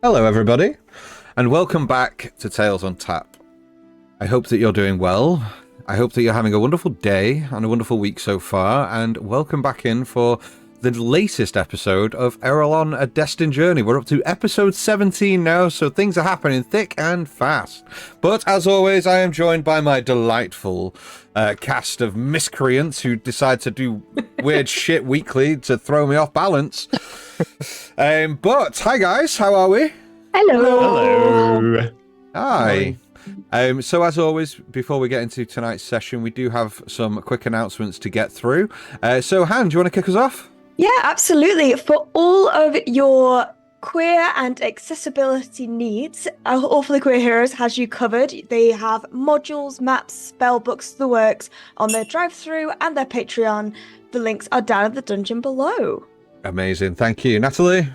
Hello everybody, and welcome back to Tales on Tap. I hope that you're doing well. I hope that you're having a wonderful day and a wonderful week so far, and welcome back in for the latest episode of Aerilon, A Destined Journey. We're up to episode 17 now, so things are happening thick and fast. But as always, I am joined by my delightful cast of miscreants who decide to do weird shit weekly to throw me off balance. But hi guys, how are we? Hello. Hi. So as always, before we get into tonight's session, we do have some quick announcements to get through. So Han, do you want to kick us off? Yeah, absolutely. For all of your queer and accessibility needs, Awfully Queer Heroes has you covered. They have modules, maps, spell books, the works on their drive-thru and their Patreon. The links are down in the dungeon below. Amazing. Thank you. Natalie?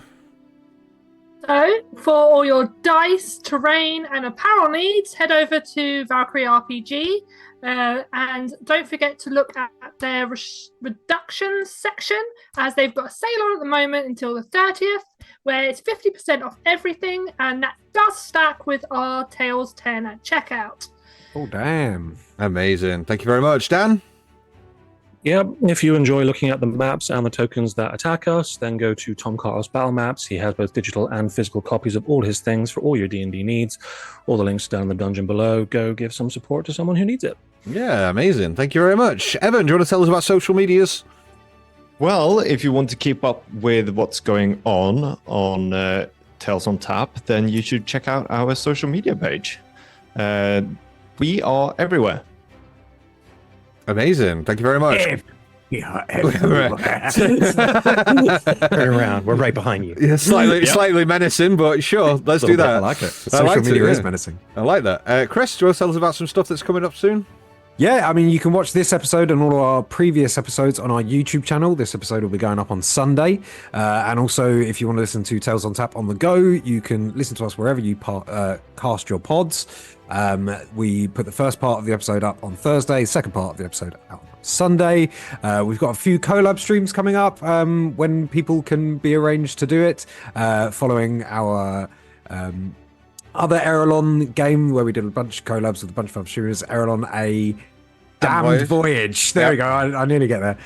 So, for all your dice, terrain, and apparel needs, head over to Valkyrie RPG. And don't forget to look at their reductions section, as they've got a sale on at the moment until the 30th, where it's 50% off everything, and that does stack with our Tales 10 at checkout. Oh, damn. Amazing. Thank you very much. Dan? Yeah, if you enjoy looking at the maps and the tokens that attack us, then go to Tom Carter's Battlemaps. He has both digital and physical copies of all his things for all your D&D needs. All the links down in the dungeon below. Go give some support to someone who needs it. Yeah, amazing. Thank you very much. Evan, do you want to tell us about social medias? Well, if you want to keep up with what's going on Tales on Tap, then you should check out our social media page. We are everywhere. Amazing. Thank you very much. Yeah, turn around. We're right behind you. Yeah, slightly menacing, but sure, let's do that. I like it. Social media is menacing. I like that. Chris, do you want to tell us about some stuff that's coming up soon? Yeah, I mean, you can watch this episode and all of our previous episodes on our YouTube channel. This episode will be going up on Sunday. And also, if you want to listen to Tales on Tap on the go, you can listen to us wherever you cast your pods. We put the first part of the episode up on Thursday, second part of the episode out on Sunday. We've got a few collab streams coming up when people can be arranged to do it, following our other Aerilon game where we did a bunch of collabs with a bunch of other streamers. Aerilon, a Damned Voyage. There we go. I nearly get there.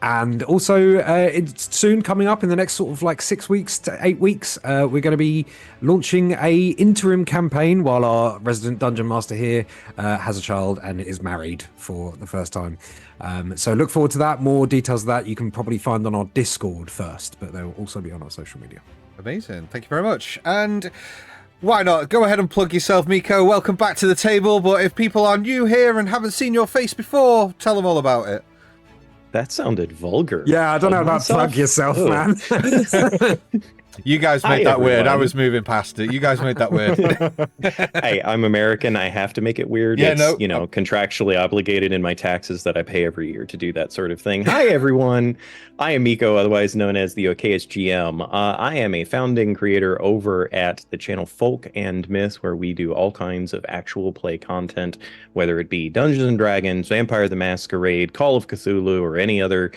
And also, it's soon coming up in the next sort of like 6 weeks to 8 weeks. We're going to be launching a interim campaign while our resident dungeon master here has a child and is married for the first time. So look forward to that. More details of that you can probably find on our Discord first, but they'll also be on our social media. Amazing. Thank you very much. And why not? Go ahead and plug yourself, Miko. Welcome back to the table. But if people are new here and haven't seen your face before, tell them all about it. That sounded vulgar. Yeah, I don't know about plug yourself, man. You guys made Hi, that weird. I everyone. was moving past it. You guys made that weird. Hey, I'm American. I have to make it weird. Yeah, it's, no. Contractually obligated in my taxes that I pay every year to do that sort of thing. Hi, everyone. I am Miko, otherwise known as the Okayus GM. I am a founding creator over at the channel Folk and Myths, where we do all kinds of actual play content, whether it be Dungeons and Dragons, Vampire the Masquerade, Call of Cthulhu, or any other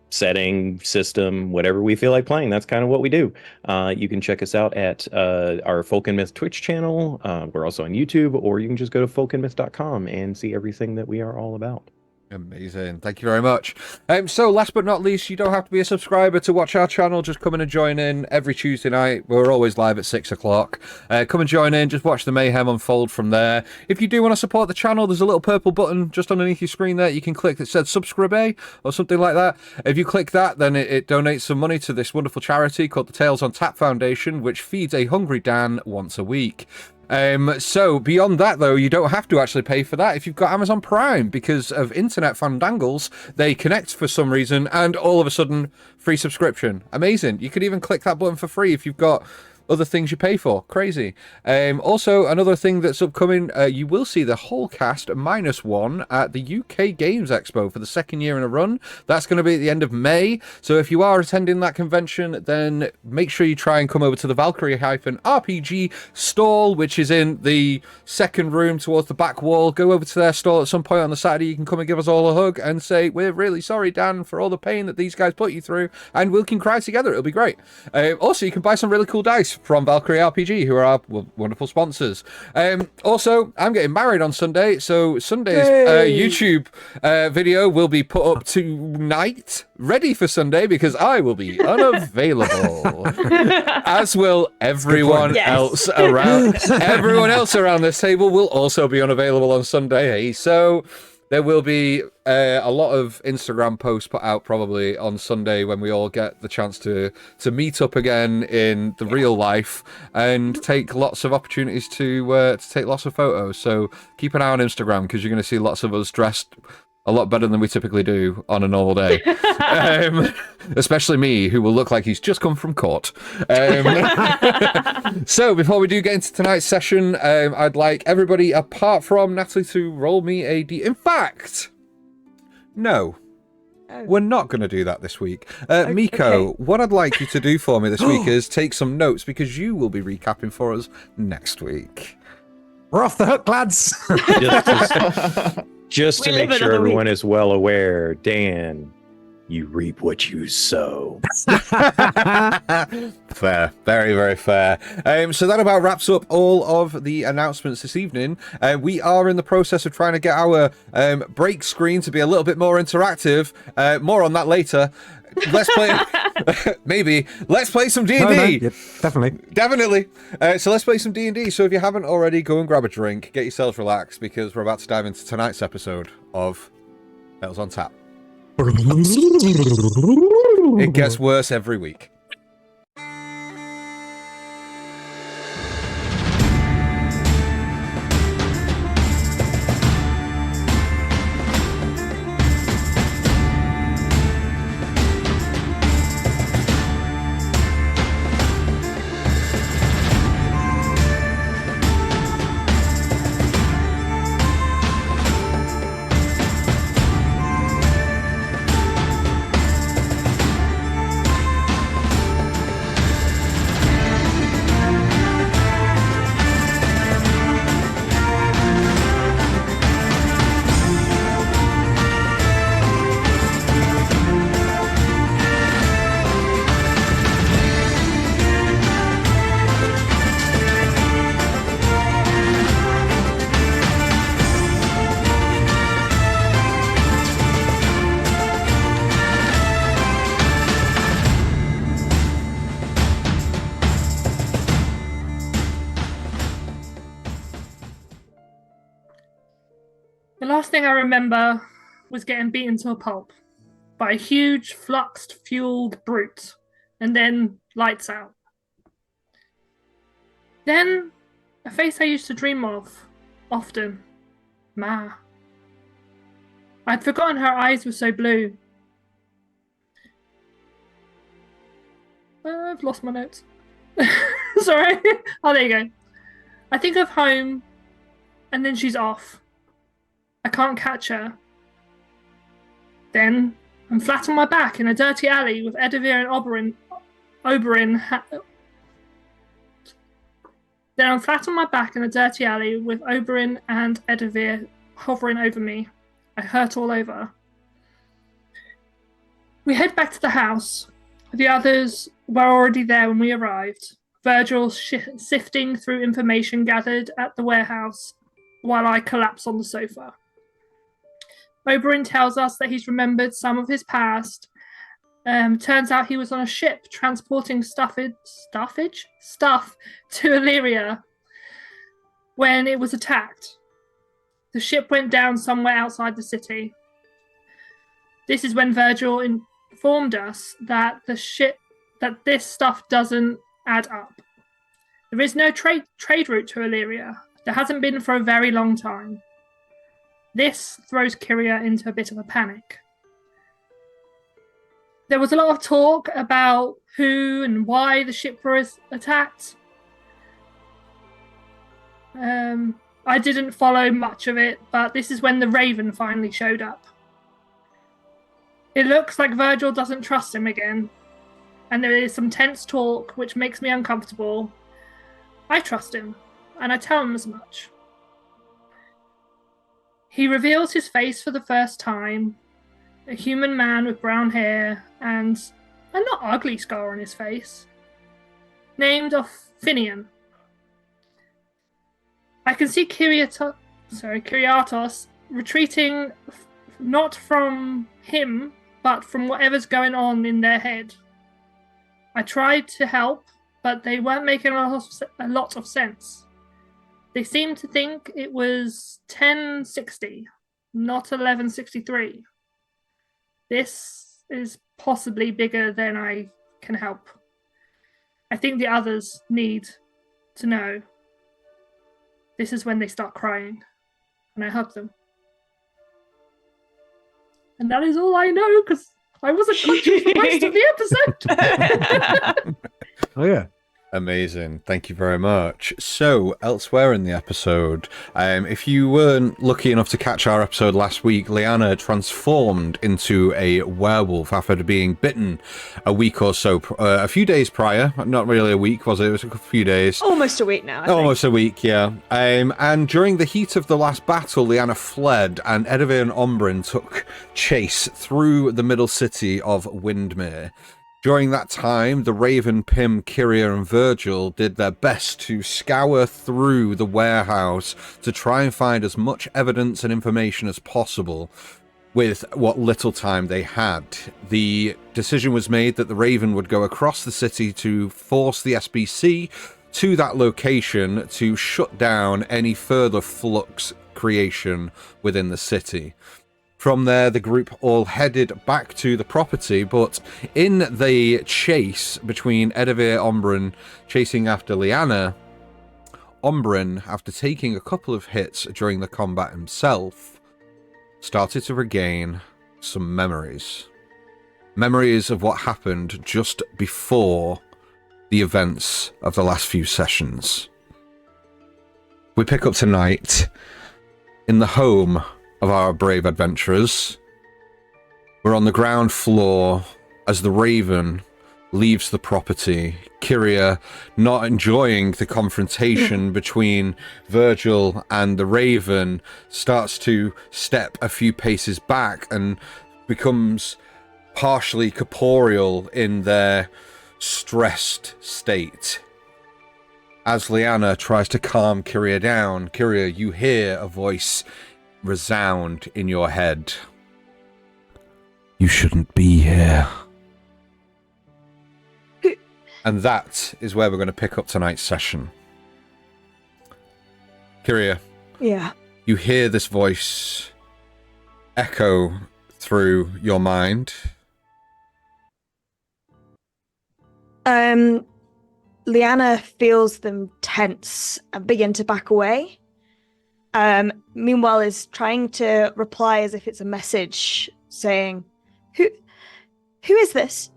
setting, system, whatever we feel like playing. That's kind of what we do. You can check us out at our Folk and Myth Twitch channel. We're also on YouTube, or you can just go to folkandmyth.com and see everything that we are all about. Amazing. Thank you very much. So last but not least, you don't have to be a subscriber to watch our channel. Just come in and join in every Tuesday night. We're always live at 6 o'clock. Come and join in. Just watch the mayhem unfold from there. If you do want to support the channel, there's a little purple button just underneath your screen there. You can click that says subscribe or something like that. If you click that, then it donates some money to this wonderful charity called the Tales on Tap Foundation, which feeds a hungry Dan once a week. So beyond that, though, you don't have to actually pay for that if you've got Amazon Prime, because of internet fandangles, they connect for some reason, and all of a sudden, free subscription. Amazing. You could even click that button for free if you've got other things you pay for. Crazy. Also, another thing that's upcoming, you will see the whole cast -1 at the UK Games Expo for the second year in a run. That's going to be at the end of May. So if you are attending that convention, then make sure you try and come over to the Valkyrie-RPG stall, which is in the second room towards the back wall. Go over to their stall at some point on the Saturday. You can come and give us all a hug and say, we're really sorry, Dan, for all the pain that these guys put you through, and we can cry together. It'll be great. Also, you can buy some really cool dice goodies from Valkyrie RPG, who are our wonderful sponsors. Also, I'm getting married on Sunday, so Sunday's YouTube video will be put up tonight, ready for Sunday, because I will be unavailable, as will everyone else around. Everyone else around this table will also be unavailable on Sunday. So there will be a lot of Instagram posts put out probably on Sunday when we all get the chance to meet up again in the real life and take lots of opportunities to take lots of photos. So keep an eye on Instagram, because you're going to see lots of us dressed a lot better than we typically do on a normal day. Especially me, who will look like he's just come from court. So before we do get into tonight's session, I'd like everybody apart from Natalie to roll me a D. In fact, no. We're not going to do that this week. Miko, what I'd like you to do for me this week is take some notes, because you will be recapping for us next week. We're off the hook, lads. Just to make sure everyone is well aware, Dan, you reap what you sow. Fair. Very, very fair. So that about wraps up all of the announcements this evening. We are in the process of trying to get our break screen to be a little bit more interactive. More on that later. Let's play. Maybe. Let's play some D&D. No, yeah, definitely. So let's play some D&D. So if you haven't already, go and grab a drink, get yourselves relaxed, because we're about to dive into tonight's episode of Tales on Tap. It gets worse every week. The last thing I remember was getting beaten to a pulp by a huge, fluxed, fueled brute, and then lights out. Then a face I used to dream of often. Ma. I'd forgotten her eyes were so blue. I've lost my notes. Sorry. Oh, there you go. I think of home, and then she's off. I can't catch her. Then I'm flat on my back in a dirty alley with Edivir and Ombrin. Then I'm flat on my back in a dirty alley with Ombrin and Edivir hovering over me. I hurt all over. We head back to the house. The others were already there when we arrived. Virgil sifting through information gathered at the warehouse while I collapse on the sofa. Ombrin tells us that he's remembered some of his past. Turns out he was on a ship transporting stuff to Illyria when it was attacked. The ship went down somewhere outside the city. This is when Virgil informed us that this stuff doesn't add up. There is no trade route to Illyria. There hasn't been for a very long time. This throws Kyria into a bit of a panic. There was a lot of talk about who and why the ship was attacked. I didn't follow much of it, but this is when the Raven finally showed up. It looks like Virgil doesn't trust him again, and there is some tense talk which makes me uncomfortable. I trust him, and I tell him as much. He reveals his face for the first time, a human man with brown hair and a not ugly scar on his face. named Finian. I can see Kyriatos retreating not from him, but from whatever's going on in their head. I tried to help, but they weren't making a lot of sense. They seemed to think it was 1060, not 1163. This is possibly bigger than I can help. I think the others need to know. This is when they start crying, and I hug them. And that is all I know, because I wasn't conscious for most of the episode. Oh yeah. Amazing. Thank you very much. So, elsewhere in the episode, if you weren't lucky enough to catch our episode last week, Liana transformed into a werewolf after being bitten a week or so, a few days prior. Not really a week, was it? It was a few days. Almost a week now, I think. Almost a week, yeah. And during the heat of the last battle, Liana fled, and Edivir and Ombrin took chase through the middle city of Wyndmere. During that time, the Raven, Pym, Kyria, and Virgil did their best to scour through the warehouse to try and find as much evidence and information as possible with what little time they had. The decision was made that the Raven would go across the city to force the SBC to that location to shut down any further flux creation within the city. From there, the group all headed back to the property, but in the chase between Edivir and Ombrin chasing after Liana, Ombrin, after taking a couple of hits during the combat himself, started to regain some memories. Memories of what happened just before the events of the last few sessions. We pick up tonight in the home of our brave adventurers. We're on the ground floor as the Raven leaves the property. Kyria, not enjoying the confrontation between Virgil and the Raven, starts to step a few paces back and becomes partially corporeal in their stressed state. As Liana tries to calm Kyria down, Kyria, you hear a voice resound in your head. You shouldn't be here. And that is where we're going to pick up tonight's session. Kyria. Yeah. You hear this voice echo through your mind. Liana feels them tense and begin to back away. Meanwhile is trying to reply as if it's a message saying, Who is this?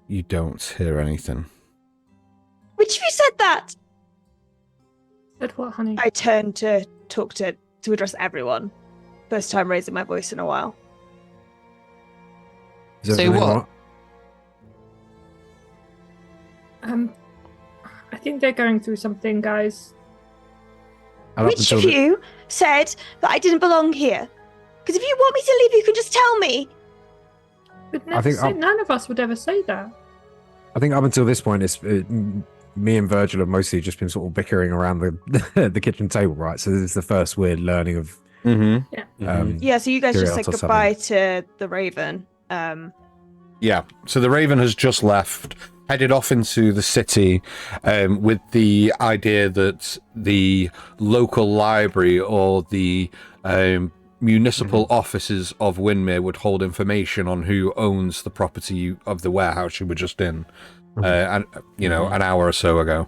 You don't hear anything. Which of you said that? Said what, honey? I turn to talk to address everyone. First time raising my voice in a while. Say what? I think they're going through something, guys. Which of you said that I didn't belong here? Because if you want me to leave, you can just tell me. But none of us would ever say that. I think up until this point, it's me and Virgil have mostly just been sort of bickering around the kitchen table, right? So this is the first we're learning of. Mm-hmm. Yeah, so you guys just said Kyriatos goodbye to the Raven. Yeah, so the Raven has just left, headed off into the city with the idea that the local library or the municipal offices of Wyndmere would hold information on who owns the property of the warehouse you were just in, and an hour or so ago.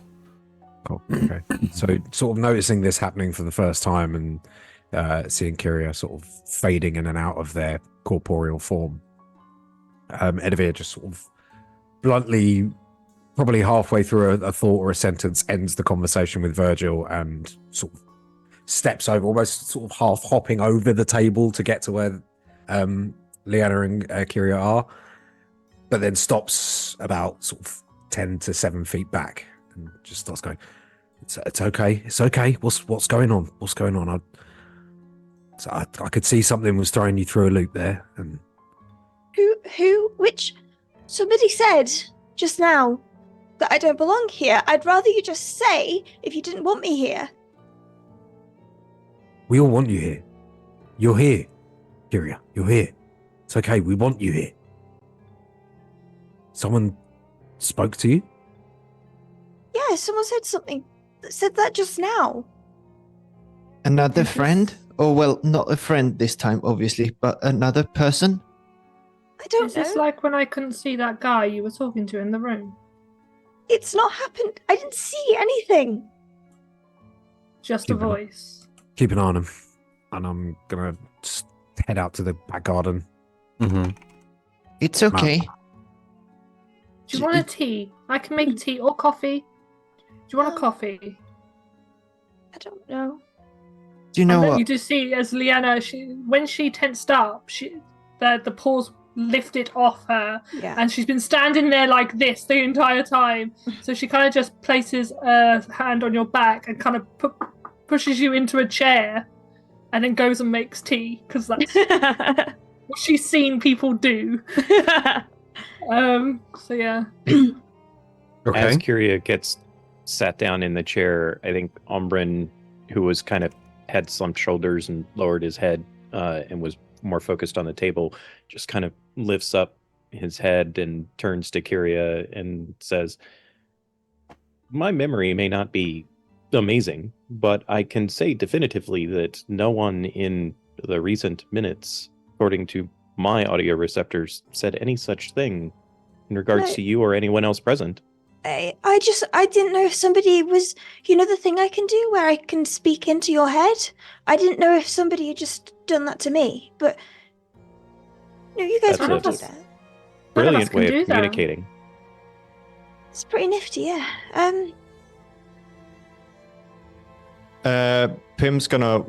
Oh, okay. So sort of noticing this happening for the first time and seeing Kyria sort of fading in and out of their corporeal form. Edivir just sort of bluntly, probably halfway through a thought or a sentence, ends the conversation with Virgil and sort of steps over, almost sort of half hopping over the table to get to where Liana and Kyria are, but then stops about sort of 10 to 7 feet back and just starts going, it's okay. What's going on? What's going on? I could see something was throwing you through a loop there. And Which Somebody said just now that I don't belong here. I'd rather you just say if you didn't want me here. We all want you here. You're here, Kyria. You're here. It's okay. We want you here. Someone spoke to you? Yeah, someone said that just now. Another friend? Oh, well, not a friend this time, obviously, but another person? I don't Is know. this like when I couldn't see that guy you were talking to in the room? It's not happened. I didn't see anything. Just a Keep it up. voice. Keep an eye on him. And I'm going to just head out to the back garden. Mm-hmm. It's okay. Do you want a tea? I can make tea or coffee. Do you want a coffee? I don't know. Do you know And then what? you do see as Leanna, when she tensed up, the paws lifted off her, Yeah. and she's been standing there like this the entire time. So she kind of just places a hand on your back and kind of pushes you into a chair, and then goes and makes tea because that's what she's seen people do. So yeah. Okay. As Kyria gets sat down in the chair, I think Ombrin, who was kind of had slumped shoulders and lowered his head and was more focused on the table, just kind of lifts up his head and turns to Kyria and says, "My memory may not be amazing, but I can say definitively that no one in the recent minutes, according to my audio receptors, said any such thing in regards No. to you or anyone else present." I didn't know if somebody was, the thing I can do where I can speak into your head. I didn't know if somebody had just done that to me, but no, you guys That's wouldn't do it. that. Brilliant can way do of that. communicating. It's pretty nifty, yeah. Pim's gonna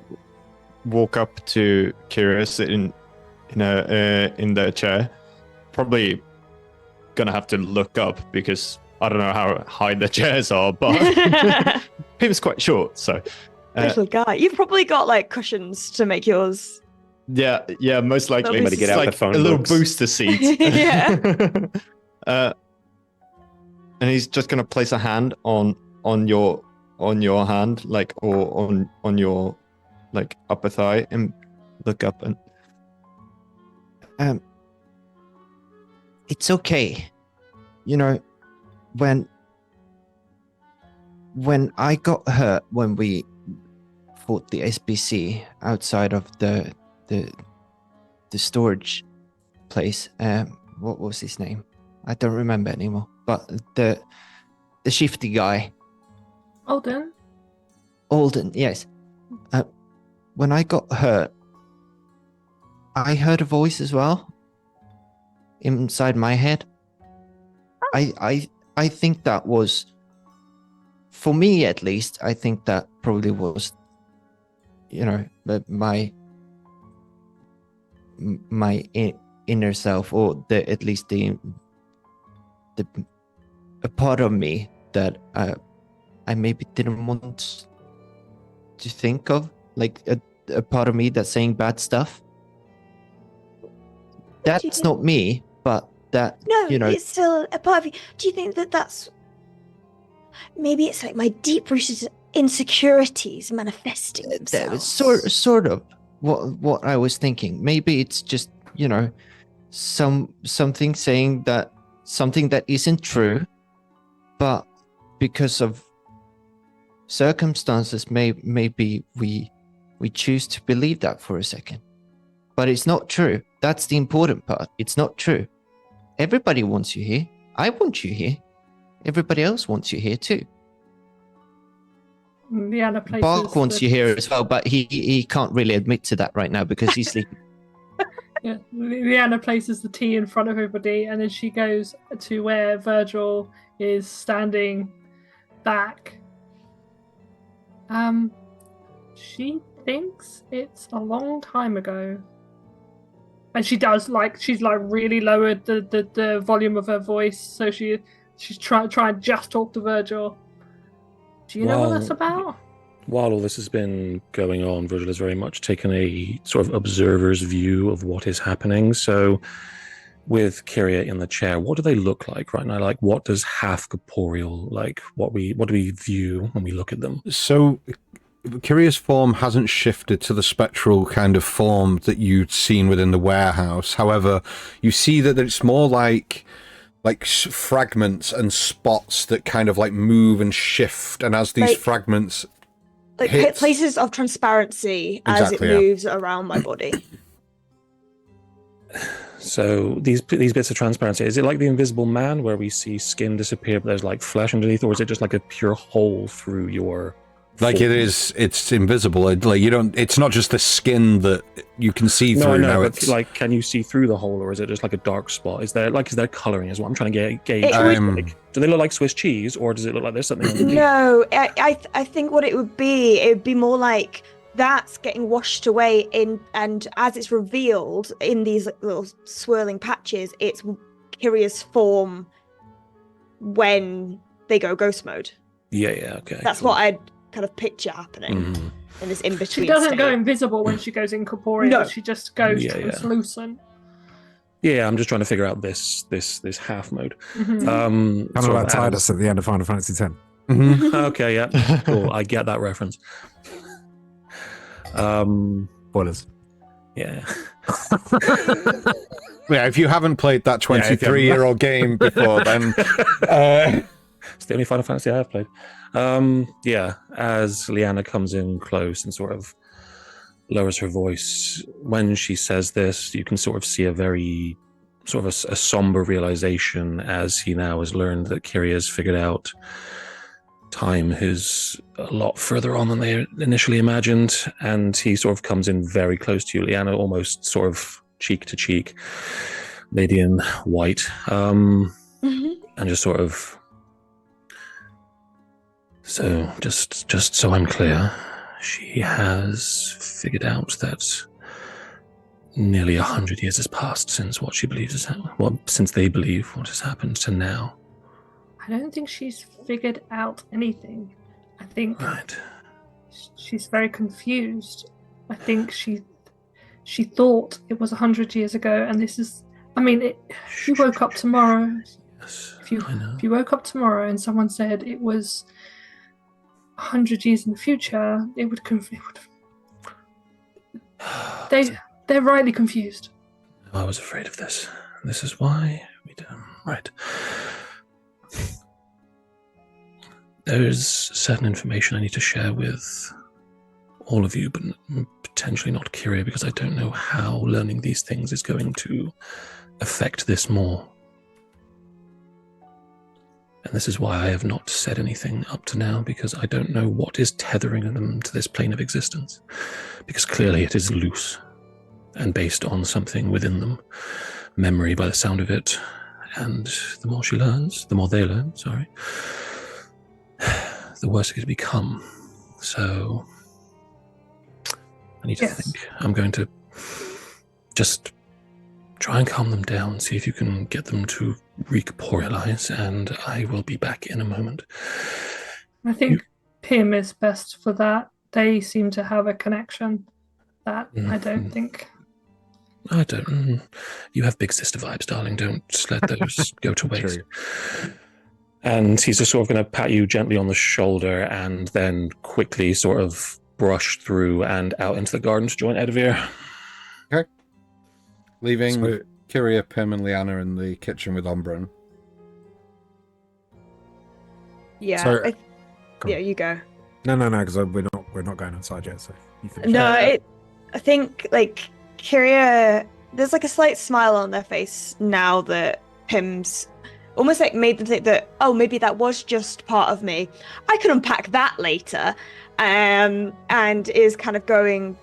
walk up to Kyria sitting in their chair. Probably gonna have to look up because I don't know how high the chairs are, but Pim's quite short, so Little guy, you've probably got like cushions to make yours. yeah, most likely. Somebody get out the like phone a little books. booster seat. Yeah. And he's just gonna place a hand on your hand, like, or on your like upper thigh, and look up and It's okay. You know, when I got hurt when we fought the SBC outside of the storage place, what was his name? I don't remember anymore. But the shifty guy, Alden. Alden, yes. When I got hurt, I heard a voice as well inside my head. I think that was, for me at least, I think that probably was, my inner self, or at least the a part of me that I maybe didn't want to think of, like a part of me that's saying bad stuff. That's not me, but that, No, you know, it's still a part of you. Do you think that that's maybe it's like my deep-rooted insecurities manifesting that themselves? sort of what I was thinking. Maybe it's just, something saying that something that isn't true, but because of circumstances, maybe we choose to believe that for a second. But it's not true. That's the important part. It's not true. Everybody wants you here. I want you here. Everybody else wants you here too. Leanna places Bark wants the- you here as well, but he can't really admit to that right now because he's sleeping. Yeah, Leanna places the tea in front of everybody, and then she goes to where Virgil is standing back. She thinks it's a long time ago. And she does, she's really lowered the volume of her voice, so she's trying to just talk to Virgil. Do you know what that's about? While all this has been going on, Virgil has very much taken a sort of observer's view of what is happening. So with Kyria in the chair, what do they look like right now? Like, what does half corporeal, like, what do we view when we look at them? So, Kyria's form hasn't shifted to the spectral kind of form that you'd seen within the warehouse. However, you see that it's more like fragments and spots that kind of like move and shift, and as these fragments hit places of transparency as it moves around my body. So these bits of transparency, is it like the Invisible Man where we see skin disappear but there's like flesh underneath, or is it just like a pure hole through your like form? it's invisible, like you don't, it's not just the skin that you can see through. No, but it's like, can you see through the hole, or is it just like a dark spot? Is there coloring is what I'm trying to gauge? Do they look like Swiss cheese, or does it look like there's something underneath? No, I think what it would be more like that's getting washed away in, and as it's revealed in these little swirling patches, it's Kyria's form when they go ghost mode. Yeah, okay. That's cool. what I'd kind of picture happening in this in-between She doesn't state. go invisible when she goes incorporeal. No. She just goes translucent. Yeah, I'm just trying to figure out this half mode. Mm-hmm. Kind of like Tidus at the end of Final Fantasy X. Okay, yeah, cool. I get that reference. Spoilers. Yeah. Yeah, if you haven't played that 23-year-old game before, then it's the only Final Fantasy I have played. Yeah, as Liana comes in close and sort of lowers her voice, when she says this, you can sort of see a very sort of a somber realization as he now has learned that Kyria has figured out time is a lot further on than they initially imagined, and he sort of comes in very close to you, Liana, almost sort of cheek to cheek, lady in white, and just sort of, so just so I'm clear, she has figured out that nearly 100 years has passed since what she believes has happened, since they believe what has happened to now. I don't think she's figured out anything. I think she's very confused. I think she thought it was 100 years ago, and this is. I mean, if you woke up tomorrow, Yes, if you woke up tomorrow and someone said it was 100 years in the future, it would. They're rightly confused. I was afraid of this. This is why we did. Right. There's certain information I need to share with all of you, but potentially not Kyria, because I don't know how learning these things is going to affect this more. And this is why I have not said anything up to now, because I don't know what is tethering them to this plane of existence. Because clearly it is loose and based on something within them. Memory by the sound of it. And the more she learns, the more they learn, the worse it could become. So I need to think. I'm going to just try and calm them down, see if you can get them to recorporealize, and I will be back in a moment. I think Pim is best for that. They seem to have a connection that I don't think. I don't. You have big sister vibes, darling. Don't let those go to waste. And he's just sort of going to pat you gently on the shoulder and then quickly sort of brush through and out into the garden to join Edivir. Okay. Leaving Kyria, Pim, and Liana in the kitchen with Ombrin. Yeah. Yeah, you go. No, because we're not going outside yet. So you finish. No, I think like Kyria, there's like a slight smile on their face now that Pim's almost like made them think that, oh, maybe that was just part of me. I can unpack that later, and is kind of going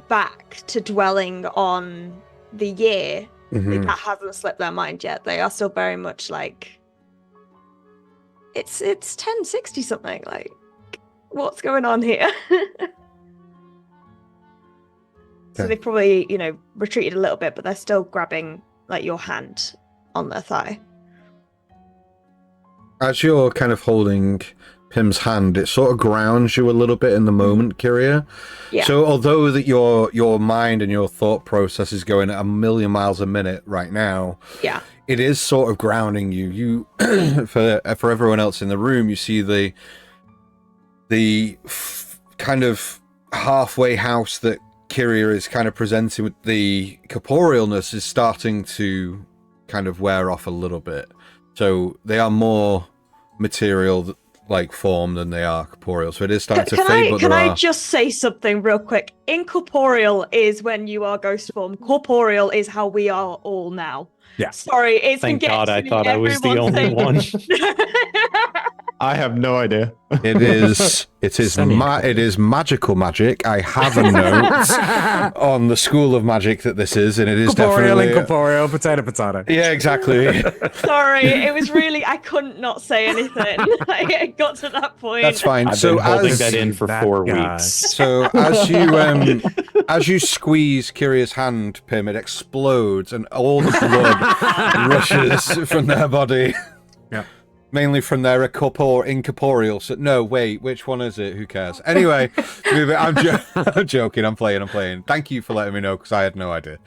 back to dwelling on the year. Like, that hasn't slipped their mind yet. They are still very much like, it's 1060 something. Like, what's going on here? So they probably, retreated a little bit, but they're still grabbing like your hand on their thigh. As you're kind of holding Pim's hand, it sort of grounds you a little bit in the moment, Kyria. Yeah. So although that your mind and your thought process is going at 1,000,000 miles a minute right now, Yeah. it is sort of grounding you. You, for everyone else in the room, you see the kind of halfway house that Kyria is kind of presenting with the corporealness is starting to kind of wear off a little bit. So they are more material like form than they are corporeal. So it is starting to fade. But can I just say something real quick? Incorporeal is when you are ghost form. Corporeal is how we are all now. Yeah. Sorry, it's Thank been God I getting thought I was the everyone only saying- one. I have no idea. It is magical magic. I have a note on the School of Magic that this is, and it is Corporeal, definitely incorporeal, potato. Yeah, exactly. Sorry, it was really, I couldn't not say anything. It got to that point. That's fine. I've So been holding as that in for that 4 guy. weeks. So as you squeeze Kyria's hand, Pim, it explodes and all the blood rushes from their body. Yeah. Mainly from their incorporeal. So no, wait, which one is it? Who cares? Anyway, I'm joking. I'm playing. Thank you for letting me know because I had no idea.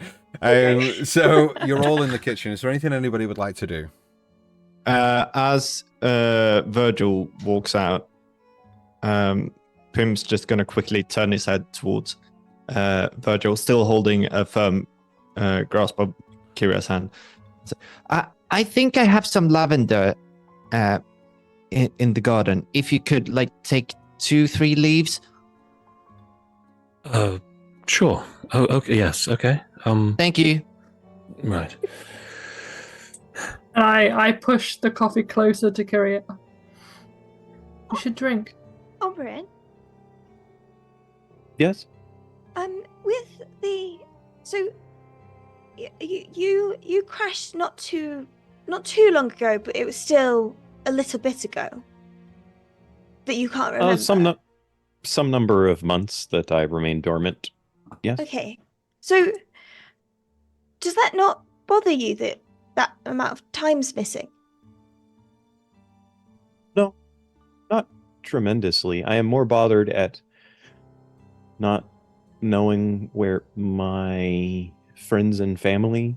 So you're all in the kitchen. Is there anything anybody would like to do? As Virgil walks out, Pim's just going to quickly turn his head towards Virgil, still holding a firm grasp of Kyria's hand. So, I think I have some lavender in the garden. If you could, like, take 2-3 leaves. Sure. Oh, okay. Yes. Okay. Thank you. Right. I push the coffee closer to Kyria. You should drink. Ombrin, Yes. with the you crashed not too long ago, but it was still a little bit ago that you can't remember. Some number of months that I remain dormant. Yes. Okay, so does that not bother you that amount of time's missing? No, not tremendously. I am more bothered at not knowing where my friends and family,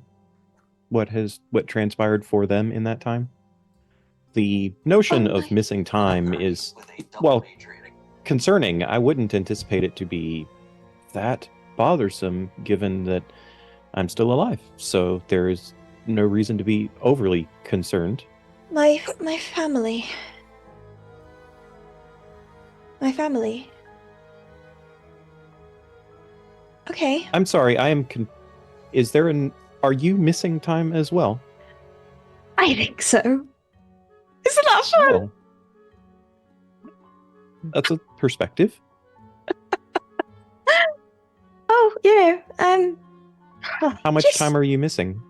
what transpired for them in that time. The notion of missing time is, well, concerning. I wouldn't anticipate it to be that bothersome, given that I'm still alive. So there is no reason to be overly concerned. My family. Okay. I'm sorry, I am are you missing time as well? I think so. Isn't that fun? Oh. That's a perspective. Oh, How much just- time are you missing?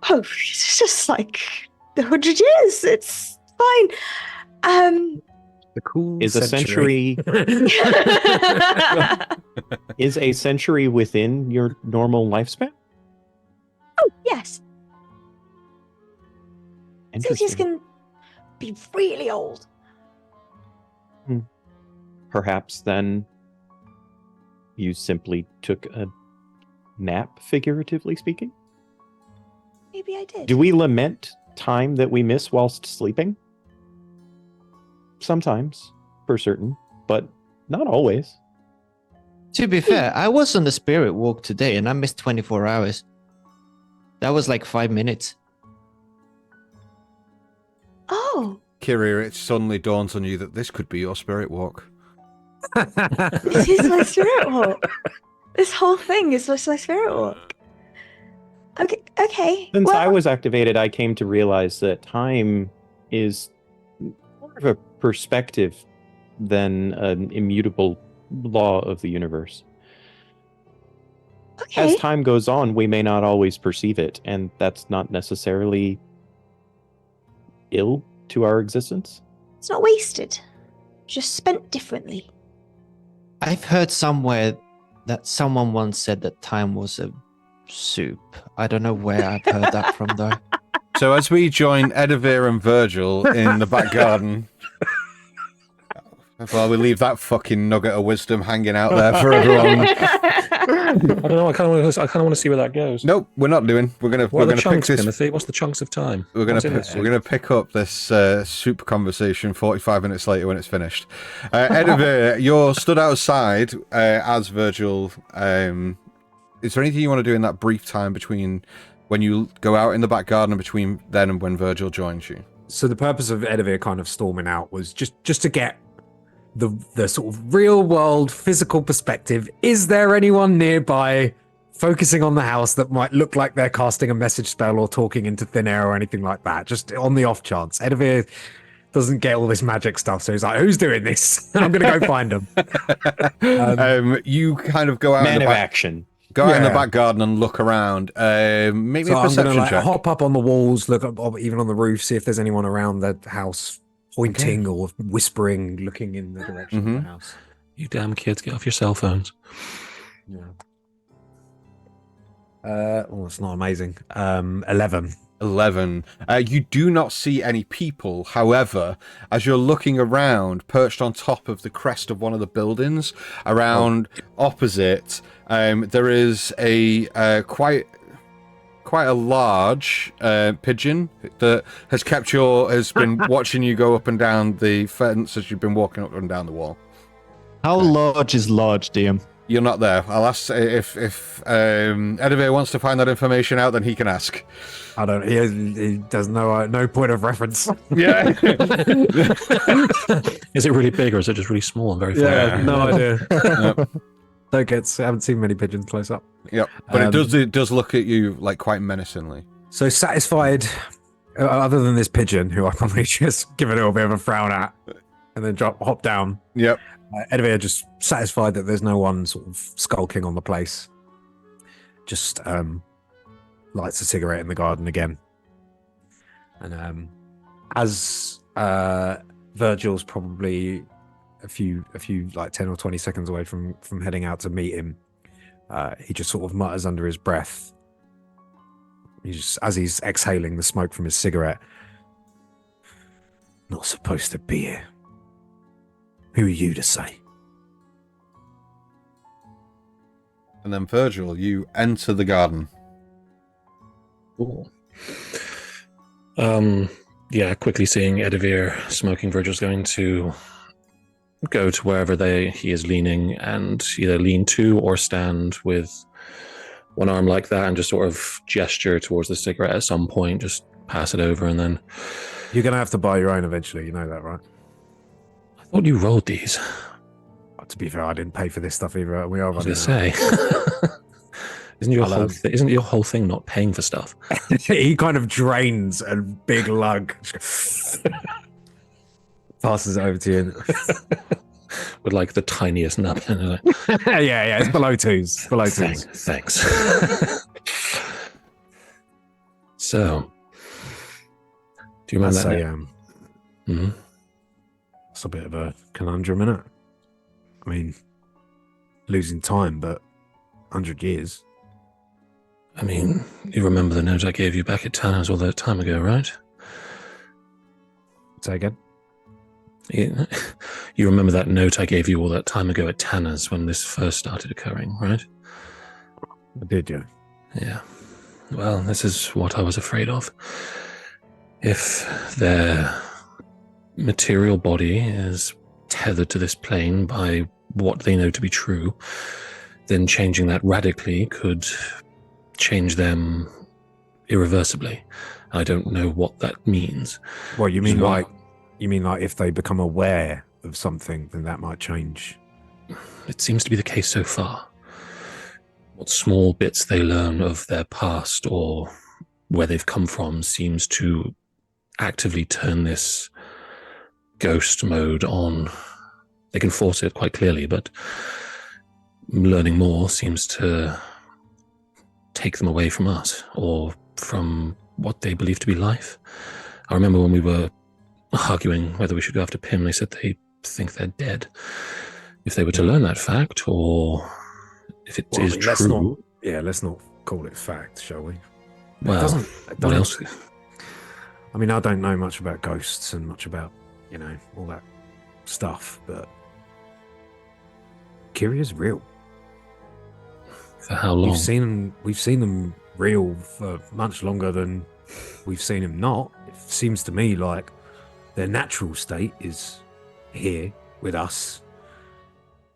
Oh, it's just like 100 years. It's fine. The cool Is a century is a century within your normal lifespan? Oh, yes. Cities Interesting. can be really old. Perhaps then you simply took a nap, figuratively speaking? Maybe I did. Do we lament time that we miss whilst sleeping? Sometimes, for certain, but not always. To be fair, I was on the spirit walk today and I missed 24 hours. That was like 5 minutes. Oh, Kyria, it suddenly dawns on you that this could be your spirit walk. this is my spirit walk. This whole thing is just my spirit walk. Okay. Since well, I was activated, I came to realize that time is more of a perspective than an immutable law of the universe. okay. As time goes on, we may not always perceive it, and that's not necessarily ill to our existence. It's not wasted. Just spent differently. I've heard somewhere that someone once said that time was a soup. I don't know where I've heard that from though. So as we join Edivir and Virgil in the back garden, Well, we leave that fucking nugget of wisdom hanging out there for everyone. I don't know. I kind of want to see where that goes. Nope, we're not doing. We're gonna chunks, pick this. Timothy? What's the chunks of time? We're gonna pick up this soup conversation 45 minutes later when it's finished. Edivir, you're stood outside as Virgil. Is there anything you want to do in that brief time between when you go out in the back garden and between then and when Virgil joins you? So the purpose of Edivir kind of storming out was just to get the sort of real world physical perspective. Is there anyone nearby focusing on the house that might look like they're casting a message spell or talking into thin air or anything like that? Just on the off chance. Edivir doesn't get all this magic stuff, so he's like, who's doing this? I'm gonna go find them. You kind of go out Man in the of back, action. go out in the back garden and look around. Maybe So a I'm perception gonna check. hop up on the walls, look up even on the roof, see if there's anyone around the house pointing or whispering, looking in the direction of the house. You damn kids, get off your cell phones. Yeah. Well, it's not amazing. 11. 11. You do not see any people. However, as you're looking around, perched on top of the crest of one of the buildings, around opposite, there is a quite a large pigeon that has been watching you go up and down the fence as you've been walking up and down the wall. How large is large, DM? You're not there. I'll ask if Edivir wants to find that information out, then he can ask. I don't. He does no point of reference. Yeah. Is it really big or is it just really small and very far? Yeah, no idea. Yep. I haven't seen many pigeons close up. Yep. But it does look at you like quite menacingly. So satisfied, other than this pigeon, who I probably just give a little bit of a frown at, and then hop down. Yep. Edivir just satisfied that there's no one sort of skulking on the place. Just lights a cigarette in the garden again. And as Virgil's probably a few like 10 or 20 seconds away from heading out to meet him, he just sort of mutters under his breath. As he's exhaling the smoke from his cigarette, not supposed to be here. Who are you to say? And then Virgil, you enter the garden. Cool. Yeah, quickly seeing Edivir smoking, Virgil's going to go to wherever he is leaning and either lean to or stand with one arm like that and just sort of gesture towards the cigarette at some point, just pass it over and then... You're going to have to buy your own eventually, you know that, right? I thought you rolled these. To be fair, I didn't pay for this stuff either. We are. I was going to say, isn't your whole thing not paying for stuff? He kind of drains a big lug, passes it over to you, with like the tiniest nub. Like, yeah, it's below twos. Below twos. Thanks. So, do you remember that? Mm-hmm. It's a bit of a conundrum, isn't it? I mean, losing time, but 100 years. I mean, you remember the note I gave you back at Tanner's all that time ago, right? Say again? You remember that note I gave you all that time ago at Tanner's when this first started occurring, right? I did, yeah. Yeah. Well, this is what I was afraid of. If their material body is tethered to this plane by what they know to be true, then changing that radically could change them irreversibly. I don't know what that means. Well, you mean like if they become aware of something, then that might change? It seems to be the case so far. What small bits they learn of their past or where they've come from seems to actively turn this ghost mode on. They can force it quite clearly, but learning more seems to take them away from us or from what they believe to be life. I remember when we were arguing whether we should go after Pym, they said they think they're dead. If they were to learn that fact, or if it is true... Let's not call it fact, shall we? Well, what else? I mean, I don't know much about ghosts and much about, all that stuff, but Kyria's real. For how long? We've seen them real for much longer than we've seen him not. It seems to me like their natural state is here with us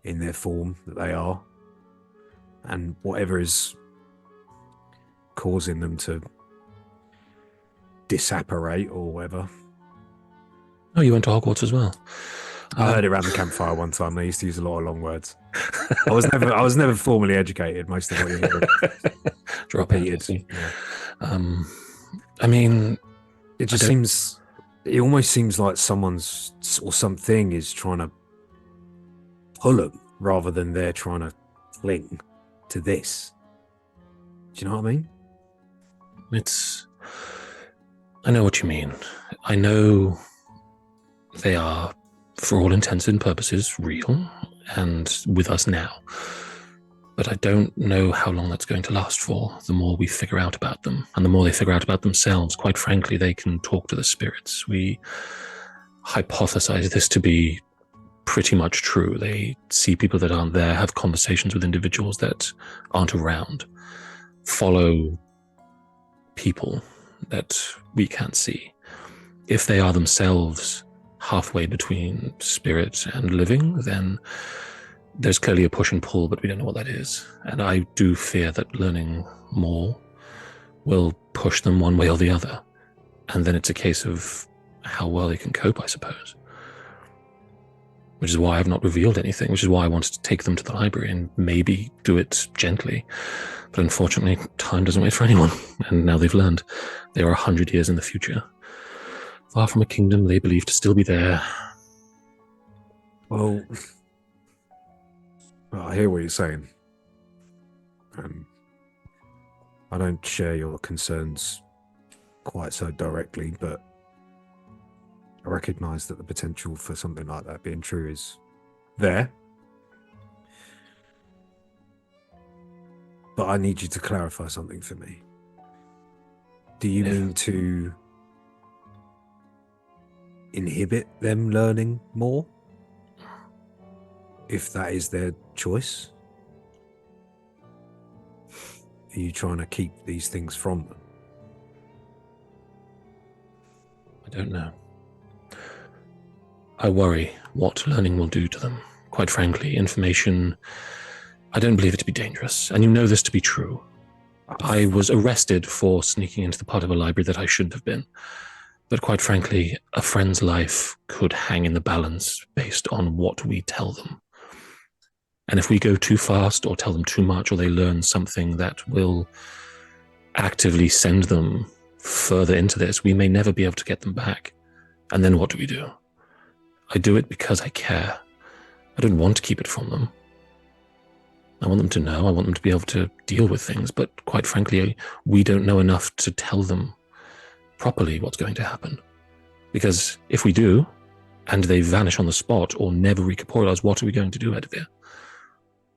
in their form that they are, and whatever is causing them to disapparate or whatever. Oh, you went to Hogwarts as well. I heard it around the campfire one time. They used to use a lot of long words. I was never formally educated. Most of what you hear repeated. Yeah. I mean, it just seems. It almost seems like someone's or something is trying to pull them rather than they're trying to cling to this. Do you know what I mean? I know what you mean. I know they are, for all intents and purposes, real and with us now. But I don't know how long that's going to last for, the more we figure out about them. And the more they figure out about themselves, quite frankly, they can talk to the spirits. We hypothesize this to be pretty much true. They see people that aren't there, have conversations with individuals that aren't around, follow people that we can't see. If they are themselves halfway between spirit and living, then there's clearly a push and pull, but we don't know what that is. And I do fear that learning more will push them one way or the other. And then it's a case of how well they can cope, I suppose. Which is why I've not revealed anything, which is why I wanted to take them to the library and maybe do it gently. But unfortunately, time doesn't wait for anyone. And now they've learned. They are 100 years in the future. Far from a kingdom they believe to still be there. Well, I hear what you're saying. I don't share your concerns quite so directly, but I recognise that the potential for something like that being true is there. But I need you to clarify something for me. Do you mean to inhibit them learning more? If that is their choice? Are you trying to keep these things from them? I don't know. I worry what learning will do to them. Quite frankly, information, I don't believe it to be dangerous, and you know this to be true. I was arrested for sneaking into the part of a library that I shouldn't have been. But quite frankly, a friend's life could hang in the balance based on what we tell them. And if we go too fast or tell them too much, or they learn something that will actively send them further into this, we may never be able to get them back. And then what do? I do it because I care. I don't want to keep it from them. I want them to know. I want them to be able to deal with things. But quite frankly, we don't know enough to tell them properly what's going to happen. Because if we do, and they vanish on the spot or never recorporialize, what are we going to do out of here?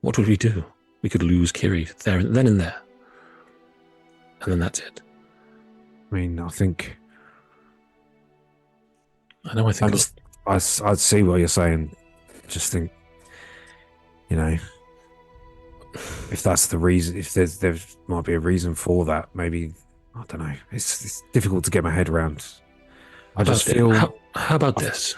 What would we do? We could lose Kiri there, then and there. And then that's it. I mean, I think... I see what you're saying. Just think, you know, if that's the reason, if there might be a reason for that, maybe, I don't know. It's difficult to get my head around. I just feel... How about this?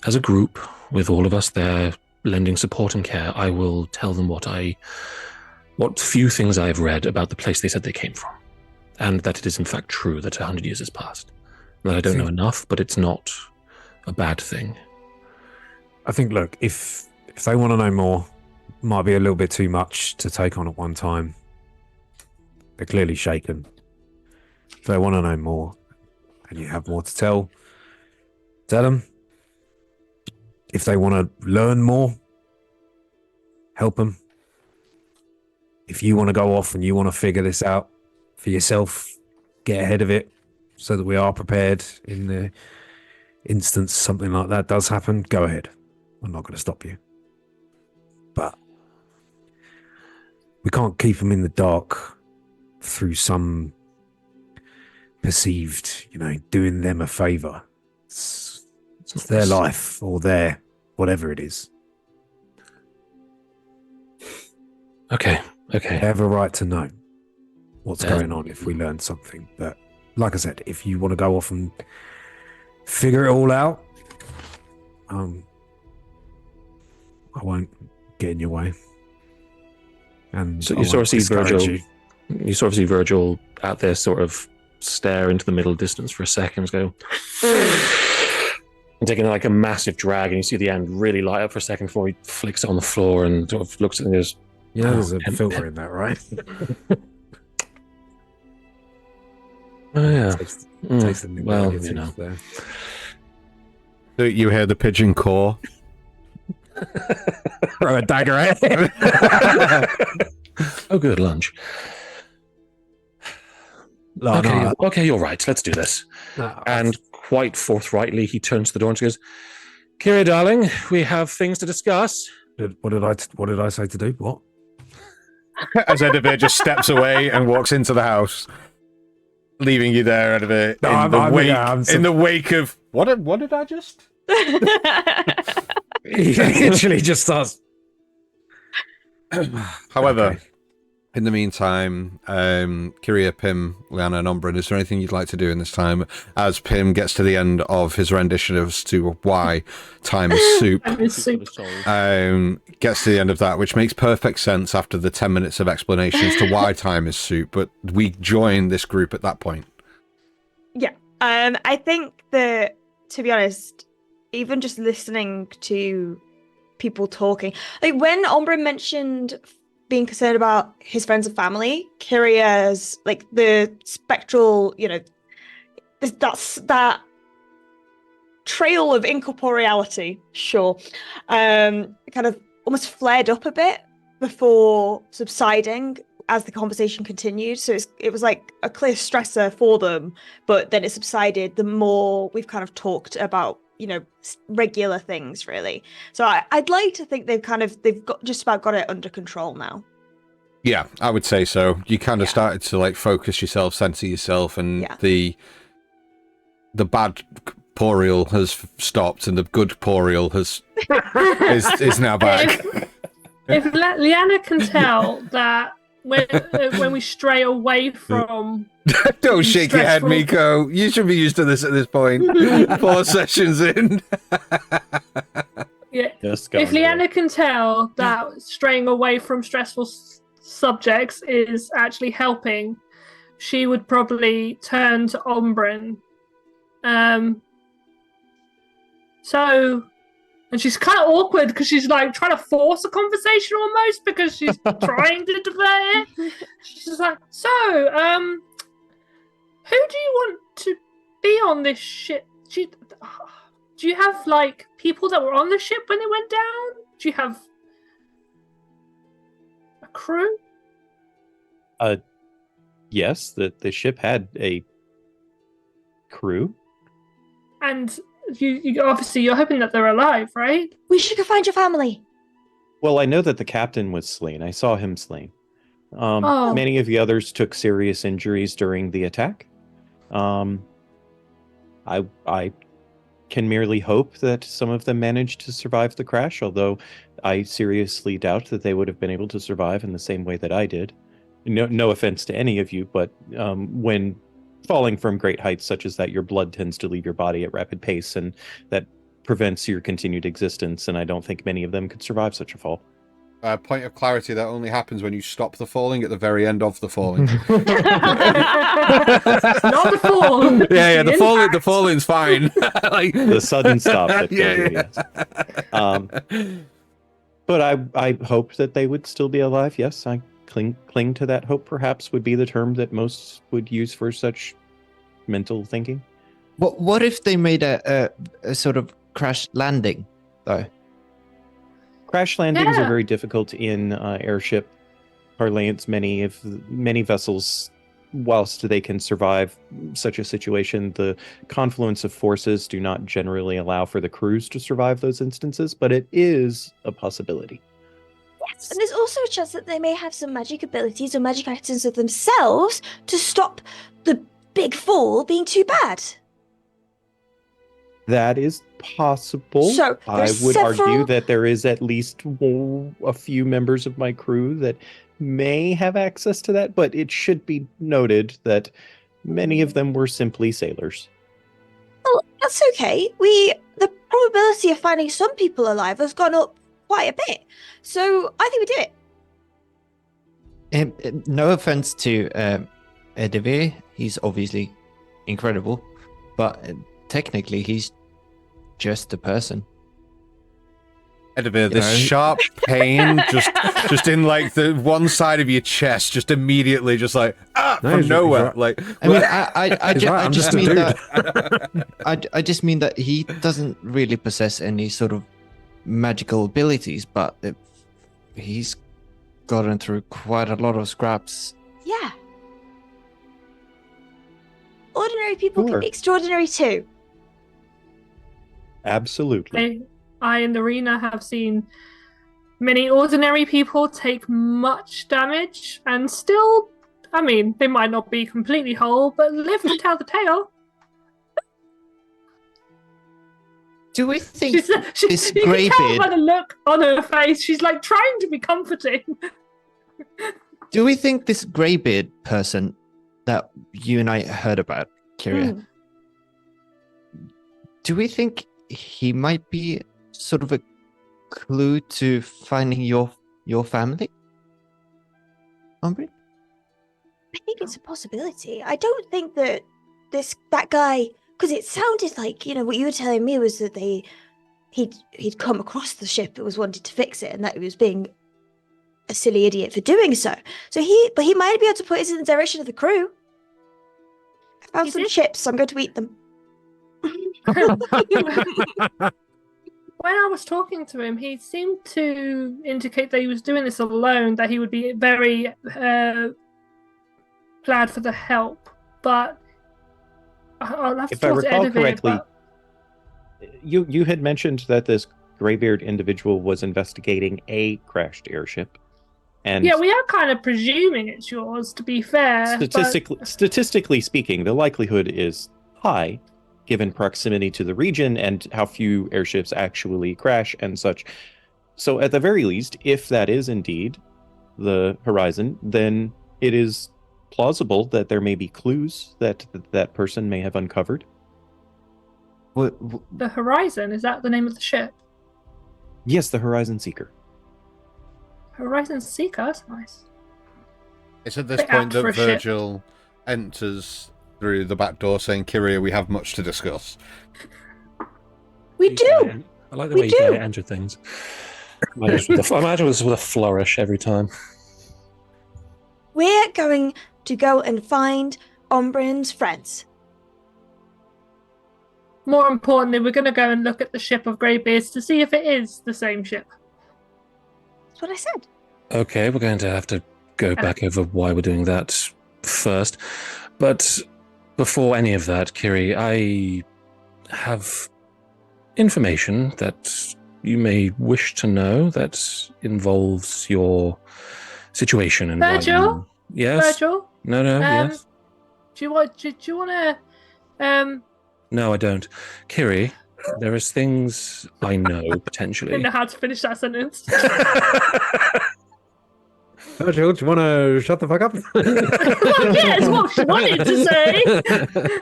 As a group, with all of us there lending support and care, I will tell them what few things I have read about the place they said they came from. And that it is in fact true that 100 years has passed. That I don't know enough, but it's not a bad thing. I think, look, if they want to know more, might be a little bit too much to take on at one time. They're clearly shaken. If they want to know more, and you have more to tell them. If they want to learn more, help them. If you want to go off and you want to figure this out for yourself, get ahead of it so that we are prepared in the instance something like that does happen, go ahead. I'm not going to stop you. But we can't keep them in the dark through some perceived, doing them a favor. It's It's their life or their whatever it is. Okay. They have a right to know what's going on if we learn something. But like I said, if you want to go off and figure it all out, I won't get in your way. And So I you sort won't of see discourage Virgil. you. You sort of see Virgil out there, sort of stare into the middle distance for a second, go, and taking like a massive drag, and you see the end really light up for a second before he flicks it on the floor and sort of looks at it and goes, You know, there's a filter in that, right? "Oh yeah, Takes Mm, the well, negatives you know." there. So you hear the pigeon caw. Throw a dagger at him. Oh, good lunch. No, Okay, no, okay, you're right. Let's do this. no, And quite forthrightly, he turns to the door and goes, "Kira, darling, we have things to discuss." what did I say to do? What? As Edivir just steps away and walks into the house, leaving you there, Edivir, No, in the wake of what did I just? He literally just starts. However, Okay. in the meantime, Kyria, Pim, Liana, and Ombrin, is there anything you'd like to do in this time as Pim gets to the end of his rendition as to why time is soup? It's soup. Gets to the end of that, which makes perfect sense after the 10 minutes of explanation as to why time is soup, but we join this group at that point. Yeah. I think that, to be honest, even just listening to people talking, like when Ombrin mentioned being concerned about his friends and family, Kyria's like the spectral, that trail of incorporeality, sure, kind of almost flared up a bit before subsiding as the conversation continued. So it was like a clear stressor for them, but then it subsided the more we've kind of talked about, regular things, really. So I'd like to think they've got just about got it under control now. Yeah, I would say so. You kind of Yeah. started to like focus yourself, center yourself, and Yeah. the bad Poriel has stopped, and the good Poriel is now back. If Liana can tell that when we stray away from Don't shake your head, stressful- Miko. You should be used to this at this point. 4 sessions in. yeah, Just go if on, girl. Liana can tell that straying away from stressful subjects is actually helping, she would probably turn to Ombrin. And she's kind of awkward because she's like trying to force a conversation almost because she's trying to divert it. She's like, "So, who do you want to be on this ship? Do you have like people that were on the ship when it went down? Do you have a crew?" Yes, the ship had a crew. And you obviously you're hoping that they're alive, right? We should go find your family. Well, I know that the captain was slain. I saw him slain. Oh. Many of the others took serious injuries during the attack. I can merely hope that some of them managed to survive the crash, although I seriously doubt that they would have been able to survive in the same way that I did. No offense to any of you, but when falling from great heights such as that, your blood tends to leave your body at rapid pace, and that prevents your continued existence, and I don't think many of them could survive such a fall. Point of clarity, that only happens when you stop the falling at the very end of the falling. It's not the fall. yeah, the impact. falling's fine. Like The sudden stop. That yeah. But I hope that they would still be alive. Yes, I cling to that hope, perhaps, would be the term that most would use for such mental thinking. What if they made a sort of crash landing, though? Crash landings Yeah. are very difficult in airship parlance. Many vessels, whilst they can survive such a situation, the confluence of forces do not generally allow for the crews to survive those instances, but it is a possibility. Yes, and there's also a chance that they may have some magic abilities or magic items of themselves to stop the big fall being too bad. That is possible. So, I there's would argue several- that there is at least a few members of my crew that may have access to that, but it should be noted that many of them were simply sailors. Well, that's okay. The probability of finding some people alive has gone up quite a bit. So I think we do it. No offense to Edivir, he's obviously incredible, but technically he's just a person. Edivir, this know? sharp pain just in like the one side of your chest, just immediately, just like No, from he's nowhere. right. Like I mean, I He's right, I'm just just a mean dude. that I just mean that he doesn't really possess any sort of magical abilities, but he's gotten through quite a lot of scraps. Yeah. Ordinary people Sure. can be extraordinary too. Absolutely. I in the arena have seen many ordinary people take much damage and still, I mean, they might not be completely whole, but live to tell the tale. Do we think this you can tell greybeard? by the look on her face. She's like trying to be comforting. Do we think this greybeard person that you and I heard about, Kyria? Hmm. Do we think he might be sort of a clue to finding your family? Ombrin? I think it's a possibility. I don't think that that guy, because it sounded like, what you were telling me was that he'd come across the ship that was wanted to fix it, and that he was being a silly idiot for doing so. But he might be able to put us in the direction of the crew. I found He some did? chips. I'm going to eat them. When I was talking to him, he seemed to indicate that he was doing this alone, that he would be very glad for the help. But I'll have to If I talk to recall Edivir, correctly, but- you had mentioned that this graybeard individual was investigating a crashed airship. And yeah, we are kind of presuming it's yours, to be fair. statistically speaking, the likelihood is high, given proximity to the region and how few airships actually crash and such. So at the very least, if that is indeed the horizon, then it is plausible that there may be clues that that person may have uncovered. The Horizon, is that the name of the ship? Yes, the Horizon Seeker. Horizon Seeker, that's nice. it's at this Bit point apt that for a ship. Virgil enters through the back door, saying, "Kyria, we have much to discuss." We do. I like the We way do. you enter things. I imagine this with a flourish every time. We're going to go and find Ombrin's friends. More importantly, we're going to go and look at the ship of Greybeards to see if it is the same ship. That's what I said. Okay, we're going to have to go back over why we're doing that first. But before any of that, Kiri, I have information that you may wish to know that involves your situation and why Virgil? you... Yes? Virgil? No, yes? Do you want to... No, I don't. Kiri, there is things I know, I don't potentially. know how to finish that sentence. Virgil, do you want to shut the fuck up? Well, yeah, it's what she wanted to say.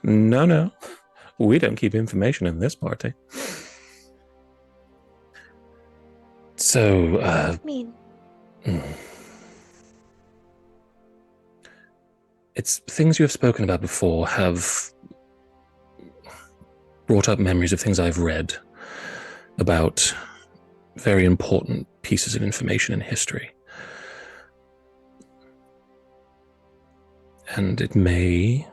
No. We don't keep information in this party. So, I mean, it's things you have spoken about before have brought up memories of things I've read about very important pieces of information in history. And it may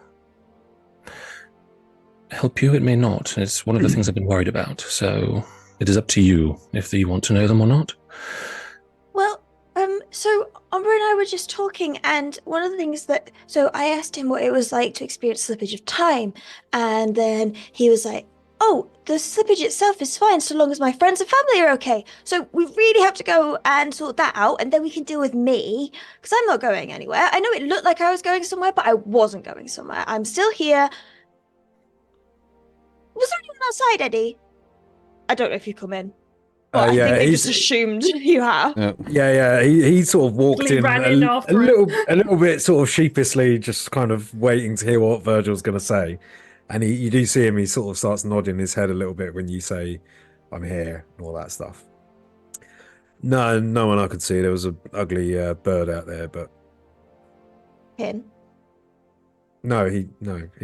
help you, it may not. It's one of the things I've been worried about. So it is up to you if you want to know them or not. well, so Ombrin and I were just talking, and one of the things so I asked him what it was like to experience slippage of time, and then he was like, oh, the slippage itself is fine so long as my friends and family are okay. So we really have to go and sort that out, and then we can deal with me, because I'm not going anywhere. I know it looked like I was going somewhere, but I wasn't going somewhere. I'm still here. outside, Eddie? I don't know if you come in. But I yeah, think they he's- just assumed you have. Yeah. He sort of walked Quickly in ran in after a little bit sort of sheepishly, just kind of waiting to hear what Virgil's going to say. And you do see him. He sort of starts nodding his head a little bit when you say, "I'm here," and all that stuff. No one I could see. There was an ugly bird out there, but Pin? no, he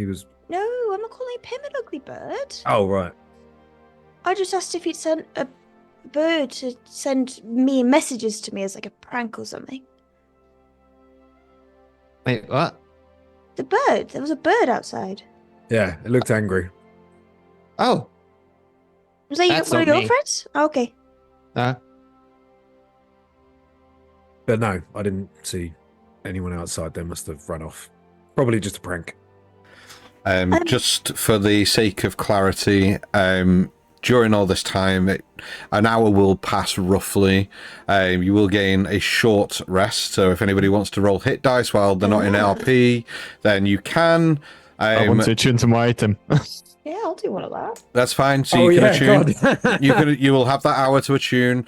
was. No, I'm not calling Pim an ugly bird. Oh right. I just asked if he'd sent a bird to send me messages to me as like a prank or something. Wait, what? The bird. There was a bird outside. Yeah, it looked angry. Oh, Was that That's one of not your me. friends? Okay. uh, But no, I didn't see anyone outside. They must have run off. Probably just a prank. Just for the sake of clarity, during all this time, an hour will pass roughly. You will gain a short rest. So if anybody wants to roll hit dice while they're not in RP, then you can. I want to tune to my item. Yeah, I'll do one of that. That's fine. So you can attune. God. You will have that hour to attune.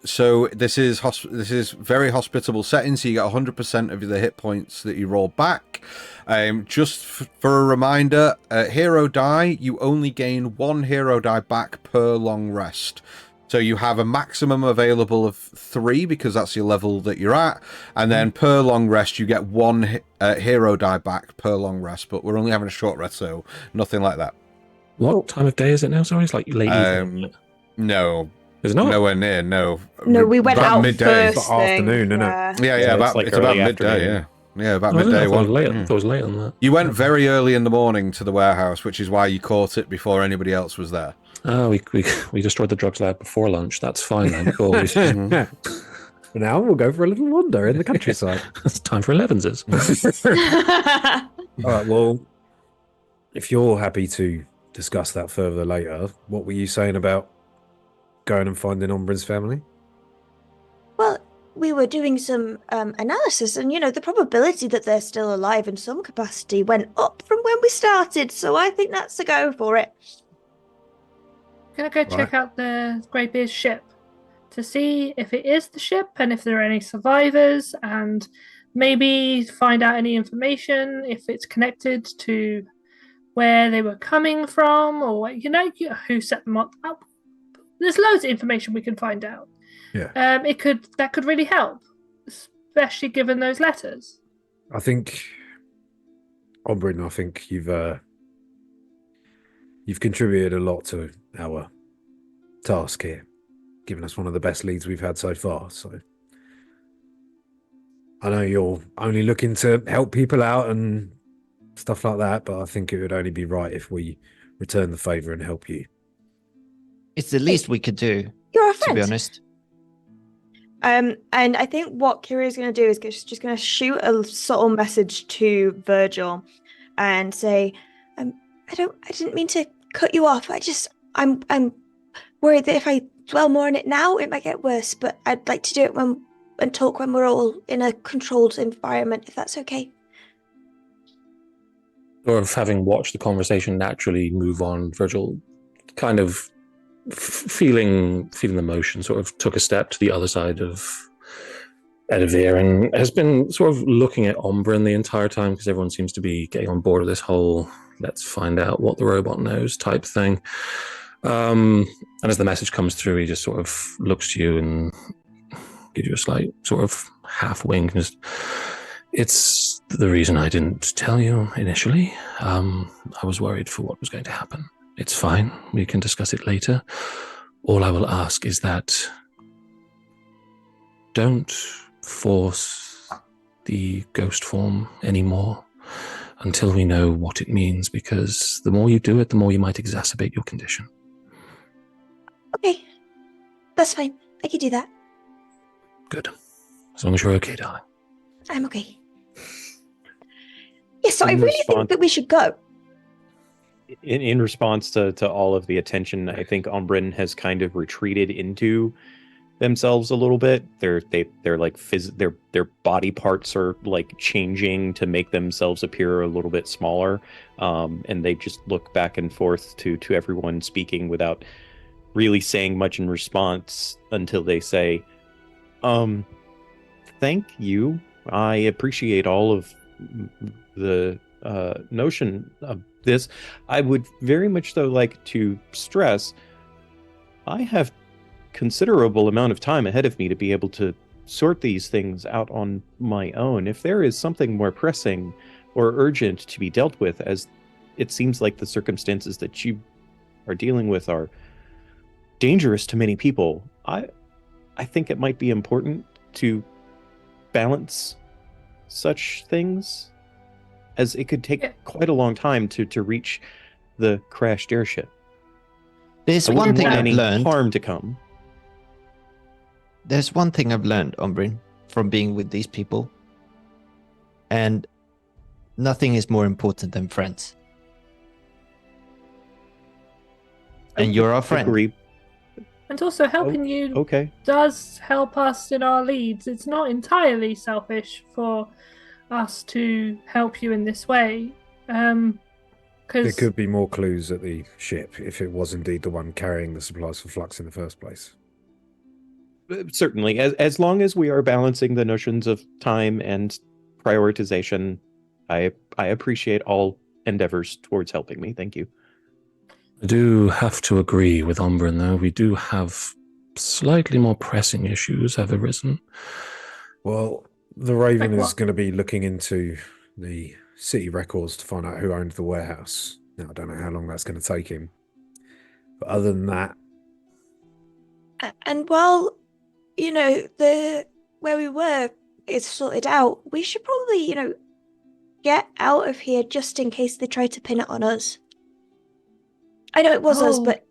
So this is very hospitable setting. So you get 100% of the hit points that you roll back. Just for a reminder, hero die, you only gain 1 hero die back per long rest. So you have a maximum available of 3 because that's your level that you're at, and then per long rest you get 1 hero die back per long rest. But we're only having a short rest, so nothing like that. What time of day is it now? Sorry, it's like late evening. No, Is it not? nowhere near. No, No, we went about out midday. first About thing. afternoon, innit? Yeah. Yeah, Yeah, about it's it's like about early midday. afternoon. Yeah, about Oh, I midday. thought it was late. Mm. I thought it was late on that. You went very early in the morning to the warehouse, which is why you caught it before anybody else was there. Oh, we destroyed the drugs lab before lunch. That's fine then. Cool. For now, we'll go for a little wander in the countryside. It's time for 11s. All right. Well, if you're happy to discuss that further later, what were you saying about going and finding Ombrin's family? Well, we were doing some analysis, and the probability that they're still alive in some capacity went up from when we started. So I think that's a go for it. Gonna go check out the Greybeard's ship to see if it is the ship and if there are any survivors, and maybe find out any information if it's connected to where they were coming from, or who set them up. There's loads of information we can find out. Yeah. That could really help, especially given those letters. I think, Ombrin, I think you've contributed a lot to our task here, giving us one of the best leads we've had so far. So I know you're only looking to help people out and stuff like that, but I think it would only be right if we return the favor and help you. it's the least we could do, You're a to friend. be honest. And I think what Kira's going to do is just going to shoot a subtle message to Virgil and say, I didn't mean to cut you off. I'm worried that if I dwell more on it now, it might get worse. But I'd like to do it and talk when we're all in a controlled environment, if that's okay. Or of having watched the conversation naturally move on, Virgil kind of feeling the motion, sort of took a step to the other side of Edivir and has been sort of looking at Ombrin the entire time because everyone seems to be getting on board with this whole let's find out what the robot knows type thing. And as the message comes through, he just sort of looks to you and gives you a slight sort of half wink. It's the reason I didn't tell you initially. I was worried for what was going to happen. It's fine. We can discuss it later. All I will ask is that don't force the ghost form anymore until we know what it means, because the more you do it, the more you might exacerbate your condition. Okay. That's fine. I can do that. Good. As long as you're okay, darling. I'm okay. Yes, so I In really response- think that we should go. In response to all of the attention, I think Ombrin has kind of retreated into themselves a little bit. They're like their body parts are like changing to make themselves appear a little bit smaller, and they just look back and forth to everyone, speaking without really saying much in response until they say, "Thank you. I appreciate all of the notion of this. I would very much though like to stress, I have considerable amount of time ahead of me to be able to sort these things out on my own. If there is something more pressing or urgent to be dealt with, as it seems like the circumstances that you are dealing with are dangerous to many people, I think it might be important to balance such things, as it could take quite a long time to reach the crashed airship. There's I one wouldn't thing want I've any learned. harm to come. There's one thing I've learned, Ombrin, from being with these people. And nothing is more important than friends. And you're our friend. Agree. And also, helping you Okay. does help us in our leads. It's not entirely selfish for us to help you in this way. There Because could be more clues at the ship if it was indeed the one carrying the supplies for Flux in the first place. Certainly, as long as we are balancing the notions of time and prioritization, I appreciate all endeavors towards helping me. Thank you. I do have to agree with Ombrin, though. We do have slightly more pressing issues have arisen. Well, the Raven Like is what? going to be looking into the city records to find out who owned the warehouse. Now, I don't know how long that's going to take him. But other than that, And while, the where we were is sorted out, we should probably, get out of here just in case they try to pin it on us. I know it was us, Oh. but,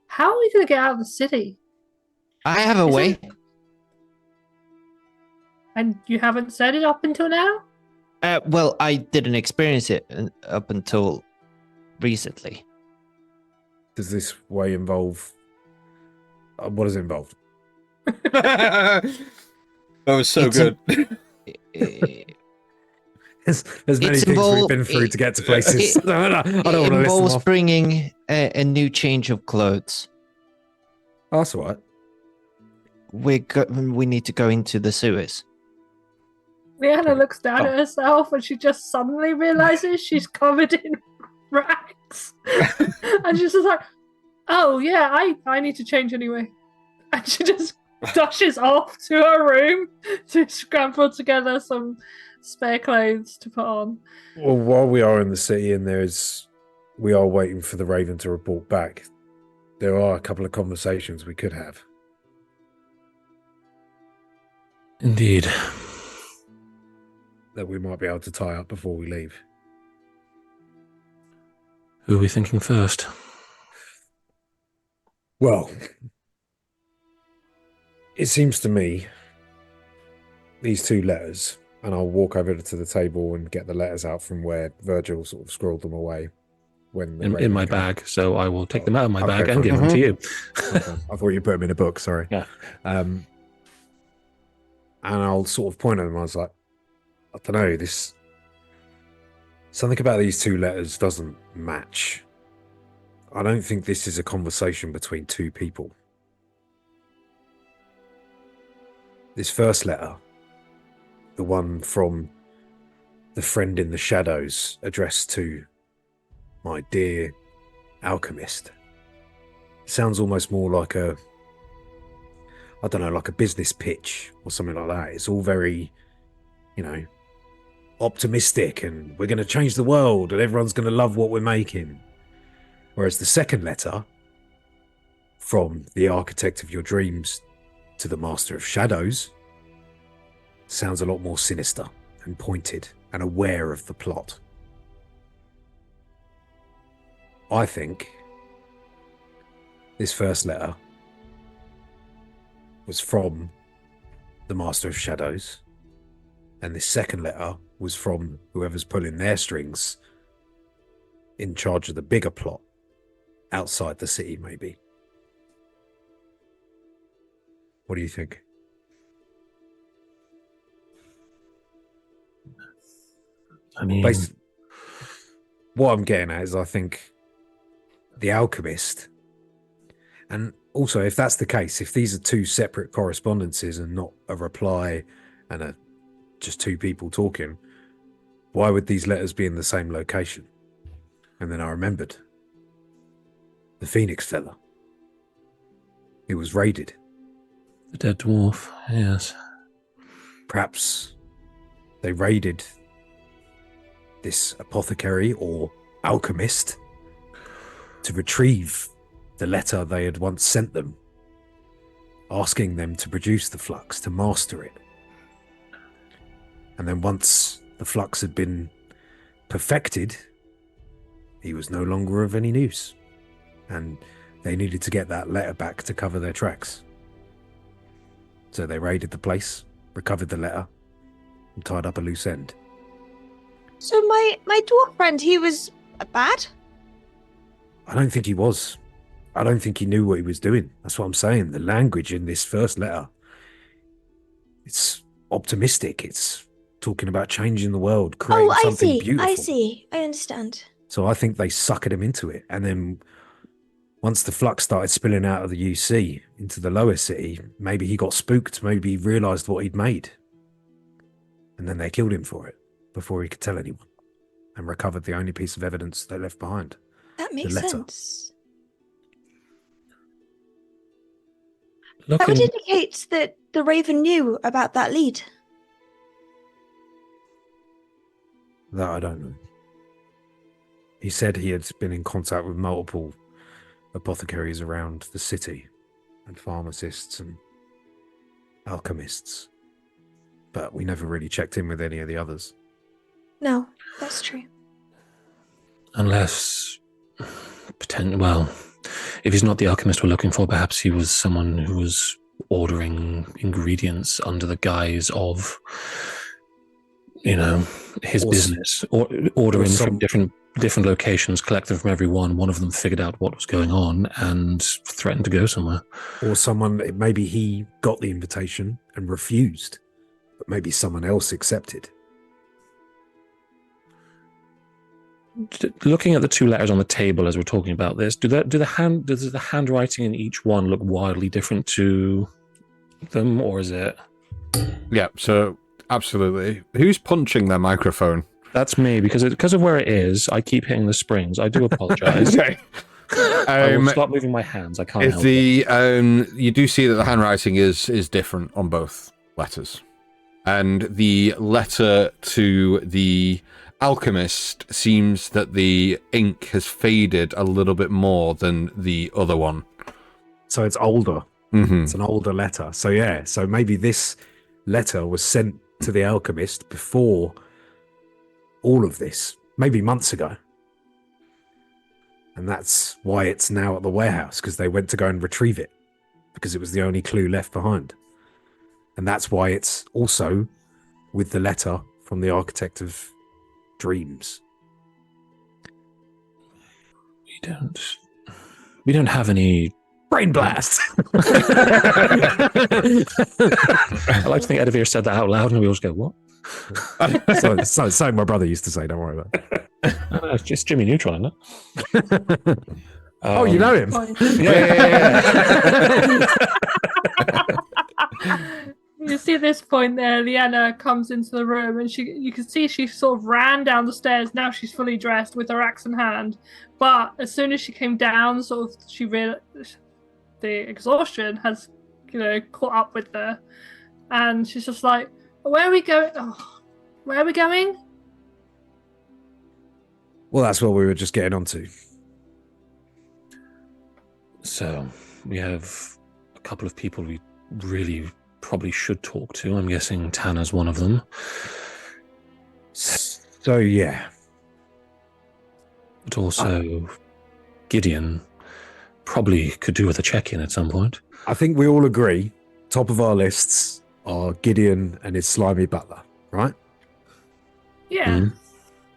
how are we going to get out of the city? I have a way. And you haven't said it up until now? Well, I didn't experience it up until recently. does this way involve... what does it involve? That was so It's good. There's many It's things we've involved- been through to get to places. it- I don't want to It list them involves off. bringing a new change of clothes. Oh, that's all right. We need to go into the sewers. Rihanna looks down Oh. at herself and she just suddenly realizes she's covered in rags. And she's just like, oh yeah, I need to change anyway. And she just dashes off to her room to scramble together some spare clothes to put on. Well, while we are in the city and we are waiting for the Raven to report back, there are a couple of conversations we could have. Indeed. That we might be able to tie up before we leave. Who are we thinking first? Well, it seems to me these two letters, and I'll walk over to the table and get the letters out from where Virgil sort of scrawled them away when the In Raven my came. bag, so I will take them out of my Okay, bag and fine. give them to you. Okay. I thought you put them in a book, sorry. Yeah. And I'll sort of point at them. I was like, I don't know, something about these two letters doesn't match. I don't think this is a conversation between two people. This first letter, the one from the friend in the shadows addressed to my dear alchemist, sounds almost more like like a business pitch or something like that. It's all very, optimistic and we're going to change the world and everyone's going to love what we're making. Whereas the second letter, from the architect of your dreams to the master of shadows, sounds a lot more sinister and pointed and aware of the plot. I think this first letter was from the master of shadows, and this second letter was from whoever's pulling their strings in charge of the bigger plot outside the city, maybe. What do you think? I mean, What I'm getting at is I think the alchemist, and also if that's the case, if these are two separate correspondences and not a reply and just two people talking, why would these letters be in the same location? And then I remembered the Phoenix fella. He was raided. the dead dwarf, yes. Perhaps they raided this apothecary or alchemist to retrieve the letter they had once sent them, asking them to produce the flux, to master it. And then once the flux had been perfected, he was no longer of any use. And they needed to get that letter back to cover their tracks. So they raided the place, recovered the letter, and tied up a loose end. So my dwarf friend, he was bad? I don't think he was. I don't think he knew what he was doing. That's what I'm saying. The language in this first letter, it's optimistic. It's talking about changing the world, creating something beautiful. I see. I understand. So I think they suckered him into it. And then once the flux started spilling out of the UC into the lower city, maybe he got spooked. Maybe he realised what he'd made. And then they killed him for it before he could tell anyone, and recovered the only piece of evidence they left behind. That makes letter. sense. That would Looking, indicate that the Raven knew about that lead. That I don't know. He said he had been in contact with multiple apothecaries around the city, and pharmacists and alchemists. But we never really checked in with any of the others. No, that's true. unless, well, if he's not the alchemist we're looking for, perhaps he was someone who was ordering ingredients under the guise of, his business, or ordering from different locations, collect them from everyone. One of them figured out what was going on and threatened to go somewhere. Or someone, maybe he got the invitation and refused, but maybe someone else accepted. Looking at the two letters on the table as we're talking about this, does the handwriting in each one look wildly different to them, or is it? Yeah, so absolutely. Who's punching their microphone? That's me, because of where it is. I keep hitting the springs. I do apologize. Okay. I will stop moving my hands. I can't help it. You do see that the handwriting is different on both letters, and the letter to the alchemist seems that the ink has faded a little bit more than the other one. So it's older. Mm-hmm. It's an older letter. So yeah, so maybe this letter was sent to the alchemist before all of this, maybe months ago. And that's why it's now at the warehouse, because they went to go and retrieve it, because it was the only clue left behind. And that's why it's also with the letter from the architect of dreams. We don't have any brain blast. I like to think Edivir said that out loud and we all just go, what? So my brother used to say, don't worry about it. It's just Jimmy Neutron, isn't it? Oh, you know him? Yeah. You see at this point there, Leanna comes into the room and you can see she sort of ran down the stairs. Now she's fully dressed with her axe in hand. But as soon as she came down, sort of she realized the exhaustion has, caught up with her. And she's just like, where are we going? Oh, where are we going? Well, that's what we were just getting onto. So we have a couple of people we really probably should talk to. I'm guessing Tanner's one of them. So yeah. But also Gideon probably could do with a check-in at some point. I think we all agree, top of our lists are Gideon and his slimy butler, right? Yeah. Mm.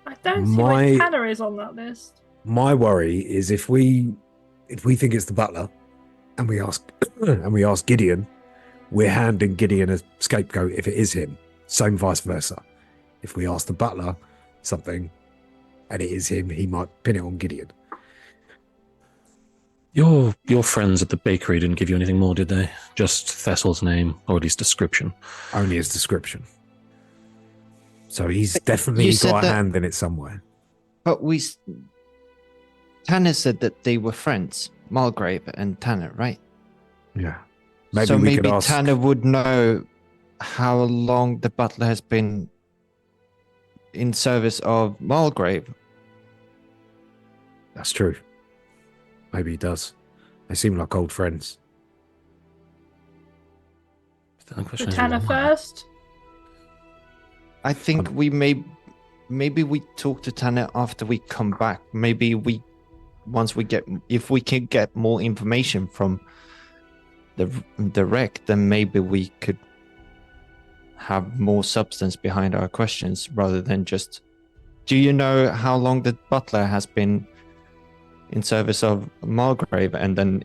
I don't see why Tanner is on that list. My worry is if we think it's the butler and we ask Gideon, we're handing Gideon a scapegoat if it is him. Same vice versa. If we ask the butler something and it is him, he might pin it on Gideon. Your friends at the bakery didn't give you anything more, did they? Just Thessel's name, or at least description. Only his description. So he's definitely You said got a that- hand in it somewhere. But Tanner said that they were friends, Mulgrave and Tanner, right? Yeah. So we could maybe ask... Tanner would know how long the butler has been in service of Mulgrave. That's true. Maybe he does. They seem like old friends. The question The is Tanner why. first. I think maybe we talk to Tanner after we come back. Maybe if we can get more information from the wreck, then maybe we could have more substance behind our questions rather than just, do you know how long the butler has been in service of Mulgrave? And then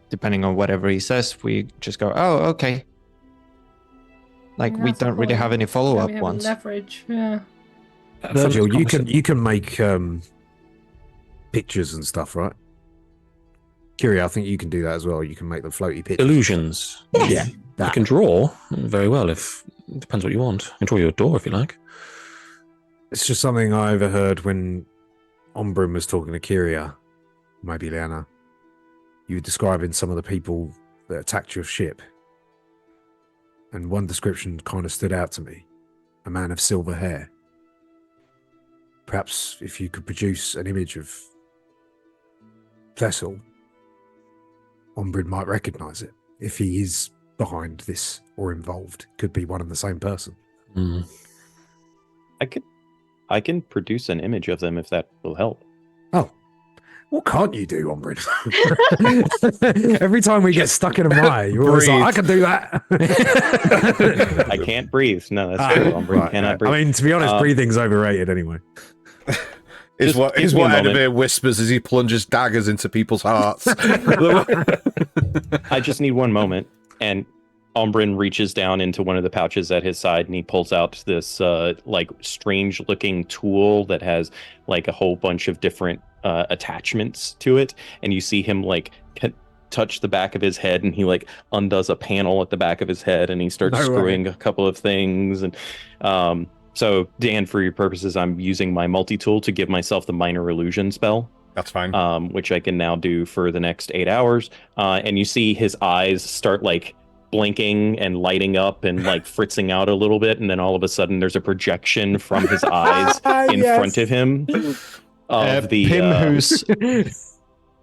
depending on whatever he says, we just go, oh, okay. Like, we That's the don't really point. have any So follow-up we have ones. leverage. Yeah. Virgil, you can make pictures and stuff, right? Kyria, I think you can do that as well. You can make the floaty pictures. Illusions. Yeah. I That. can draw very well if it depends what you want. I can draw you a door if you like. It's just something I overheard when Ombrin was talking to Kyria, maybe Leanna. You were describing some of the people that attacked your ship. And one description kind of stood out to me. A man of silver hair. Perhaps if you could produce an image of Thessel, Ombrin might recognize it. If he is behind this or involved, could be one and the same person. Mm. I can produce an image of them if that will help. Oh, what can't you do, Ombrin? Every time we get stuck in a mire, you're always like, I can do that. I can't breathe. No, that's true. Ombrin cannot breathe. I mean, to be honest, breathing's overrated anyway. Is what give me a moment. Edivir whispers as he plunges daggers into people's hearts. I just need one moment, and Ombrin reaches down into one of the pouches at his side, and he pulls out this like strange-looking tool that has like a whole bunch of different attachments to it, and you see him like touch the back of his head, and he like undoes a panel at the back of his head, and he starts screwing a couple of things, and so Dan, for your purposes, I'm using my multi-tool to give myself the minor illusion spell. That's fine. Which I can now do for the next 8 hours. And you see his eyes start like blinking and lighting up and like fritzing out a little bit, and then all of a sudden there's a projection from his eyes in front of him of the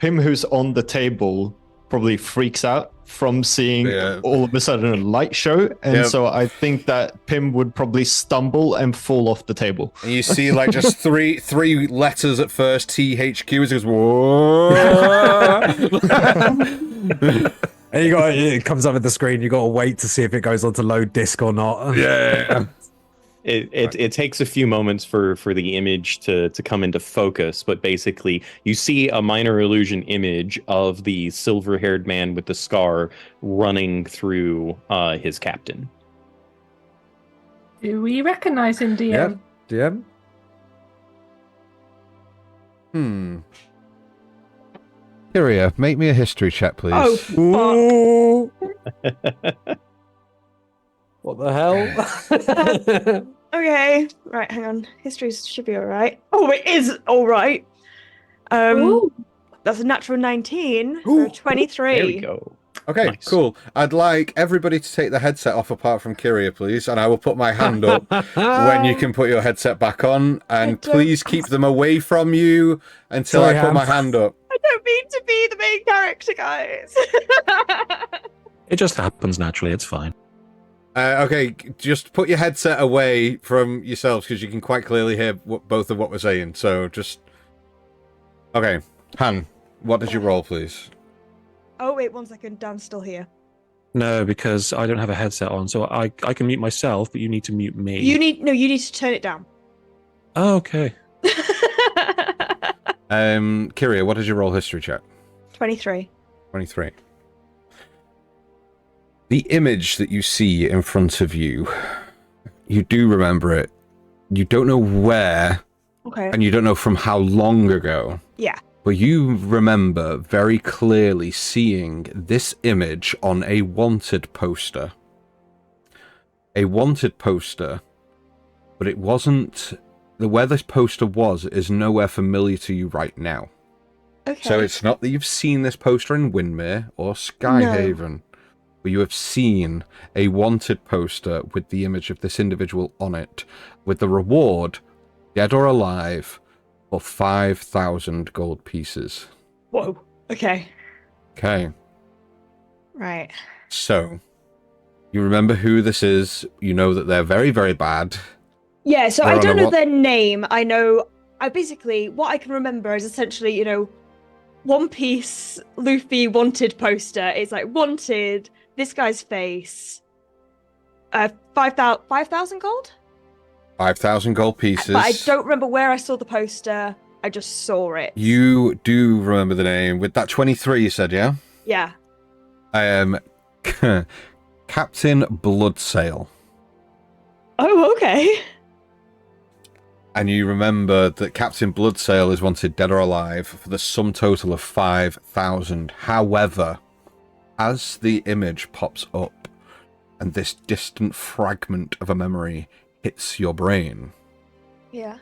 Pim who's on the table probably freaks out from seeing all of a sudden a light show, and so I think that Pim would probably stumble and fall off the table. And you see like just three letters at first, THQ, as it goes, whoa. And it comes up at the screen, you got to wait to see if it goes on to load disk or not. Yeah. It takes a few moments for the image to come into focus, but basically you see a minor illusion image of the silver-haired man with the scar running through his captain. Do we recognize him, DM? Yeah. DM? Kyria, make me a history check, please. Oh, What the hell? okay. Right, hang on. History should be alright. Oh, it is alright. Ooh. That's a natural 19 for a 23. There we go. Okay, Nice. cool. I'd like everybody to take the headset off apart from Kyria, please, and I will put my hand up when you can put your headset back on, and please keep them away from you until Sorry, I put Ham. my hand up. I don't mean to be the main character, guys. It just happens naturally. It's fine. Okay, just put your headset away from yourselves because you can quite clearly hear both of what we're saying. So just... Okay, Han, what did you roll, please? Oh, wait, 1 second. Dan's still here. No, because I don't have a headset on, so I can mute myself, but you need to mute me. You need to turn it down. Oh, okay. Kyria, what did you roll history check? 23. 23. The image that you see in front of you, you do remember it. You don't know where, Okay. and you don't know from how long ago. Yeah. But you remember very clearly seeing this image on a wanted poster. A wanted poster, but it wasn't... Where this poster was is nowhere familiar to you right now. Okay. So it's not that you've seen this poster in Wyndmere or Skyhaven, but you have seen a wanted poster with the image of this individual on it, with the reward, dead or alive, for 5,000 gold pieces. Whoa. Okay. Okay. Right. So, you remember who this is, you know that they're very, very bad. Yeah, so They're I on don't a know what? their name. I basically, what I can remember is essentially, One Piece Luffy wanted poster. It's like wanted, this guy's face, 5,000 gold? 5,000 gold pieces. But I don't remember where I saw the poster. I just saw it. You do remember the name. With that 23 you said, yeah? Yeah. Captain Bloodsail. Oh, okay. And you remember that Captain Bloodsail is wanted dead or alive for the sum total of 5,000. However, as the image pops up and this distant fragment of a memory hits your brain, Yeah.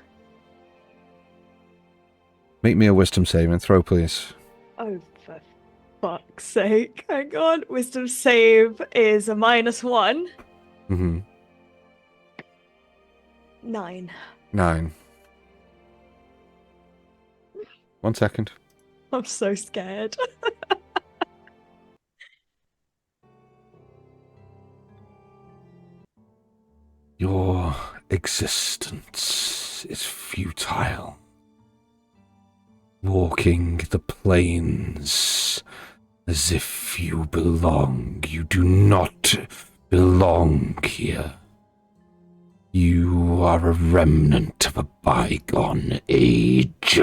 make me a wisdom saving throw, please. Oh, for fuck's sake. Hang on. Wisdom save is a -1. Mm-hmm. 9. 9. 1 second. I'm so scared. Your existence is futile. Walking the plains as if you belong. You do not belong here. You are a remnant of a bygone age.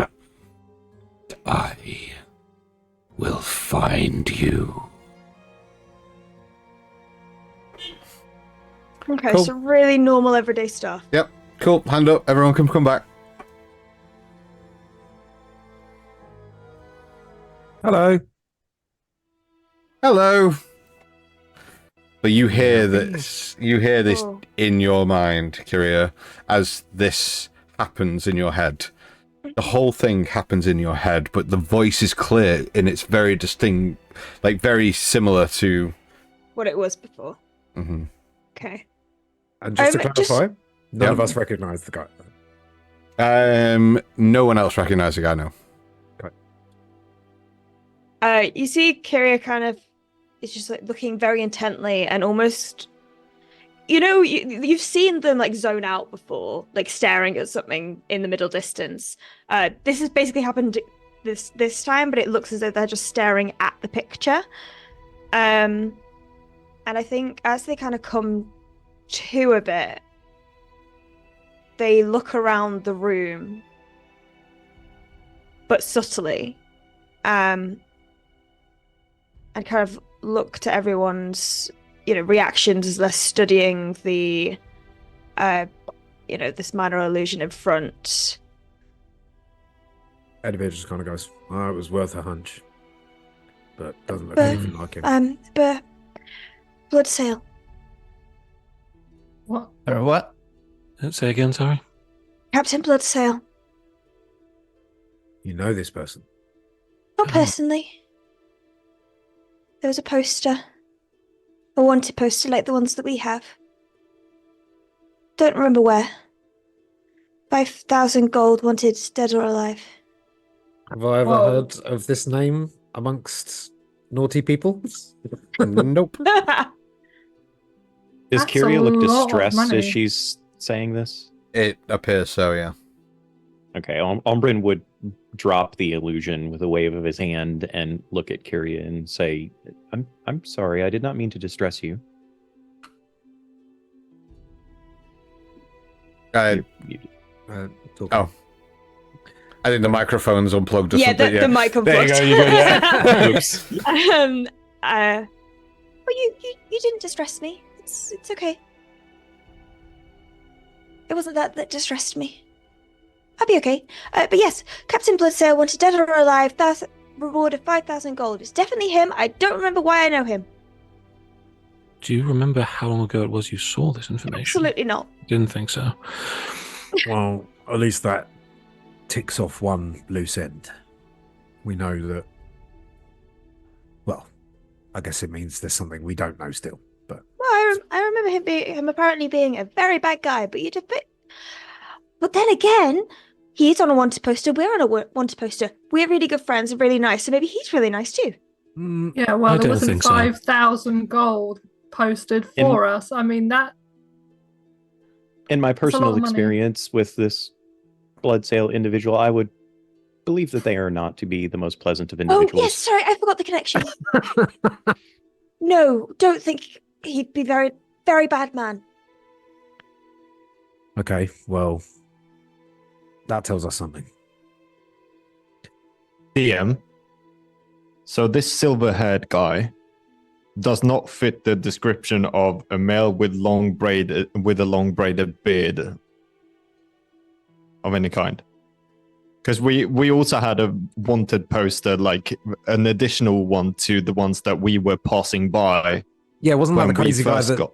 I will find you. Okay, Cool. so really normal everyday stuff. Yep, cool. Hand up. Everyone can come back. Hello. Hello. But you hear this. You hear this Oh. in your mind, Kyria, as this happens in your head. The whole thing happens in your head, but the voice is clear and it's very distinct, like very similar to. What it was before. Mhm. Okay. And just to Just- clarify, none Yep. of us recognise the guy. No one else recognizes the guy now. You see Kyria kind of is just like looking very intently and almost, you've seen them like zone out before, like staring at something in the middle distance. This has basically happened this time, but it looks as though they're just staring at the picture. And I think as they kind of come to a bit, they look around the room, but subtly. And kind of look to everyone's, reactions as they're studying the, this minor illusion in front. Edivir just kind of goes, "Oh, it was worth a hunch," but doesn't look anything like him. But Bloodsail. What? Or what? Say again, sorry. Captain Bloodsail. You know this person. Not personally. There was a poster. A wanted poster like the ones that we have. Don't remember where. 5,000 gold wanted dead or alive. Have I ever Whoa. heard of this name amongst naughty people? Nope. Does That's Kyria a look lot of distressed money. as she's saying this? It appears so, yeah. Okay, Ombrin would drop the illusion with a wave of his hand and look at Kyria and say, I'm sorry, I did not mean to distress you. Talking. Oh. I think the microphone's unplugged or Yeah, something. the mic There you unplugged. go, you're good, yeah. Oops. Well, you didn't distress me. It's okay. It wasn't that distressed me. I'll be okay. But yes, Captain Bloodsail wanted dead or alive. That's reward of 5,000 gold. It's definitely him. I don't remember why I know him. Do you remember how long ago it was you saw this information? Absolutely not. Didn't think so. Well, at least that ticks off one loose end. We know that. Well, I guess it means there's something we don't know still. But Well, I remember him apparently being a very bad guy. But then again, he's on a wanted poster. We're on a wanted poster. We're really good friends and really nice. So maybe he's really nice too. Yeah, well, I there don't wasn't think so. 5,000 gold posted for us. I mean, that. In my a lot personal of money. experience with this Bloodsail individual, I would believe that they are not to be the most pleasant of Oh, individuals. yes, sorry, I forgot the connection. No, don't think he'd be very, very bad man. okay, well, that tells us something. DM. So this silver-haired guy does not fit the description of a male with a long braided beard of any kind. Because we also had a wanted poster, like an additional one to the ones that we were passing by. Yeah, wasn't that when the crazy we guy first that got.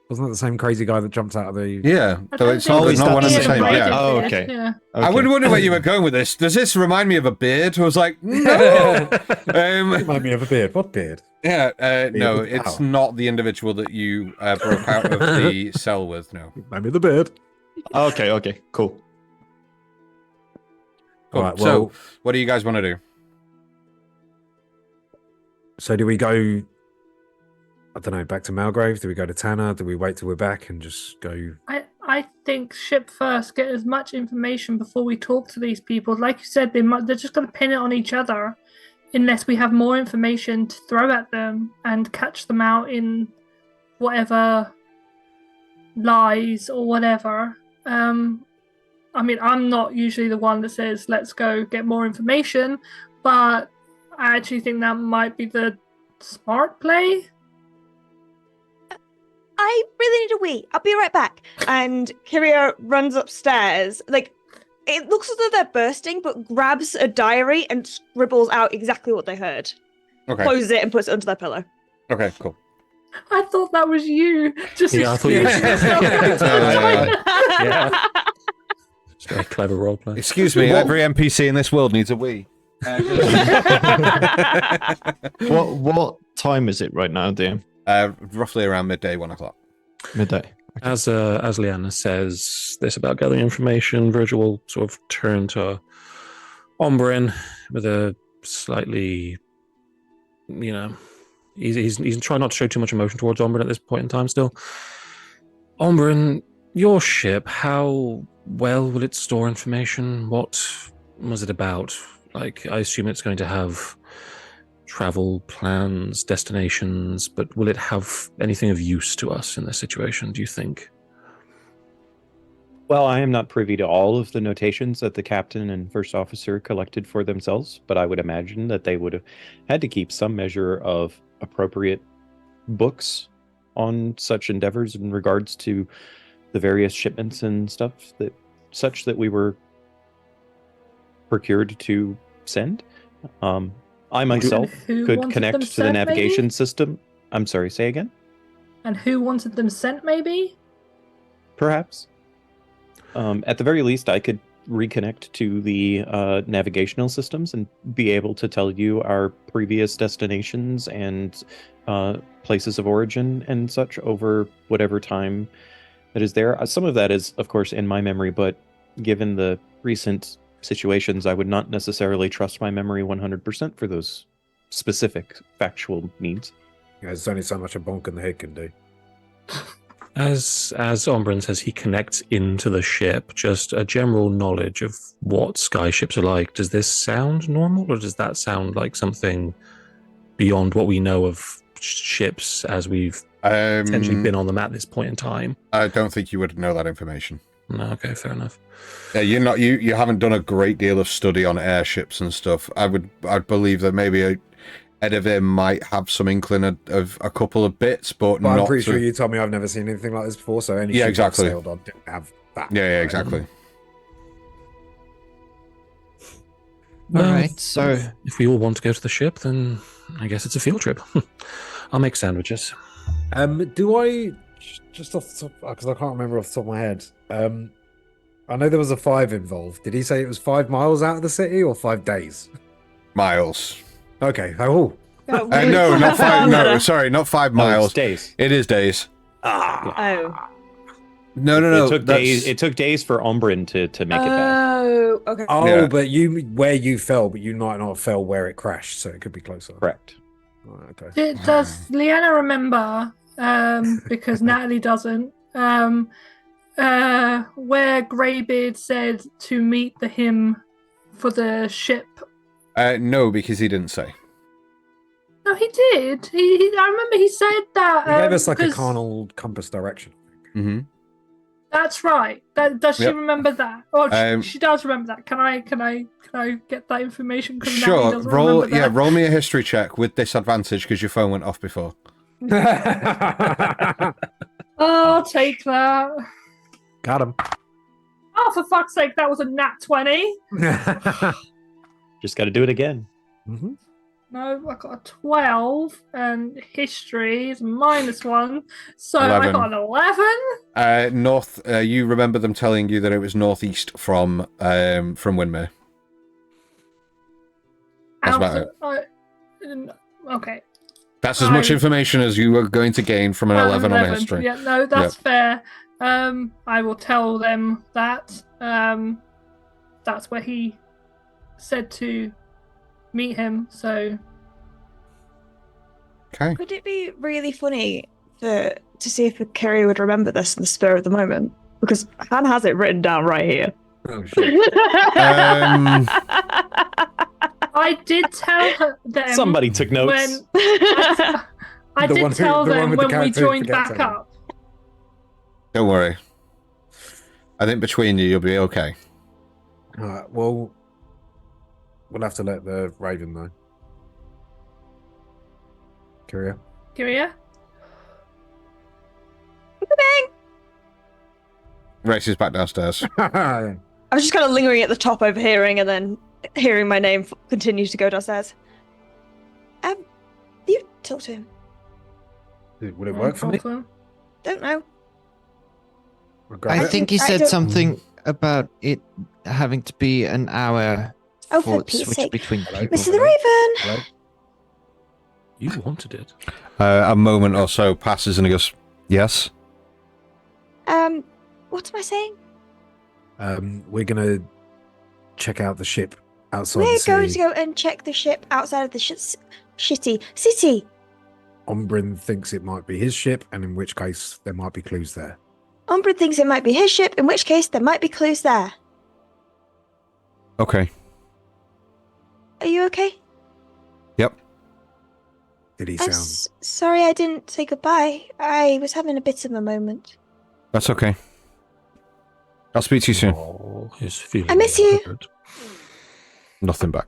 Wasn't that the same crazy guy that jumped out of the? Yeah, I so don't it's think all is not that one and the the same. same? Yeah. Oh, beard, okay. Yeah. I Okay. would wonder where you were going with this. Does this remind me of a beard? I was like, no. Remind me of a beard. What beard? Yeah, no, with it's power. not the individual that you broke out of the cell with. No. Remind me of the beard. Okay, cool. Cool. Alright, So, well- what do you guys want to do? So do we go? I don't know. Back to Malgrave? Do we go to Tanner? Do we wait till we're back and just go? I think ship first, get as much information before we talk to these people. Like you said, they're just going to pin it on each other unless we have more information to throw at them and catch them out in whatever lies or whatever. I mean, I'm not usually the one that says, let's go get more information, but I actually think that might be the smart play. I really need a wee. I'll be right back. And Kiria runs upstairs. Like, it looks as though they're bursting, but grabs a diary and scribbles out exactly what they heard. Okay. Closes it and puts it under their pillow. Okay, cool. I thought that was you. Just Yeah, I thought you were- Yeah. Yeah. It's very clever roleplay. Excuse me, every NPC in this world needs a wee. What time is it right now, DM? Roughly around midday, 1 o'clock. Midday. As Leanna says this about gathering information, Virgil will sort of turn to Ombrin with a slightly, he's trying not to show too much emotion towards Ombrin at this point in time still. Ombrin, your ship, how well will it store information? What was it about? Like, I assume it's going to have travel plans, destinations, but will it have anything of use to us in this situation, do you think? Well, I am not privy to all of the notations that the captain and first officer collected for themselves, but I would imagine that they would have had to keep some measure of appropriate books on such endeavors in regards to the various shipments and stuff such that we were procured to send. I myself who could wanted connect them to the sent, navigation maybe? system. I'm sorry, say again? And who wanted them sent, maybe? Perhaps. At the very least, I could reconnect to the navigational systems and be able to tell you our previous destinations and places of origin and such over whatever time that is there. Some of that is, of course, in my memory, but given the recent situations, I would not necessarily trust my memory 100% for those specific factual needs. Yeah, there's only so much a bonk in the head can do. As Ombrin says, he connects into the ship, just a general knowledge of what skyships are like. Does this sound normal, or does that sound like something beyond what we know of ships as we've potentially been on them at this point in time? I don't think you would know that information. No, okay, fair enough. Yeah, you haven't done a great deal of study on airships and stuff. I'd believe that maybe ahead of him might have some inkling of a couple of bits, but But not. I'm pretty sure you told me I've never seen anything like this before, so any ship I've exactly. sailed on didn't have that. Yeah, exactly. All right, so if we all want to go to the ship, then I guess it's a field trip. I'll make sandwiches. Do I just off the top, because I can't remember off the top of my head. I know there was a 5 involved. Did he say it was 5 miles out of the city or 5 days? Miles. Okay. Oh, No, not 5. No, sorry, not 5 No, miles. it's days. It is days. Oh. No. It took days. It took days for Ombrin to make it back. Oh, okay. oh, Yeah. but where you fell, but you might not have fell where it crashed, so it could be closer. Correct. Oh, okay. Does Leanna remember? Because Natalie doesn't. Where Greybeard said to meet him for the ship. No, because he didn't say. No, he did. I remember he said that. He gave us like a 'cause- carnal compass direction. Mm-hmm. That's right. Does she Yep. remember that? Oh, Um, she does remember that. Can I get that information? 'Cause Natalie Sure. doesn't Roll. remember Yeah, that. roll me a history check with disadvantage because your phone went off before. I'll take that. Got him. Oh, for fuck's sake, that was a nat 20. Just got to do it again. Mm-hmm. No, I got a 12, and history is -1, so 11. I got an 11. North. You remember them telling you that it was northeast from Wyndmere. That's about it. Okay. That's as much I- information as you were going to gain from an 11 on a history. Yeah, no, that's fair. I will tell them that. That's where he said to meet him. So Okay. Would it be really funny to see if Kiri would remember this in the spur of the moment? Because Han has it written down right here. Oh shit. I did tell them. Somebody took notes. When I The did one who- tell the one them with the when we character who joined forgets back everything. up. Don't worry. I think between you'll be okay. All right. Well, we'll have to let the Raven know. Kyria. Kiria? Races back downstairs. I was just kind of lingering at the top, overhearing, and then hearing my name continue to go downstairs. You talk to him. Would it work for me? Don't know. I'll grab I it. think he I said don't- something about it having to be an hour Oh, for for Pete's switch sake. between Hello? people. Mr. the Raven! Hello? You wanted it. A moment or so passes and he goes, "Yes." What am I saying? We're gonna check out the ship outside We're the going to city. go and check the ship outside of the shitty city. Ombrin thinks it might be his ship, and in which case there might be clues there. Umbra thinks it might be his ship, in which case there might be clues there. Okay. Are you okay? Yep. Did he I'm sound? sorry I didn't say goodbye. I was having a bit of a moment. That's okay. I'll speak to you soon. Oh, his feelings. I miss you. hurt. Nothing back.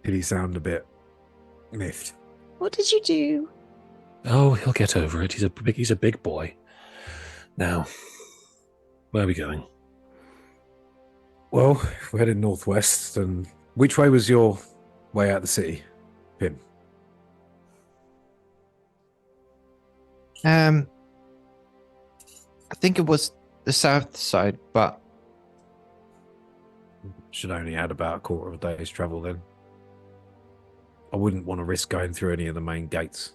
Did he sound a bit miffed? What did you do? Oh, he'll get over it. He's a big boy. Now, where are we going? Well, we're heading northwest, and which way was your way out the city, Pim? I think it was the south side, but Should only had about a quarter of a day's travel then. I wouldn't want to risk going through any of the main gates.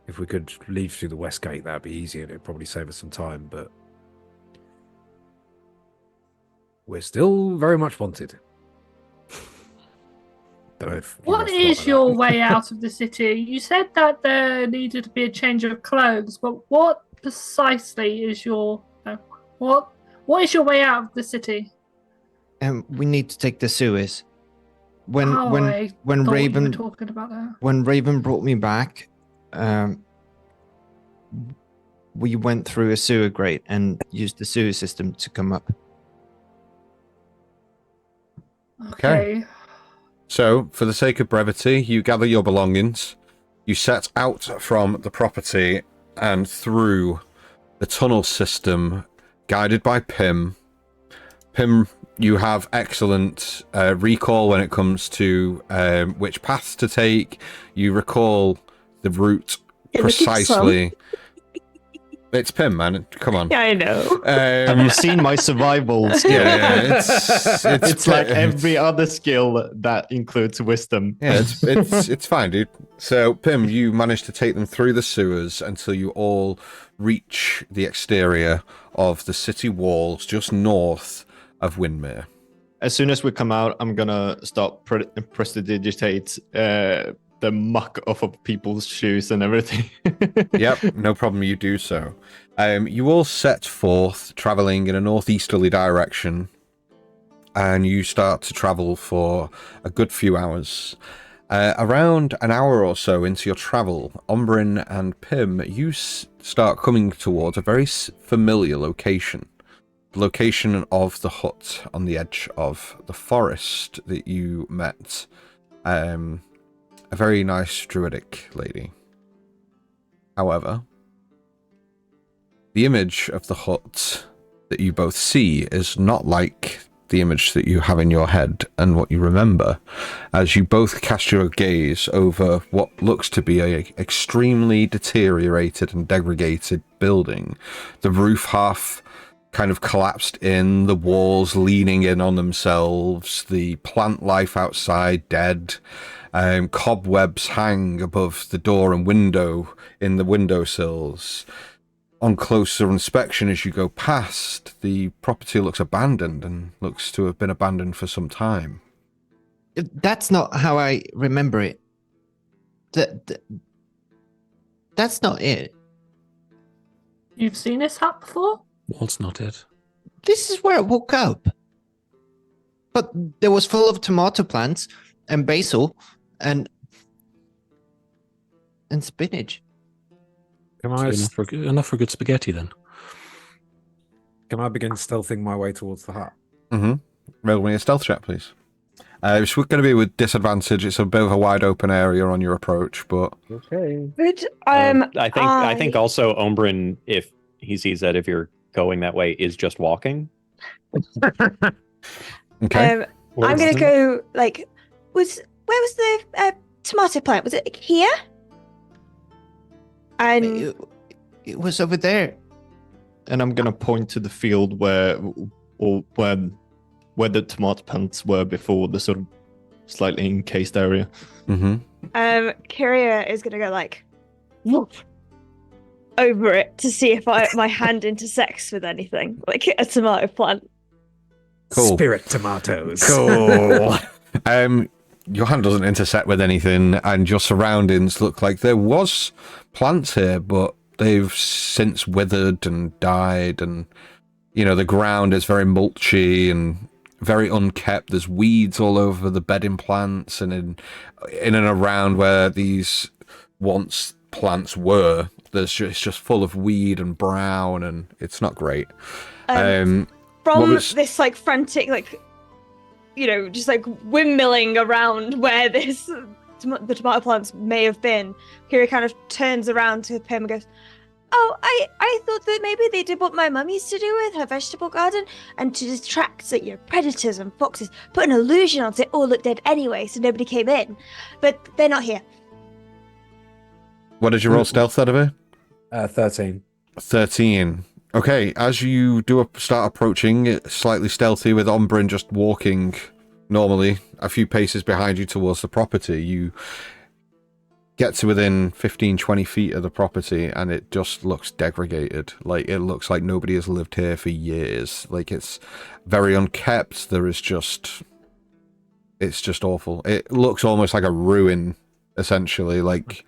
If we could leave through the west gate, that'd be easier and it'd probably save us some time, but we're still very much wanted. Don't know if you What guys is thought your about way out of the city? You said that there needed to be a change of clothes, but what precisely is your what is your way out of the city? we need to take the sewers. When Oh, I when thought you were Raven talking about that. when Raven brought me back, we went through a sewer grate and used the sewer system to come up. Okay. So, for the sake of brevity, you gather your belongings, you set out from the property and through the tunnel system, guided by Pim. Pim, you have excellent recall when it comes to which paths to take. You recall the route precisely. It's Pim, man. Come on. Yeah, I know. Have you seen my survivals? Yeah, It's like every other skill that includes wisdom. Yeah, it's fine, dude. So, Pim, you managed to take them through the sewers until you all reach the exterior of the city walls just north of Wyndmere. As soon as we come out, I'm gonna start prestidigitate the muck off of people's shoes and everything. Yep, no problem, you do so. You all set forth, travelling in a northeasterly direction, and you start to travel for a good few hours. Around an hour or so into your travel, Ombrin and Pim, you start coming towards a very familiar location. The location of the hut on the edge of the forest that you met. A very nice druidic lady. However, the image of the hut that you both see is not like the image that you have in your head and what you remember, as you both cast your gaze over what looks to be a extremely deteriorated and degraded building. The roof half kind of collapsed in, the walls leaning in on themselves, the plant life outside dead. Cobwebs hang above the door and window in the windowsills. On closer inspection, as you go past, the property looks abandoned and looks to have been abandoned for some time. That's not how I remember it. That's not it. You've seen this hut before? What's not it? This is where I woke up. But there was full of tomato plants and basil and spinach. Enough for good spaghetti, then. Can I begin stealthing my way towards the hut? Mm-hmm. Roll me a stealth check, please. It's going to be with disadvantage. It's a bit of a wide open area on your approach, but Okay. Good. I think also Ombrin, if he sees that if you're going that way, is just walking. okay. I'm gonna go. Like, where was the tomato plant? Was it here? And It was over there. And I'm gonna point to the field where the tomato plants were before, the sort of slightly encased area. Mm-hmm. Kyria is gonna go like whoop over it to see if my hand intersects with anything, like a tomato plant. Cool. Spirit tomatoes. Cool. Your hand doesn't intersect with anything, and your surroundings look like there was plants here, but they've since withered and died, and the ground is very mulchy and very unkept. There's weeds all over the bedding plants, and in and around where these once plants were, it's just full of weed and brown, and it's not great. From this like frantic, like just like windmilling around where the tomato plants may have been, Kyria kind of turns around to Pim and goes, "Oh, I thought that maybe they did what my mum used to do with her vegetable garden, and to distract predators and foxes, put an illusion on so it all looked dead anyway, so nobody came in. But they're not here." What did you roll stealth out of it? 13. 13. Okay, as you start approaching, it's slightly stealthy with Ombrin just walking normally a few paces behind you towards the property. You get to within 15-20 feet of the property, and it just looks degraded. Like, it looks like nobody has lived here for years. Like, it's very unkept. It's just awful. It looks almost like a ruin, essentially. Like,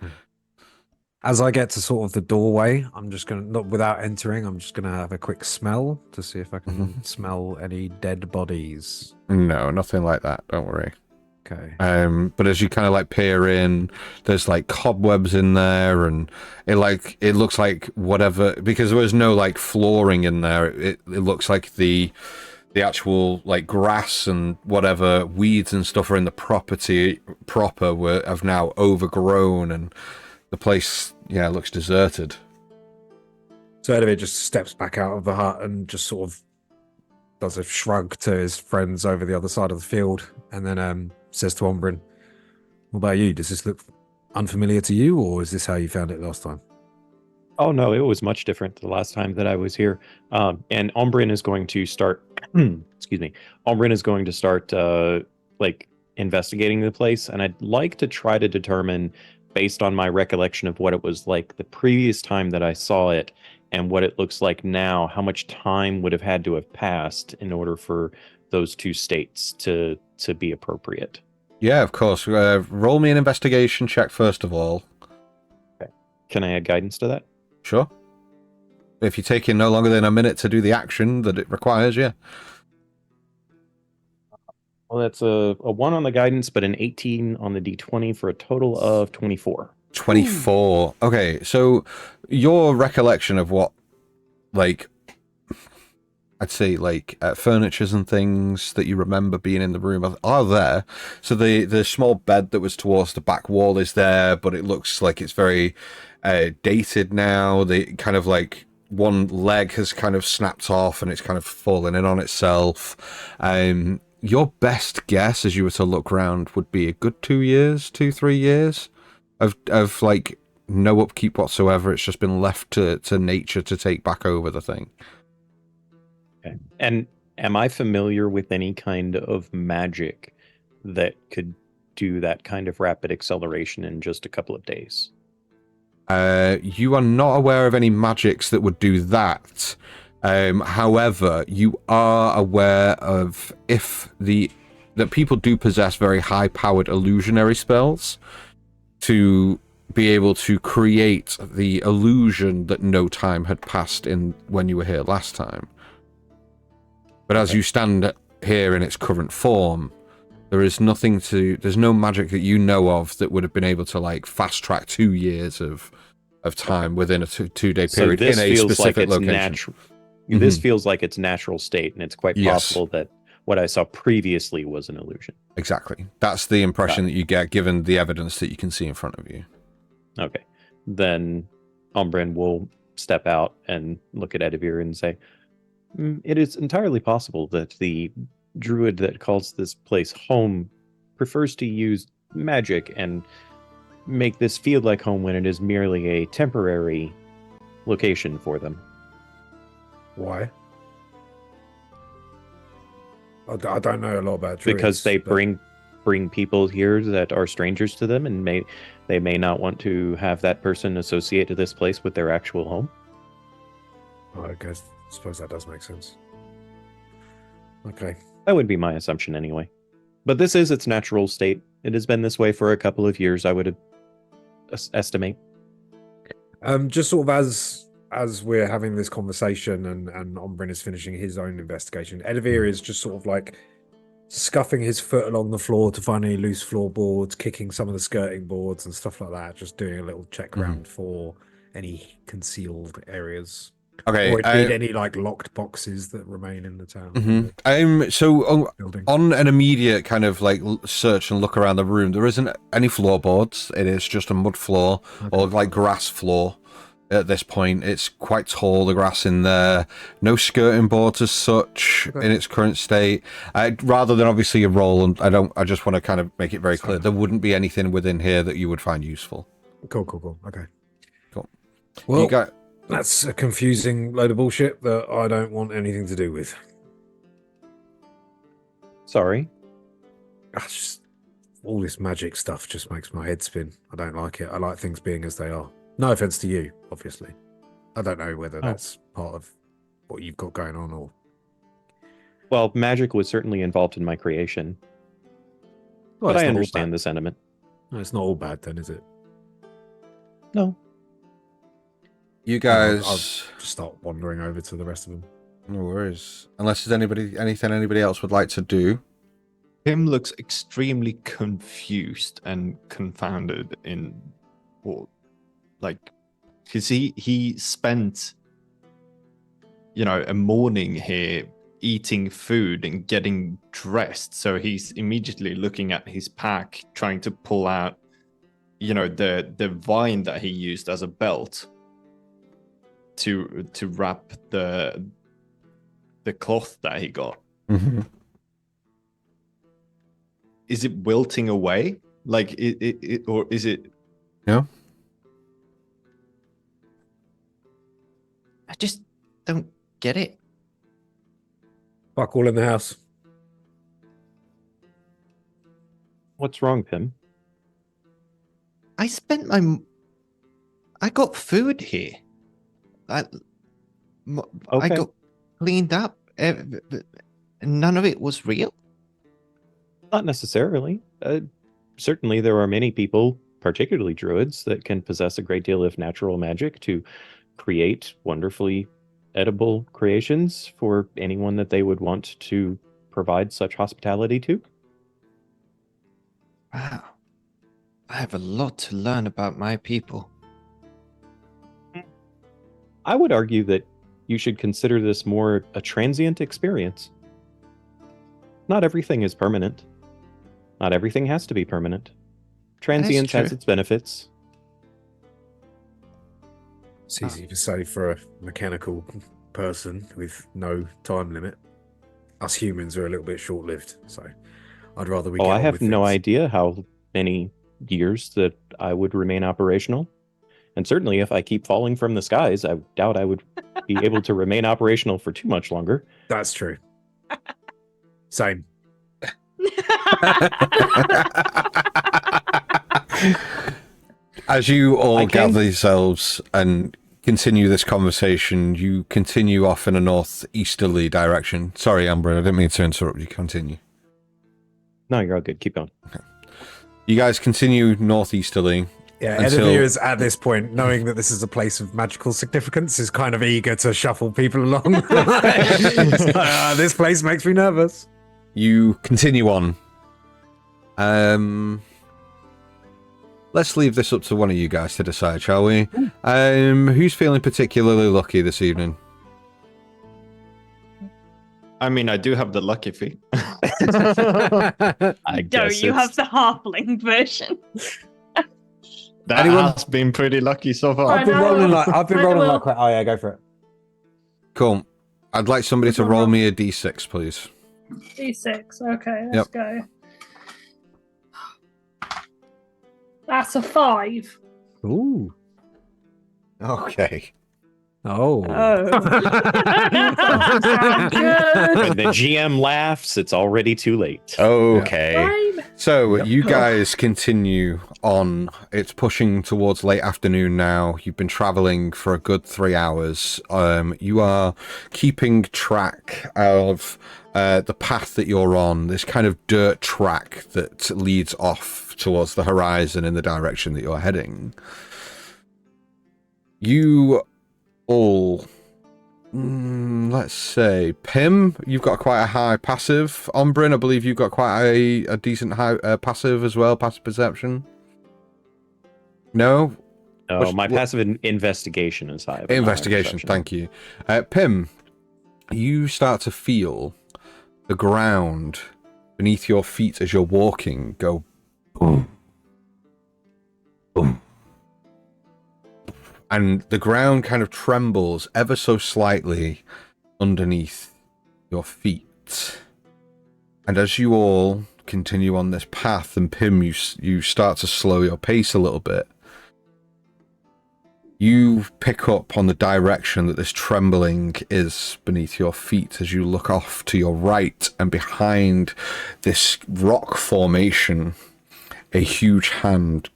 As I get to sort of the doorway, I'm just going to, not without entering, I'm just going to have a quick smell to see if I can smell any dead bodies. no, nothing like that. Don't worry. Okay. But as you kind of like peer in, there's like cobwebs in there, and it looks like whatever, because there was no like flooring in there. It looks like the the actual like grass and whatever weeds and stuff are in the property proper have now overgrown, and the place looks deserted. So Edivir just steps back out of the hut and just sort of does a shrug to his friends over the other side of the field, and then says to Ombrin, "What about you? Does this look unfamiliar to you, or is this how you found it last time?" Oh no, it was much different the last time that I was here. And Ombrin is going to start. Excuse me. Ombrin is going to start like investigating the place, and I'd like to try to determine, based on my recollection of what it was like the previous time that I saw it, and what it looks like now, how much time would have had to have passed in order for those two states to be appropriate. Yeah, of course. Roll me an investigation check first of all. Okay. Can I add guidance to that? Sure. If you're taking no longer than a minute to do the action that it requires, yeah. Well, that's a 1 on the guidance, but an 18 on the D20 for a total of 24. 24. Okay, so your recollection of what, like, I'd say, like, furnitures and things that you remember being in the room are there. So the small bed that was towards the back wall is there, but it looks like it's very dated now. The kind of like one leg has kind of snapped off and it's kind of fallen in on itself. Your best guess, as you were to look around, would be a good 2 years, 3 years of like no upkeep whatsoever. It's just been left to nature to take back over the thing. Okay. And am I familiar with any kind of magic that could do that kind of rapid acceleration in just a couple of days? You are not aware of any magics that would do that. However, you are aware of that people do possess very high-powered illusionary spells to be able to create the illusion that no time had passed in when you were here last time. But as you stand here in its current form, there's no magic that you know of that would have been able to like fast track 2 years of time within a 2-day period in a specific location. This feels like its natural state, and it's quite possible that what I saw previously was an illusion. Exactly. That's the impression that you get given the evidence that you can see in front of you. Okay. Then Ombrin will step out and look at Edivir and say, it is entirely possible that the druid that calls this place home prefers to use magic and make this feel like home when it is merely a temporary location for them. Why? I don't know a lot about druids. Because they bring people here that are strangers to them, and they may not want to have that person associate this place with their actual home. I suppose that does make sense. Okay. That would be my assumption anyway. But this is its natural state. It has been this way for a couple of years, I would estimate. Just sort of as we're having this conversation and Ombrin is finishing his own investigation, Edivir is just sort of like scuffing his foot along the floor to find any loose floorboards, kicking some of the skirting boards and stuff like that, just doing a little check around for any concealed areas. Okay. Or indeed any like locked boxes that remain in the town. So on an immediate kind of like search and look around the room, there isn't any floorboards. It is just a mud floor or like grass floor. At this point, it's quite tall, the grass in there. No skirting boards as such in its current state. Rather than obviously a roll, and I just want to kind of make it very clear, there wouldn't be anything within here that you would find useful. Cool. Okay. Cool. Well, that's a confusing load of bullshit that I don't want anything to do with. Sorry. Just all this magic stuff just makes my head spin. I don't like it. I like things being as they are. No offense to you, obviously. I don't know whether that's part of what you've got going on or... Well, magic was certainly involved in my creation. Well, but I understand the sentiment. No, it's not all bad then, is it? No. You guys... I'll just start wandering over to the rest of them. No worries. Unless there's anything anybody else would like to do. Tim looks extremely confused and confounded in what... Like, because he spent, a morning here eating food and getting dressed. So he's immediately looking at his pack, trying to pull out, the vine that he used as a belt to wrap the cloth that he got. Mm-hmm. Is it wilting away? Like it or is it? No. I just don't get it. Fuck all in the house. What's wrong, Pim? I got food here. I got cleaned up. None of it was real. Not necessarily. Certainly, there are many people, particularly druids, that can possess a great deal of natural magic to create wonderfully edible creations for anyone that they would want to provide such hospitality to. Wow. I have a lot to learn about my people. I would argue that you should consider this more a transient experience. Not everything is permanent. Not everything has to be permanent. Transience has true. its benefits. It's easy to say for a mechanical person with no time limit. Us humans are a little bit short-lived, so I'd rather we. Oh, get I on have with no things. idea how many years that I would remain operational. And certainly if I keep falling from the skies, I doubt I would be able to remain operational for too much longer. That's true. Same. As you all I can- gather yourselves and continue this conversation, you continue off in a northeasterly direction. Sorry, Amber, I didn't mean to interrupt you. Continue. No, you're all good. Keep going. You guys continue northeasterly. Yeah, Until- Edivir is at this point, knowing that this is a place of magical significance, is kind of eager to shuffle people along. This place makes me nervous. You continue on. Let's leave this up to one of you guys to decide, shall we? Who's feeling particularly lucky this evening? I mean, I do have the lucky feat. I guess you it's- have the halfling version. That Anyone? has been pretty lucky so far. I know. I've been I rolling will. like. Oh yeah, go for it. Cool. I'd like somebody to roll me a d6, please. D6. Okay, let's Yep. go. That's a 5. Ooh. Okay. Oh. Sounds good. When the GM laughs, it's already too late. Okay. Fine. So you guys continue on. It's pushing towards late afternoon now. You've been traveling for a good 3 hours. You are keeping track of the path that you're on, this kind of dirt track that leads off towards the horizon in the direction that you're heading. You all, let's say, Pim, you've got quite a high passive. Ombrin, I believe you've got quite a decent high passive as well, passive perception. No? No, What's- my what- passive investigation is high. but not my Investigation, perception. thank you. Pim, you start to feel the ground beneath your feet as you're walking go boom, boom. And the ground kind of trembles ever so slightly underneath your feet. And as you all continue on this path, and Pim, you start to slow your pace a little bit. You pick up on the direction that this trembling is beneath your feet as you look off to your right, and behind this rock formation, a huge hand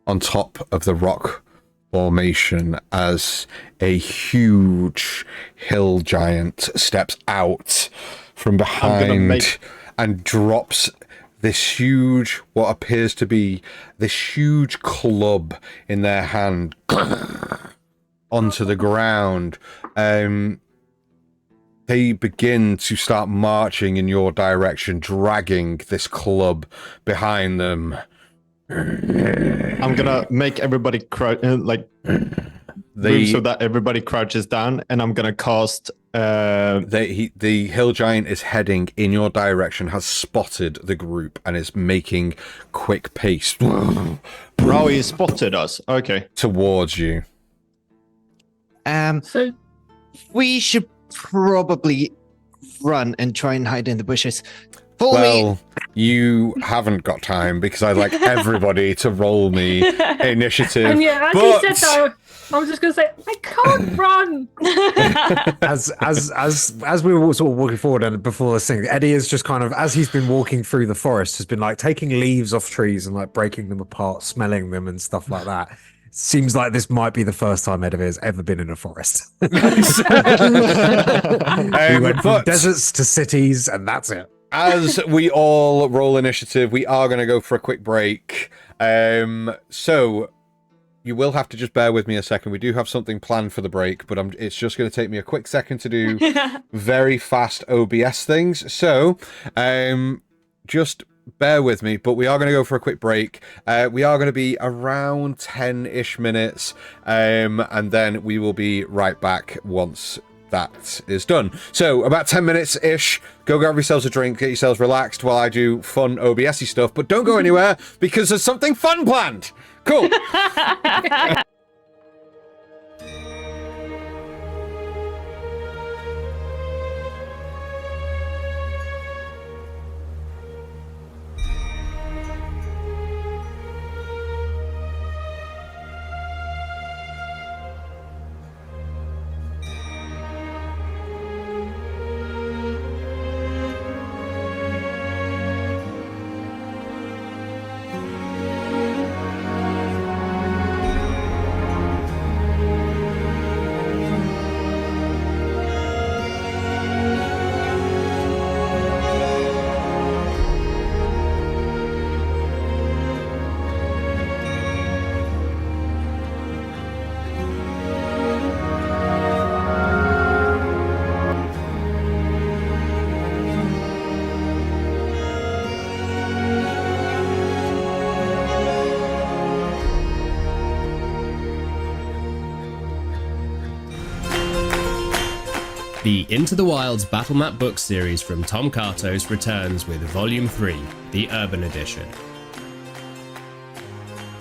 on top of the rock formation as a huge hill giant steps out from behind and drops this huge, what appears to be this huge club in their hand onto the ground. They begin to start marching in your direction, dragging this club behind them. I'm gonna make everybody crouch, move so that everybody crouches down, and I'm gonna cast The hill giant is heading in your direction, has spotted the group, and is making quick pace Oh, he spotted us. Okay. towards you. So We should probably run and try and hide in the bushes. Follow me. Well, you haven't got time because I'd like everybody to roll me initiative. and yeah, as but... you said that, I'm just gonna say I can't run. As we were all sort of walking forward and before this thing, Eddie is just kind of, as he's been walking through the forest, has been like taking leaves off trees and like breaking them apart, smelling them and stuff like that. Seems like this might be the first time Eddie has ever been in a forest. We went from deserts to cities, and that's it. As we all roll initiative, we are going to go for a quick break. So you will have to just bear with me a second. We do have something planned for the break, but it's just going to take me a quick second to do very fast OBS things. So just bear with me, but we are going to go for a quick break. We are going to be around 10-ish minutes, and then we will be right back once that is done. So about 10 minutes ish. Go grab yourselves a drink, get yourselves relaxed while I do fun OBS-y stuff, but don't go anywhere because there's something fun planned. Cool. The Into the Wilds Battlemap book series from Tom Kartos returns with Volume 3, the Urban Edition.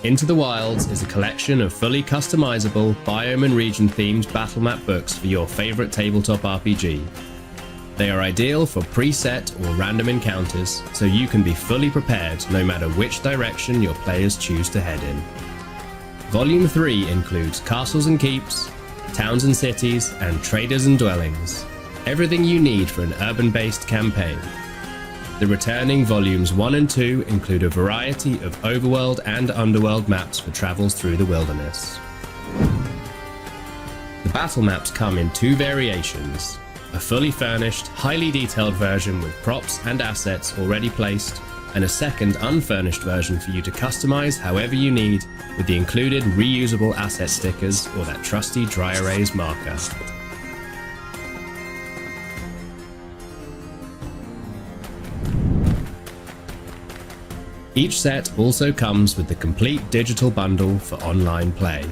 Into the Wilds is a collection of fully customizable, biome and region themed battlemap books for your favourite tabletop RPG. They are ideal for preset or random encounters, so you can be fully prepared no matter which direction your players choose to head in. Volume 3 includes castles and keeps, towns and cities, and traders and dwellings. Everything you need for an urban-based campaign. The returning Volumes 1 and 2 include a variety of overworld and underworld maps for travels through the wilderness. The battle maps come in two variations: a fully furnished, highly detailed version with props and assets already placed, and a second unfurnished version for you to customize however you need with the included reusable asset stickers or that trusty dry erase marker. Each set also comes with the complete digital bundle for online play.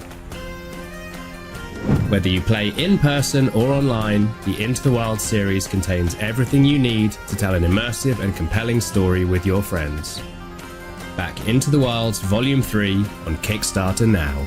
Whether you play in person or online, the Into the Wild series contains everything you need to tell an immersive and compelling story with your friends. Back Into the Wilds Volume 3 on Kickstarter now.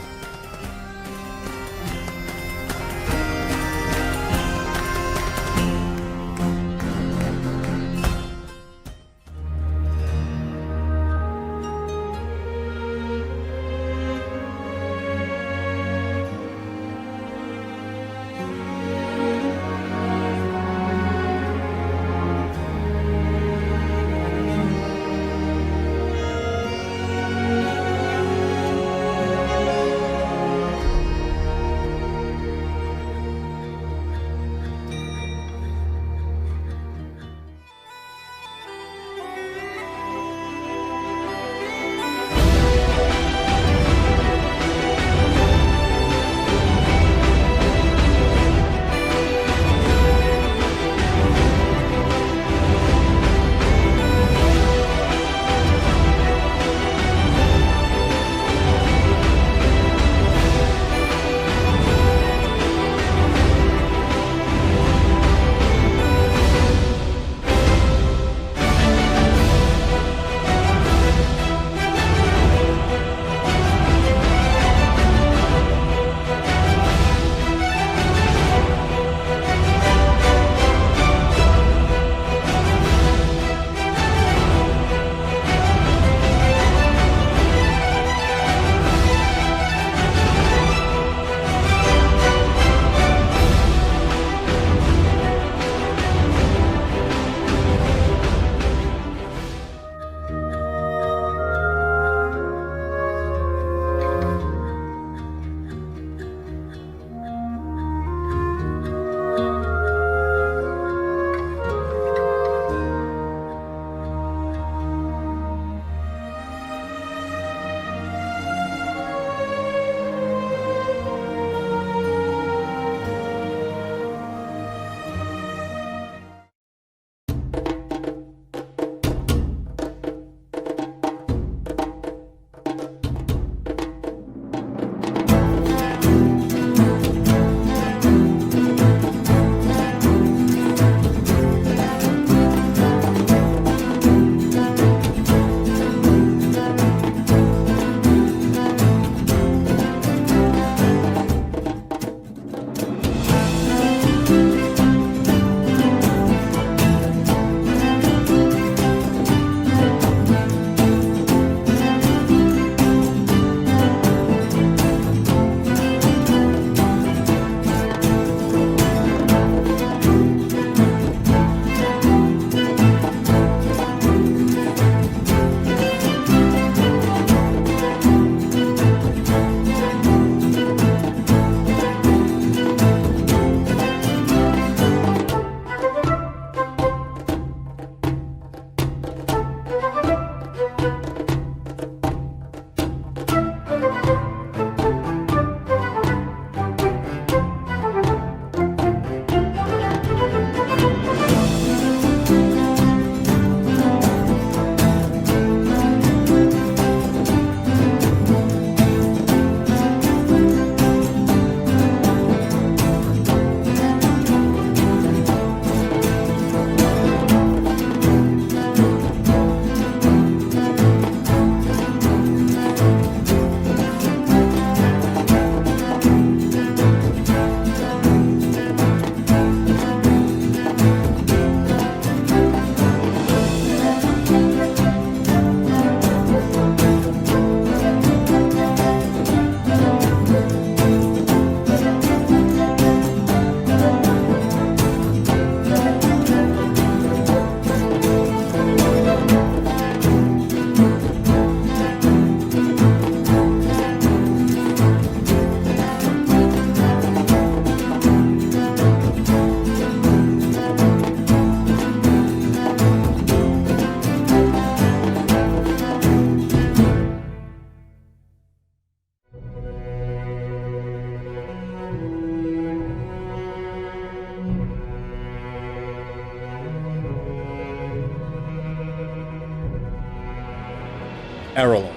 Aerilon,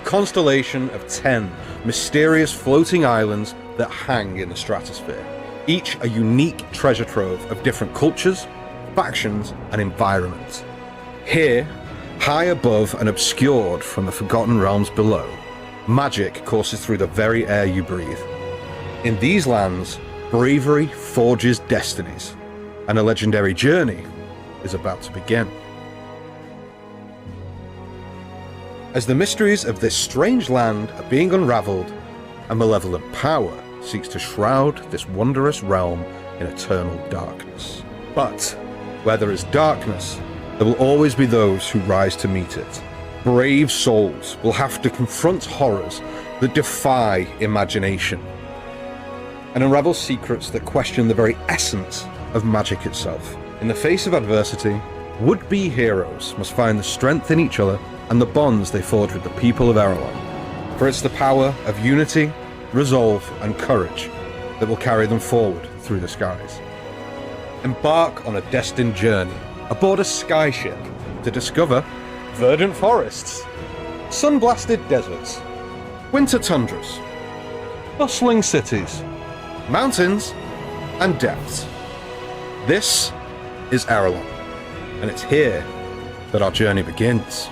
constellation of 10 mysterious floating islands that hang in the stratosphere, each a unique treasure trove of different cultures, factions, and environments. Here, high above and obscured from the forgotten realms below, magic courses through the very air you breathe. In these lands, bravery forges destinies, and a legendary journey is about to begin. As the mysteries of this strange land are being unraveled, a malevolent power seeks to shroud this wondrous realm in eternal darkness. But where there is darkness, there will always be those who rise to meet it. Brave souls will have to confront horrors that defy imagination and unravel secrets that question the very essence of magic itself. In the face of adversity, would-be heroes must find the strength in each other and the bonds they forge with the people of Aerilon. For it's the power of unity, resolve, and courage that will carry them forward through the skies. Embark on a destined journey aboard a skyship to discover verdant forests, sun-blasted deserts, winter tundras, bustling cities, mountains, and depths. This is Aerilon, and it's here that our journey begins.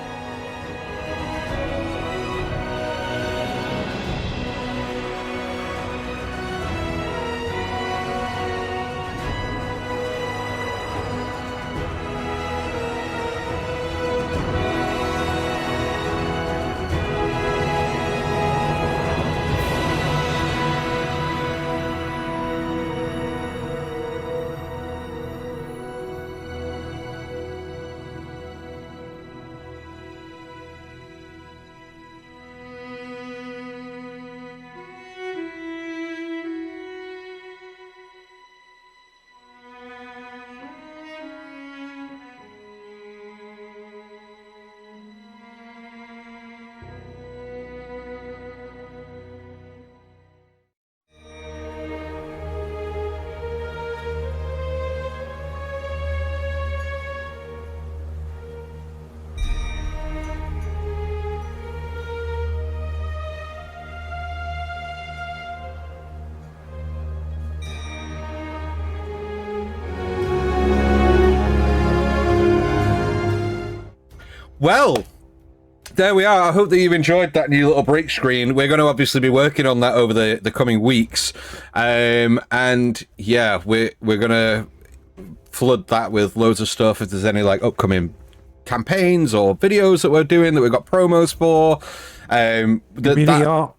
Well, there we are. I hope that you've enjoyed that new little break screen. We're going to obviously be working on that over the coming weeks. And yeah, we're going to flood that with loads of stuff. If there's any like upcoming campaigns or videos that we're doing that we've got promos for. Community art.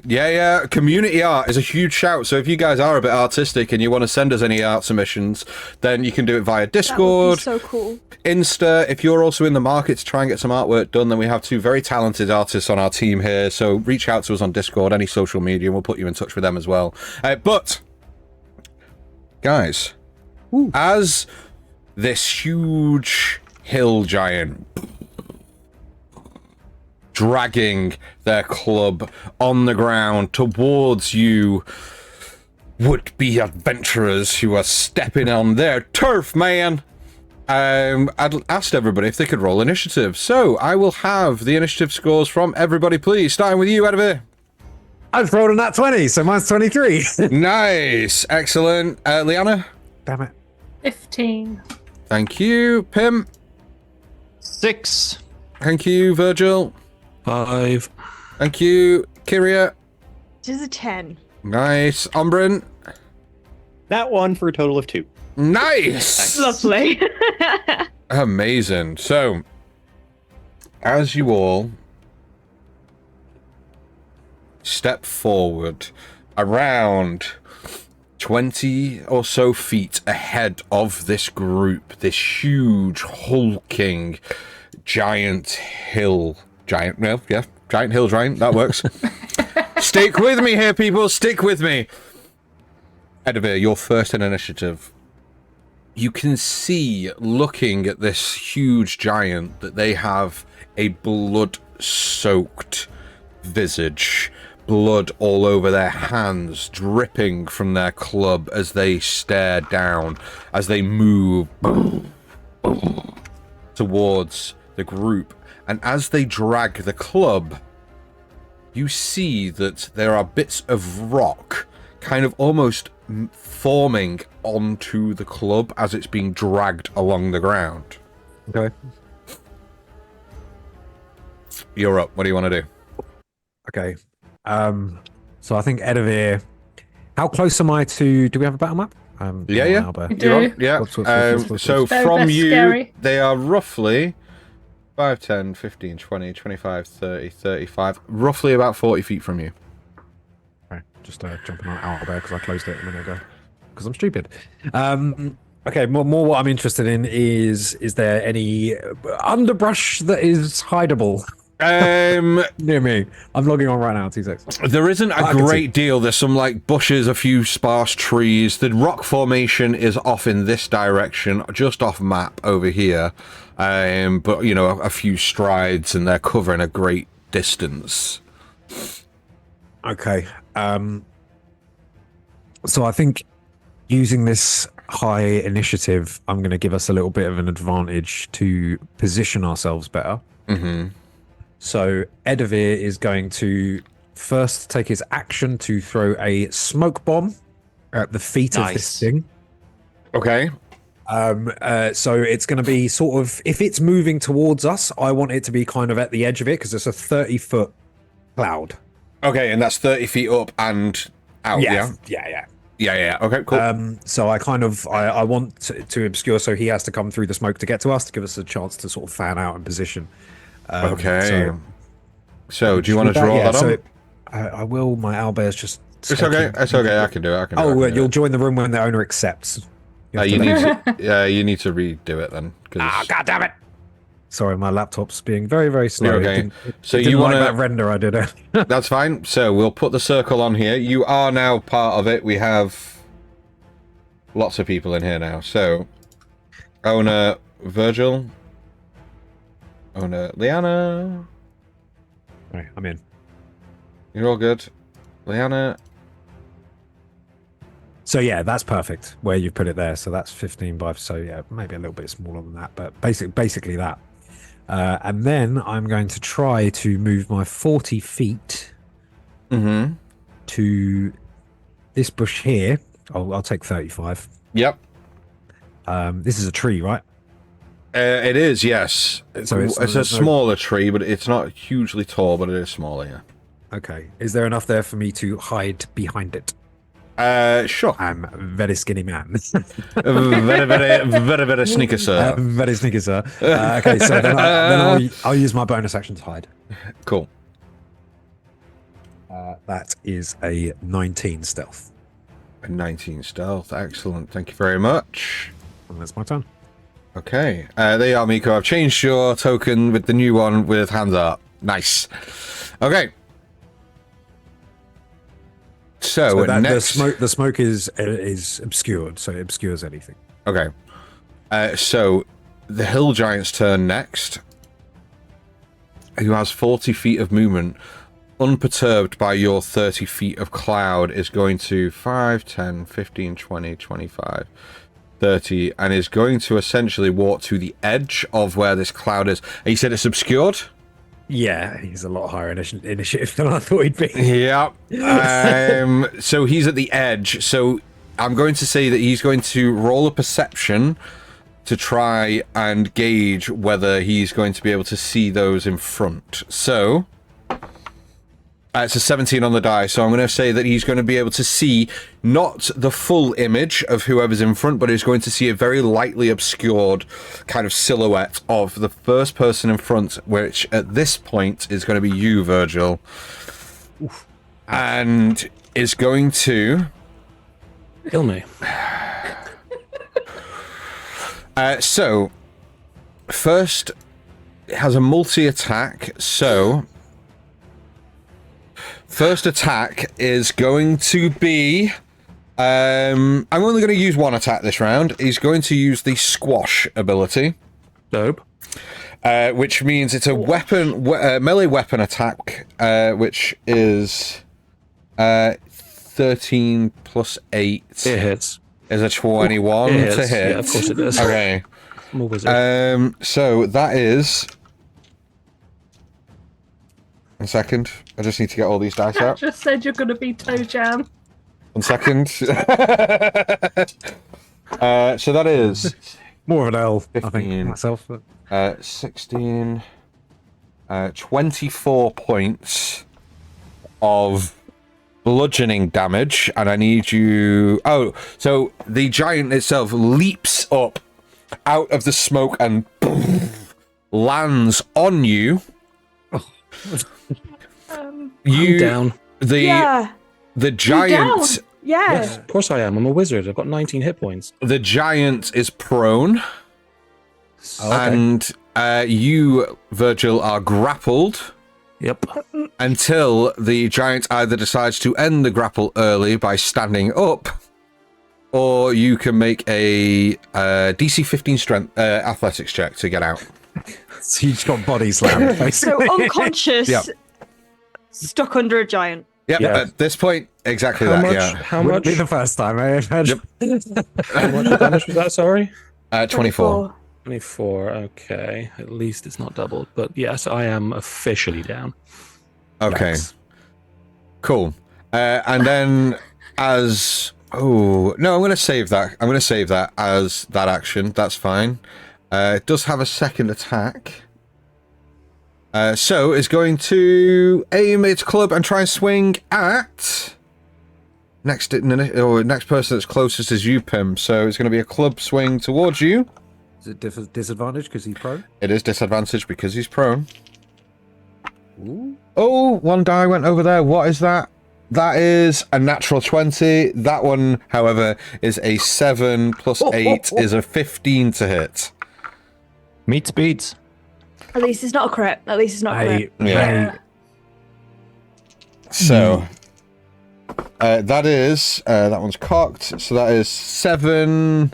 Yeah, community art is a huge shout. So if you guys are a bit artistic and you want to send us any art submissions, then you can do it via Discord. That would be so cool. Insta. If you're also in the market to try and get some artwork done, then we have two very talented artists on our team here. So reach out to us on Discord, any social media, and we'll put you in touch with them as well. But, guys, as this huge hill giant dragging their club on the ground towards you would-be adventurers who are stepping on their turf, man. I'd asked everybody if they could roll initiative. So I will have the initiative scores from everybody, please. Starting with you, Edivir. I've rolled a nat 20, so mine's 23. Nice. Excellent. Liana? Damn it. 15. Thank you. Pim? 6. Thank you. Virgil? 5. Thank you. Kyria? It is a 10. Nice. Ombrin? That one for a total of 2. Nice. Lovely. Amazing. So, as you all step forward around 20 or so feet ahead of this group, this huge hulking giant hill giant, that works. Stick with me here, people, stick with me. Edivir, you're first in initiative. You can see, looking at this huge giant, that they have a blood-soaked visage. Blood all over their hands, dripping from their club as they stare down, as they move towards the group. and as they drag the club, you see that there are bits of rock kind of almost forming onto the club as it's being dragged along the ground. Okay. You're up. What do you want to do? Okay. So I think Edivir. How close am I to? Do we have a battle map? Yeah. We You're on? do. Yeah. What's- So Very from best you, scary. they are roughly 5, 10, 15, 20, 25, 30, 35, roughly about 40 feet from you. Okay, just jumping on Owlbear because I closed it a minute ago because I'm stupid. Okay, more what I'm interested in is there any underbrush that is hideable near me? I'm logging on right now, T6. There isn't a I can see. great deal. There's some like bushes, a few sparse trees. The rock formation is off in this direction, just off map over here. But you know, a few strides, and they're covering a great distance. Okay. So I think using this high initiative, I'm going to give us a little bit of an advantage to position ourselves better. Mm-hmm. So Edivir is going to first take his action to throw a smoke bomb at the feet of this thing. Okay. So it's going to be sort of, if it's moving towards us, I want it to be kind of at the edge of it because it's a 30-foot cloud. Okay, and that's 30 feet up and out. Yeah. Yeah. Okay. Cool. So I want to obscure, so he has to come through the smoke to get to us to give us a chance to sort of fan out and position. Okay. So do you want to draw that on? I will. My owlbear's just. It's okay. It's okay. I can do it. You'll join the room when the owner accepts. You need to redo it then. God damn it! Sorry, my laptop's being very, very slow. You're okay. So you you want that render I did it. That's fine. So we'll put the circle on here. You are now part of it. We have lots of people in here now. So owner Virgil, owner Liana. Right, I'm in. You're all good. Liana. So yeah, that's perfect where you put it there. So that's 15 by, so yeah, maybe a little bit smaller than that, but basically that. And then I'm going to try to move my 40 feet to this bush here. I'll take 35. Yep. This is a tree, right? It is, yes. So it's a smaller tree, but it's not hugely tall, but it is smaller, yeah. Okay. Is there enough there for me to hide behind it? Sure. I'm a very skinny man. very sneaker, sir. Very sneaky, sir. Okay, so then I'll use my bonus action to hide. Cool. That is a 19 stealth. A 19 stealth. Excellent. Thank you very much. And that's my turn. Okay. There you are, Miko. I've changed your token with the new one with hands up. Nice. Okay. So next... the smoke is obscured, so it obscures anything. Okay. So the hill giant's turn next, who has 40 feet of movement, unperturbed by your 30 feet of cloud, is going to 5, 10, 15, 20, 25, 30, and is going to essentially walk to the edge of where this cloud is. And you said it's obscured? Yeah, he's a lot higher initiative than I thought he'd be. Yeah. So he's at the edge. So I'm going to say that he's going to roll a perception to try and gauge whether he's going to be able to see those in front. So it's a 17 on the die, so I'm going to say that he's going to be able to see not the full image of whoever's in front, but he's going to see a very lightly obscured kind of silhouette of the first person in front, which at this point is going to be you, Virgil. Oof. And is going to... Kill me. So, first, it has a multi-attack, so... First attack is going to be... I'm only going to use one attack this round. He's going to use the squash ability. Dope. Which means it's a weapon, melee weapon attack, which is 13 plus 8. It hits. Is a 21 It hits. to hit. Yeah, of course it does. Okay. I'm a wizard. So that is 1 second. I just need to get all these dice I out. just said you're going to be toe jam. 1 second. So that is More of an L, I 15. think, myself. But... 16, 24 points of bludgeoning damage, and I need you... Oh, so the giant itself leaps up out of the smoke and lands on you. Um, I'm down. The giant... Yeah. Yes, of course I am. I'm a wizard. I've got 19 hit points. The giant is prone, Oh, okay. and you, Virgil, are grappled. Yep. Until the giant either decides to end the grapple early by standing up, or you can make a DC 15 strength athletics check to get out. So you just got body slammed, basically. So unconscious, Yep. stuck under a giant. Yep, Yeah. at this point, exactly How that, much? yeah. How Wouldn't much? be the first time, eh? How much damage was that? Sorry. 24. 24. Okay. At least it's not doubled. But yes, I am officially down. Okay, Yikes. cool. And then as... Oh, no, I'm going to save that. I'm going to save that as that action. That's fine. It does have a second attack. So it's going to aim its club and try and swing at next person that's closest is you, Pim. So it's going to be a club swing towards you. Is it disadvantage because he's prone? It is disadvantaged because he's prone. Ooh. Oh, one die went over there. What is that? That is a natural 20. That one, however, is a 7 plus 8 is a 15 to hit. Meat speeds. At least it's not a crit. At least it's not a crit. Yeah. So that is that one's cocked. So that is 7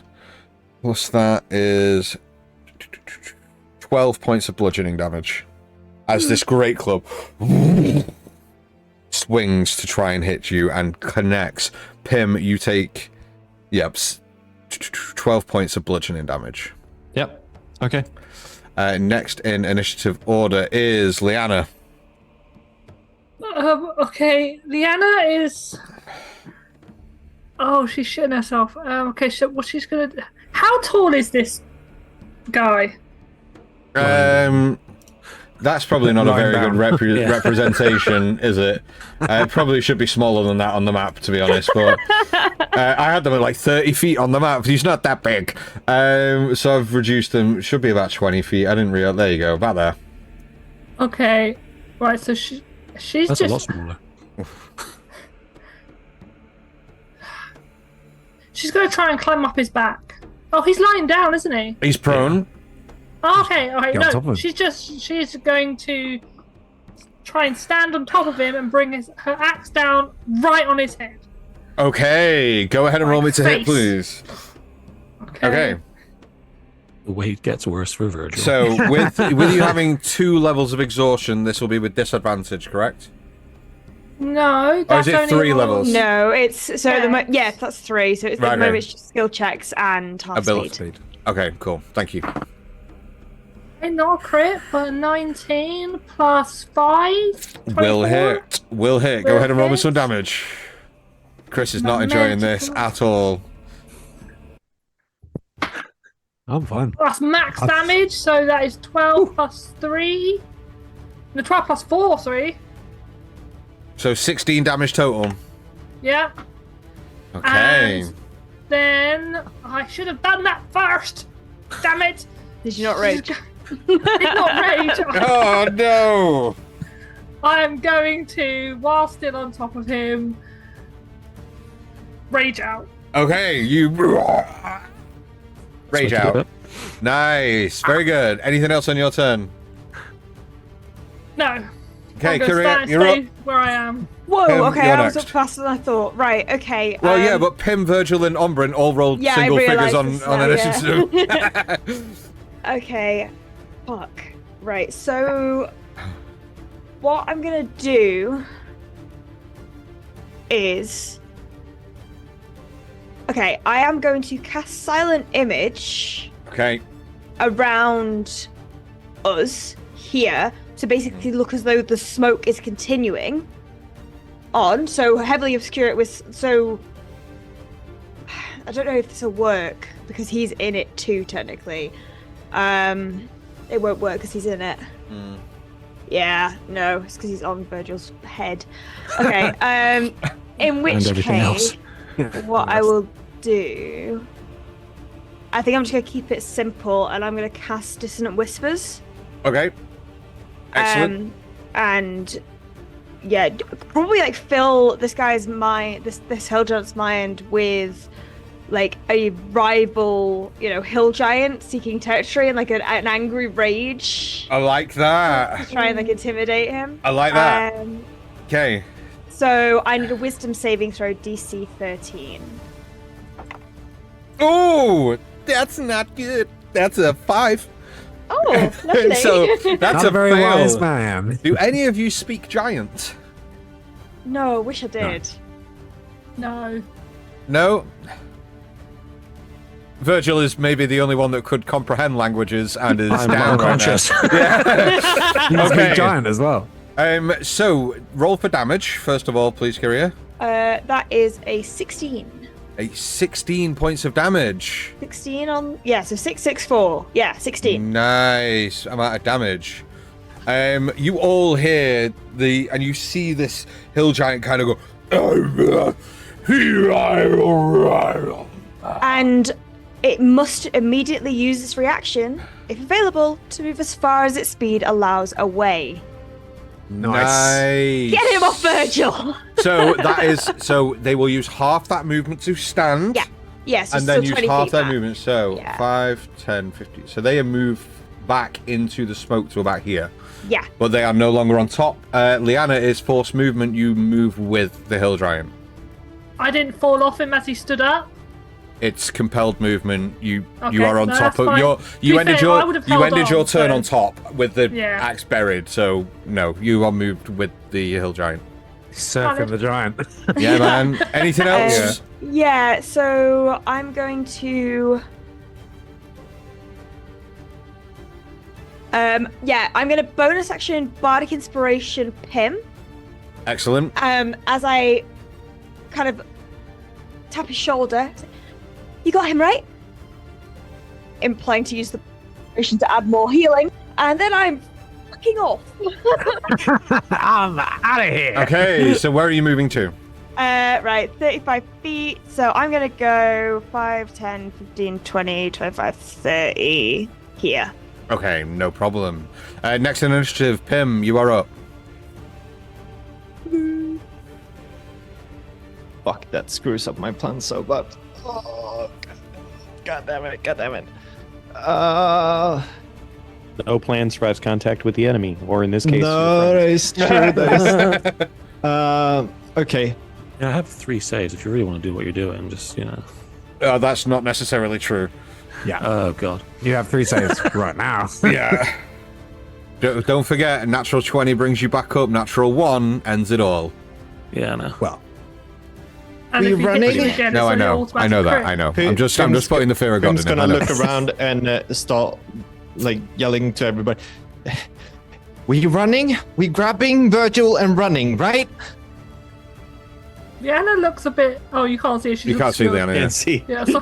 plus that is 12 points of bludgeoning damage. As this great club swings to try and hit you and connects. Pim, you take 12 points of bludgeoning damage. Yep. Okay. Next in initiative order is Liana. Okay, Liana is... Oh, she's shitting herself. Okay, so what she's gonna do... How tall is this guy? That's probably not a very good Yeah. representation, is it? It probably should be smaller than that on the map, to be honest. But I had them at like 30 feet on the map. He's not that big. So I've reduced them. Should be about 20 feet. I didn't realize. There you go, about there. Okay, right, so she's That's just... a lot smaller. She's gonna try and climb up his back. Oh, he's lying down, isn't he? He's prone. Oh, okay, Get on top of no, him. she's going to try and stand on top of him and bring her axe down right on his head. Okay, go ahead and roll me to hit, Face. please. Okay. The weight gets worse for Virgil. So with you having 2 levels of exhaustion, this will be with disadvantage, correct? No, Or that's is it only 3 on- levels? No, it's so at the yeah, that's 3. So it's Right, at the moment okay. it's just skill checks and half Ability. speed. Okay, cool. Thank you. Not a crit, but 19 plus 5. Will 24. hit. Will hit. Go Will ahead and roll me hit. some damage. Chris is not enjoying this at all. I'm fine. That's max damage, so that is 12 plus 3. No, 12 plus 4, sorry. So 16 damage total. Yeah. Okay. And then I should have done that first. Damn it. Did you not rage? Did not rage. Oh no! I am going to, while still on top of him, rage out. Okay, you rage So I can do out. Nice, very good. Anything else on your turn? No. Okay, I'm gonna Kyria, you're stay up. where I am. Whoa, Pim, okay, you're I was next. up faster than I thought. Right, okay. Well, yeah, but Pim, Virgil, and Ombrin all rolled Yeah, I single figures realised on this now, initiative. Okay, fuck. Right, so what I'm gonna do is... Okay, I am going to cast Silent Image Okay, around us here, to basically look as though the smoke is continuing on. So heavily obscure it was. So I don't know if this will work because he's in it too. Technically, it won't work because he's in it. Yeah, no, it's because he's on Virgil's head. Okay. In which case, what I will do, I think I'm just gonna keep it simple, and I'm gonna cast Dissonant Whispers. Okay. Excellent. And yeah, probably like fill this guy's mind, this hill giant's mind with like a rival, hill giant seeking territory and like an angry rage. I like that. To try and like intimidate him. I like that. Okay. So I need a Wisdom saving throw, DC 13. Oh, that's not good. That's a 5. Oh, lovely. So that's Not a a very fail. wise man. Do any of you speak giant? No, I wish I did. No. No. Virgil is maybe the only one that could comprehend languages and is I'm down right unconscious. now. He's a Okay. big giant as well. So roll for damage first of all, please, Kyria. That is a 16. A 16 points of damage. 16 on, so 664. Yeah, 16. Nice amount of damage. You all hear and you see this hill giant kind of go. And it must immediately use this reaction, if available, to move as far as its speed allows away. Nice. Get him off Virgil! So they will use half that movement to stand. Yeah. Yes, And still then use 20 half feet their back. movement. So Yeah. 5, 10, 50. So they move back into the smoke to about here. Yeah. But they are no longer on top. Liana is forced movement. You move with the hill giant. I didn't fall off him as he stood up. It's compelled movement. You Okay, are on no, top that's of fine. your. To You be ended fair, I your. would've You held ended your on, turn so- on top with the Yeah. axe buried. So no, you are moved with the hill giant. Surfing the giant. Yeah, man. Anything else? Yeah, so I'm going to... I'm going to bonus action Bardic Inspiration Pim. Excellent. As I kind of tap his shoulder. You got him, right? Implying to use the inspiration to add more healing. And then I'm fucking off. I'm out of here. Okay, so where are you moving to? Right, 35 feet. So I'm going to go 5, 10, 15, 20, 25, 30 here. Okay, no problem. Next in initiative, Pim, you are up. Fuck, that screws up my plan so bad. Oh, God damn it. No plan survives contact with the enemy, or in this case, no, your that is true. That is, okay. Yeah, I have 3 saves if you really want to do what you're doing. Just, That's not necessarily true. Yeah. Oh, God. You have 3 saves right now. Yeah. Don't forget, natural 20 brings you back up. Natural 1 ends it all. Yeah, no. Well, And Were if you he hits running? you again, No, it's I an know. I automatic know that. crit. I know. I'm just putting the fear of God Pim's in it. gonna I know. look around and start yelling to everybody. We running? We grabbing Virgil and running, right? Liana looks a bit... Oh, you can't see her. She's You can't see obscured. Liana. Yeah. And see, Yeah, so-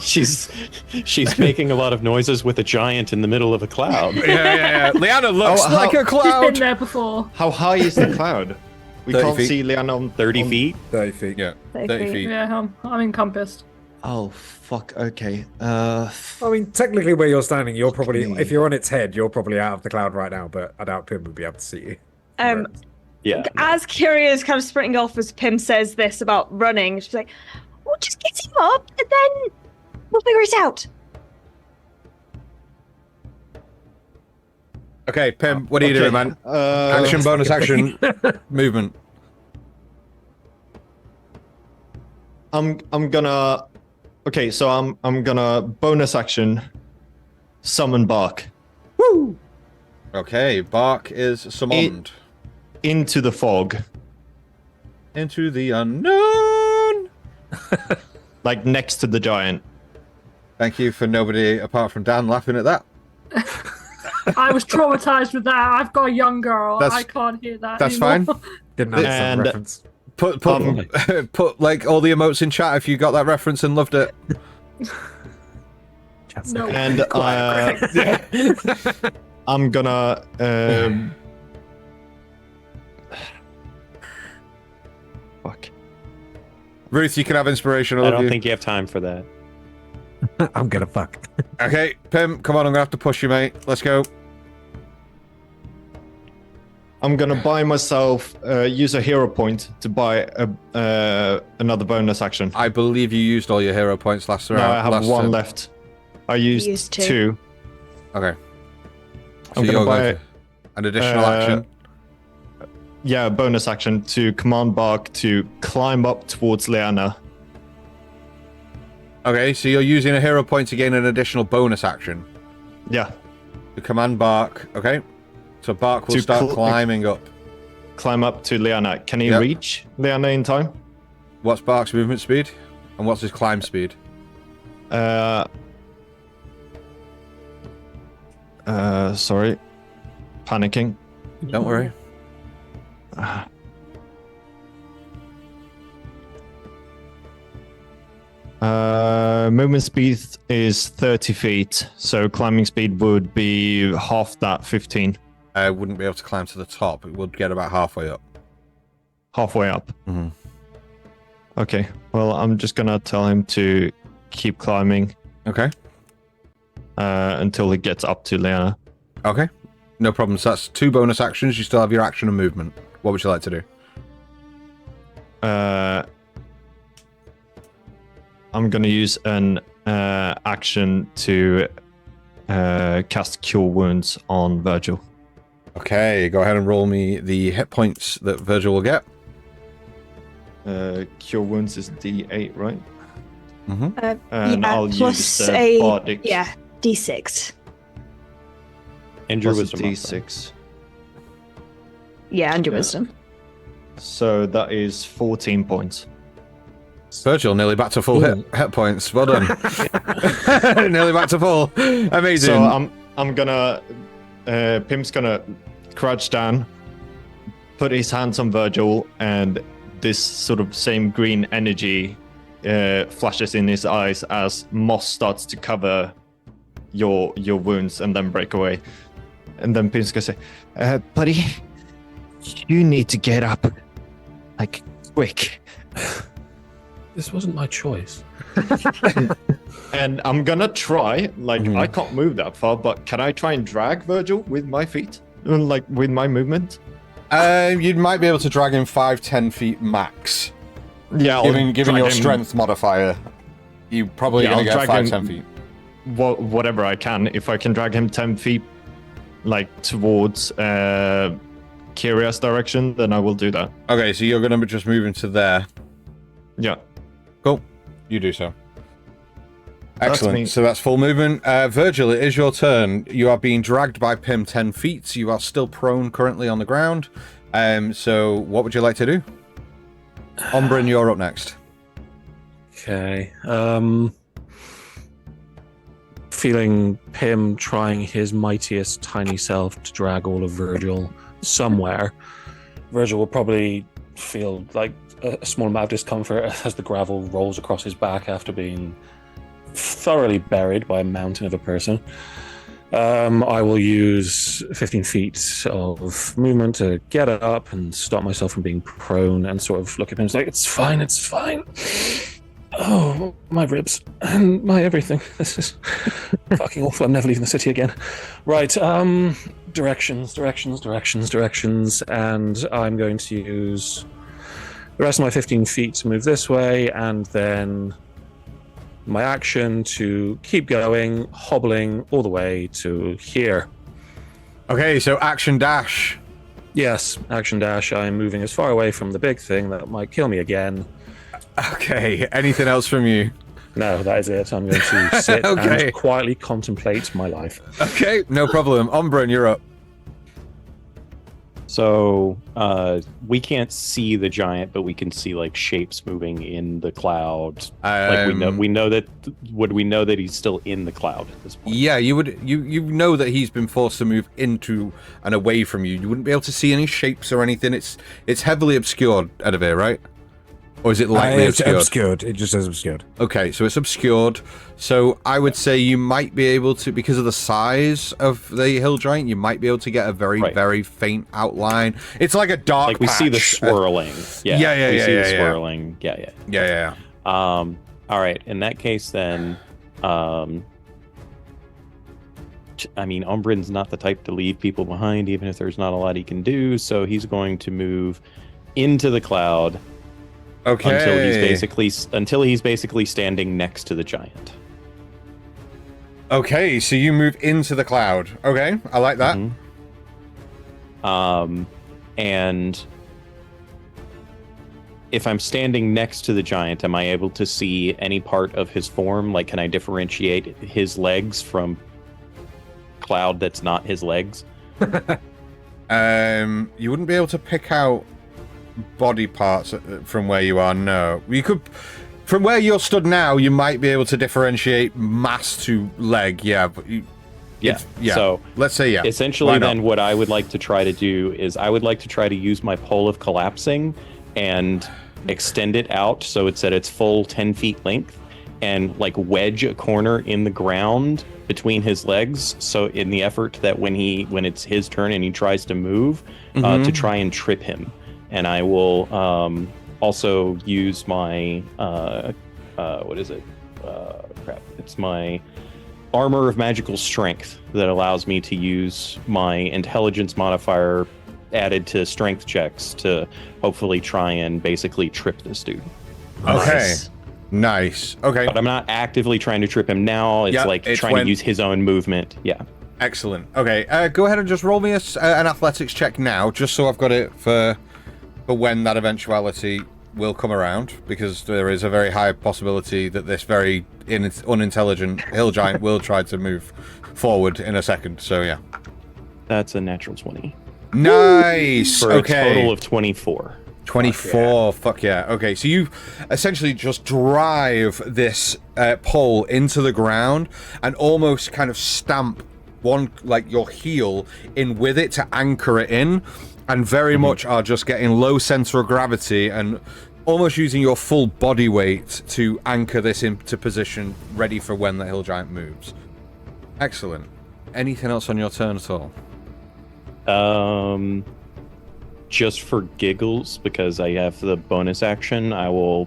she's making a lot of noises with a giant in the middle of a cloud. Yeah. Liana looks Oh, like a She's been cloud. there before. How high is the cloud? We 30 can't feet. see Leon on 30 feet? 30 feet. Yeah, 30 30 feet. Yeah, I'm encompassed. Oh fuck. Okay. I mean, technically, where you're standing, you're probably, if you're on its head, you're probably out of the cloud right now, but I doubt Pim would be able to see you. Yeah. As Kyria is kind of sprinting off as Pim says this about running, she's like, well, just get him up and then we'll figure it out. Okay, Pim, what are you doing, man? Action, bonus action, movement. I'm gonna. Okay, so I'm gonna bonus action summon Bark Okay, Bark is summoned. into the fog, Into the unknown. like next to the giant. Thank you for nobody apart from Dan laughing at that. I was traumatized with that. I've got a young girl. I can't hear that. That's anymore. fine. Didn't understand the reference. Put like all the emotes in chat if you got that reference and loved it. No. And I'm gonna. Fuck. Ruth, you can have inspiration. I don't think you have time for that. I'm gonna fuck. Okay, Pim, come on, I'm gonna have to push you, mate. Let's go. I'm gonna buy myself use a hero point to buy another bonus action. I believe you used all your hero points last round. No, I have one left. I used two. Okay. I'm gonna buy an additional action. Yeah, a bonus action to command Bark to climb up towards Liana. Okay, so you're using a hero point to gain an additional bonus action. Yeah. To command Bark. Okay. So Bark will start climbing up. Climb up to Liana. Can he reach Liana in time? What's Bark's movement speed? And what's his climb speed? Sorry. Panicking. Don't worry. Movement speed is 30 feet, so climbing speed would be half that, 15. I wouldn't be able to climb to the top. It would get about halfway up. Halfway up? Mm-hmm. Okay, well, I'm just gonna tell him to keep climbing. Okay. Until he gets up to Liana. Okay. No problem. So that's 2 bonus actions. You still have your action and movement. What would you like to do? I'm gonna use an action to cast Cure Wounds on Virgil. Okay, go ahead and roll me the hit points that Virgil will get. Cure Wounds is D8, right? Mm-hmm. And yeah, I'll plus use a Bardic. yeah, D6. And your plus wisdom. D6. Yeah, and your wisdom. So that is 14 points. Virgil, nearly back to full hit points. Well done. Nearly back to full. Amazing. So I'm gonna Pim's gonna crouch down, put his hands on Virgil, and this sort of same green energy flashes in his eyes as moss starts to cover your wounds and then break away. And then Pim's gonna say, buddy, you need to get up. Like, quick. This wasn't my choice. and I'm gonna try, like, I can't move that far, but can I try and drag Virgil with my feet? Like, with my movement? You might be able to drag him 5-10 feet max. Yeah, given your strength modifier, you probably gonna get 5-10 feet. Whatever I can. If I can drag him 10 feet, like, towards Kyria's direction, then I will do that. Okay, so you're gonna just move him to there. Yeah. Cool. You do so. Excellent. So that's full movement. Virgil, it is your turn. You are being dragged by Pim 10 feet. You are still prone currently on the ground. So what would you like to do? Ombrin, you're up next. Okay. Feeling Pim trying his mightiest tiny self to drag all of Virgil somewhere. Virgil will probably feel like a small amount of discomfort as the gravel rolls across his back after being thoroughly buried by a mountain of a person. I will use 15 feet of movement to get up and stop myself from being prone and sort of look at him and say, it's fine, it's fine. Oh, my ribs and my everything. This is fucking awful. I'm never leaving the city again. Right, directions. And I'm going to use the rest of my 15 feet to move this way, and then my action to keep going, hobbling all the way to here. Okay, so action dash. Yes, action dash. I'm moving as far away from the big thing that might kill me again. Okay, anything else from you? No, that is it. I'm going to sit and quietly contemplate my life. Okay, no problem. Ombrin, you're up. So we can't see the giant, but we can see like shapes moving in the cloud. Like we know that. Would we know that he's still in the cloud at this point? Yeah, you would. You know that he's been forced to move into and away from you. You wouldn't be able to see any shapes or anything. It's heavily obscured, Edivir, right? Or is it lightly it's obscured? obscured. It just says obscured. Okay, so it's obscured. So I would say you might be able to, because of the size of the hill giant, you might be able to get a very, very faint outline. It's like a dark Like we see the swirling. We see the swirling. Yeah. All right. In that case, then, I mean, Ombrin's not the type to leave people behind, even if there's not a lot he can do. So he's going to move into the cloud. Okay. Until he's basically standing next to the giant. Okay, so you move into the cloud. Okay, I like that. And if I'm standing next to the giant, am I able to see any part of his form? Like, can I differentiate his legs from cloud that's not his legs? You wouldn't be able to pick out body parts from where you are. No, you could. From where you're stood now, you might be able to differentiate mass to leg. Yeah, but So let's say Essentially, then what I would like to try to do is I would like to try to use my pole of collapsing and extend it out so it's at its full 10 feet length, and like wedge a corner in the ground between his legs. So in the effort that when it's his turn and he tries to move, to try and trip him. And I will also use my it's my armor of magical strength that allows me to use my intelligence modifier added to strength checks to hopefully try and basically trip this dude. Okay. Nice. Okay. But I'm not actively trying to trip him now. It's trying to use his own movement. Yeah. Excellent. Okay. Go ahead and just roll me an athletics check now, just so I've got it for when that eventuality will come around, because there is a very high possibility that this very unintelligent hill giant will try to move forward in a second. So yeah. That's a natural 20. Nice. For a total of 24. 24. Fuck yeah. Okay, so you essentially just drive this pole into the ground and almost kind of stamp your heel in with it to anchor it in, and very much are just getting low center of gravity and almost using your full body weight to anchor this into position, ready for when the hill giant moves. Excellent. Anything else on your turn at all? Just for giggles, because I have the bonus action, I will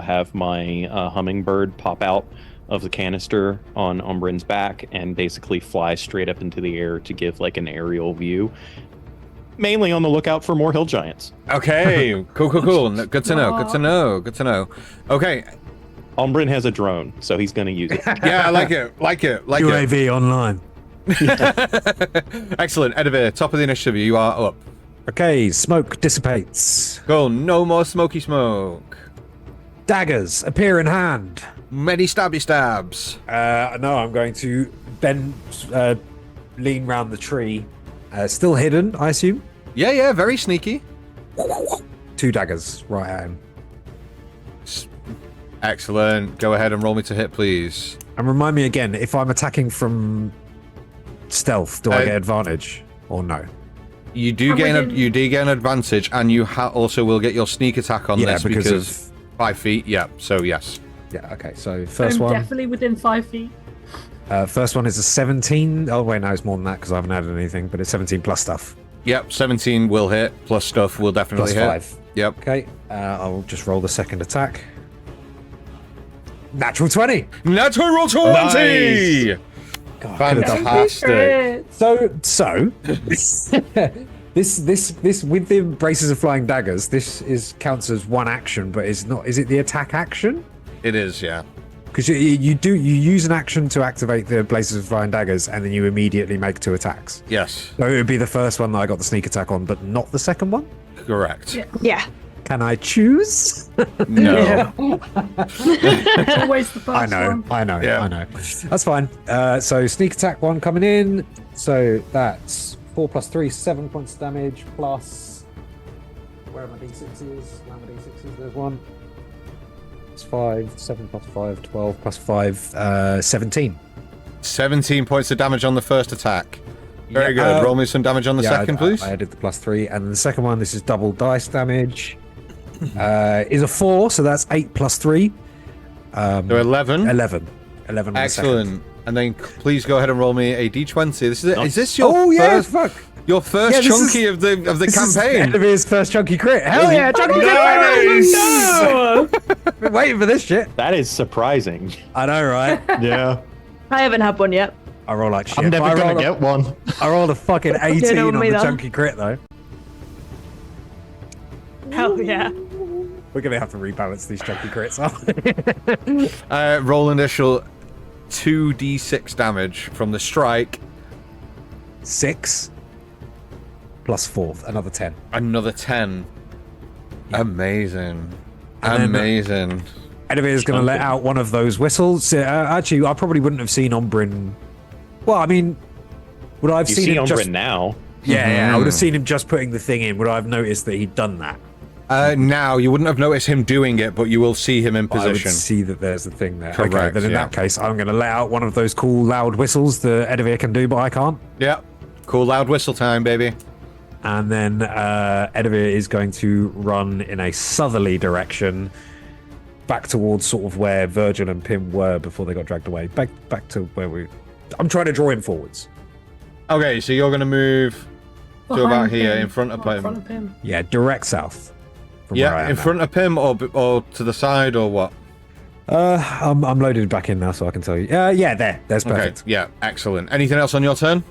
have my hummingbird pop out of the canister on Ombrin's back and basically fly straight up into the air to give like an aerial view. Mainly on the lookout for more hill giants. Okay, cool. Good to know. Okay. Ombrin has a drone, so he's going to use it. Yeah, I like it. UAV online. Excellent. Edivir, top of the initiative, you are up. Okay, smoke dissipates. Cool, no more smoky smoke. Daggers appear in hand. Many stabby stabs. No, I'm going to bend, lean round the tree. Still hidden, I assume? Yeah, very sneaky. 2 daggers right at him. Excellent. Go ahead and roll me to hit, please. And remind me again, if I'm attacking from stealth, do I get advantage or no? You do get an advantage, and you also will get your sneak attack on this because of 5 feet. Yeah, so yes. Yeah, okay. So first one. Definitely within 5 feet. First one is a 17. Oh wait, no, it's more than that because I haven't added anything, but it's 17 plus stuff. Yep, 17 will hit, plus stuff will definitely hit. Plus 5. Yep. Okay, I'll just roll the second attack. Natural 20. Natural 20! Nice. God, fantastic. So this with the braces of flying daggers, this counts as one action, but is it the attack action? It is, yeah. Because you use an action to activate the braces of flying daggers, and then you immediately make 2 attacks. Yes. So it would be the first one that I got the sneak attack on, but not the second one? Correct. Yeah. Can I choose? No. Always the first one. I know. That's fine. So sneak attack 1 coming in. So that's 4 plus 3, 7 points of damage, plus... Where are my d6s? Where are my d6s? There's one. It's 5, 7 plus 5, 12 plus 5, 17. 17 points of damage on the first attack. Very good. Roll me some damage on the second, please. I added the plus 3. And the second one, this is double dice damage. Is a 4, so that's 8 plus 3. So 11. 11 on the Excellent. second. And then please go ahead and roll me a d20. This is it. Is this your fuck. Your first chunky of the campaign. Endervere's first chunky crit. Hell yeah, chunky crit! No! Been waiting for this shit. That is surprising. I know, right? Yeah. I haven't had one yet. I roll like shit. I'm never going to get one. I rolled a fucking 18 on the either. chunky crit, though. Hell yeah. We're going to have to rebalance these chunky crits, aren't we? Roll initial 2d6 damage from the strike. 6 plus 4, another 10. Another 10. Yeah. Amazing. And Amazing. Endervere's going to let out one of those whistles. Actually, I probably wouldn't have seen Ombrin. Well, I mean, would I have You seen see him Ombrin just... now. Yeah, I would have seen him just putting the thing in. Would I have noticed that he'd done that? Now, you wouldn't have noticed him doing it, but you will see him in I would position. see that there's a thing there. Correct, Okay, then in that case, I'm going to let out one of those cool loud whistles that Edivir can do, but I can't. Yeah. Cool loud whistle time, baby. And then Edivir is going to run in a southerly direction, back towards sort of where Virgil and Pim were before they got dragged away. Back to where we... I'm trying to draw him forwards. Okay, so you're going to move to about Behind here, him. in front of Oh, in Pim. front of him. Yeah, direct south. From where I Yeah, am in now. front of Pim or to the side or what? I'm loaded back in now, so I can tell you. Yeah, there's perfect. Okay, yeah, excellent. Anything else on your turn?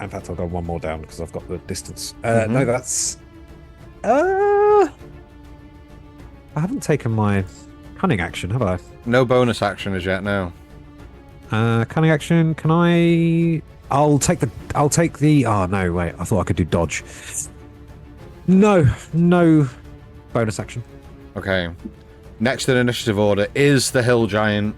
In fact, I'll go one more down because I've got the distance. No, that's... I haven't taken my cunning action, have I? No bonus action as yet, no. Cunning action, can I... I'll take the... Oh, no, wait. I thought I could do dodge. No bonus action. Okay. Next in initiative order is the Hill Giant.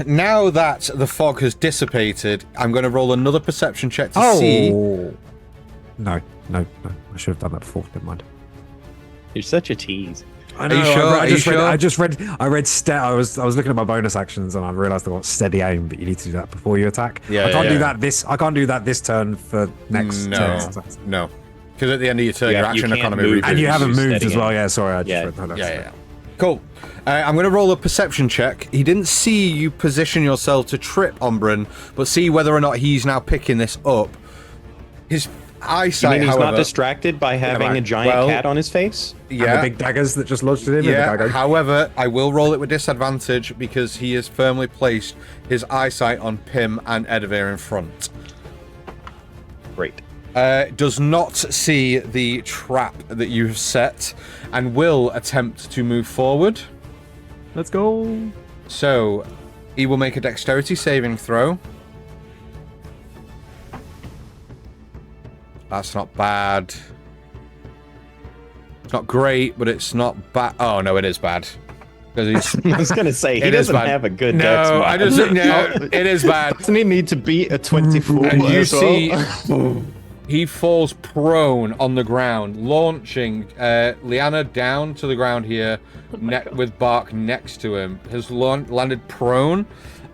Now that the fog has dissipated, I'm going to roll another perception check to see... No. I should have done that before. Never mind. You're such a tease. I know. Are you sure? I Are you read. I was looking at my bonus actions and I realised I got steady aim, but you need to do that before you attack. Yeah, I can't do yeah. that. I can't do that this turn for next turn. No. Because at the end of your turn, your action can't economy move. reboots. And you haven't Use moved steady as well. aim. Yeah, sorry. I just Yeah. read that. Yeah. Cool. I'm going to roll a perception check. He didn't see you position yourself to trip Ombrin, but see whether or not he's now picking this up. His You eyesight, mean he's however... not distracted by having a giant cat on his face? And Yeah. the big daggers that just lodged in him. Yeah, And the dagger. however, I will roll it with disadvantage because he has firmly placed his eyesight on Pim and Edivir in front. Great. Does not see the trap that you have set and will attempt to move forward. Let's go. So, he will make a dexterity saving throw. That's not bad. It's not great, but it's not bad. Oh, no, it is bad. Because I was going to say, he It is doesn't bad. have a good No, dex mod. I just... No, it is bad. Doesn't he need to beat a 24 And you as well? see, he falls prone on the ground, launching Liana down to the ground here, with Bark next to him. Has landed prone,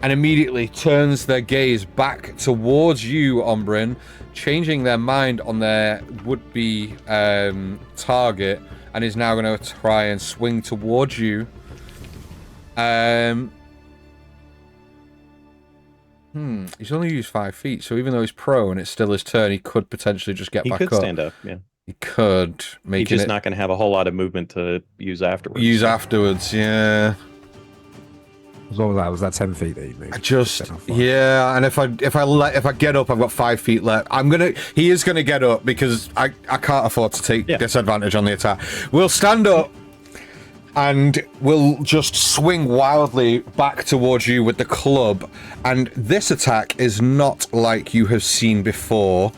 and immediately turns their gaze back towards you, Ombrin, changing their mind on their would-be target, and is now going to try and swing towards you. He's only used 5 feet, so even though he's prone, it's still his turn. He could potentially just get He back could up. stand up, yeah. He could, He's making just it not going to have a whole lot of movement to use afterwards. use afterwards. Yeah, What was that? Was that 10 feet that you moved? I just and if I get up, I've got 5 feet left. He is gonna get up because I can't afford to take disadvantage on the attack. We'll stand up. And we'll just swing wildly back towards you with the club. And this attack is not like you have seen before.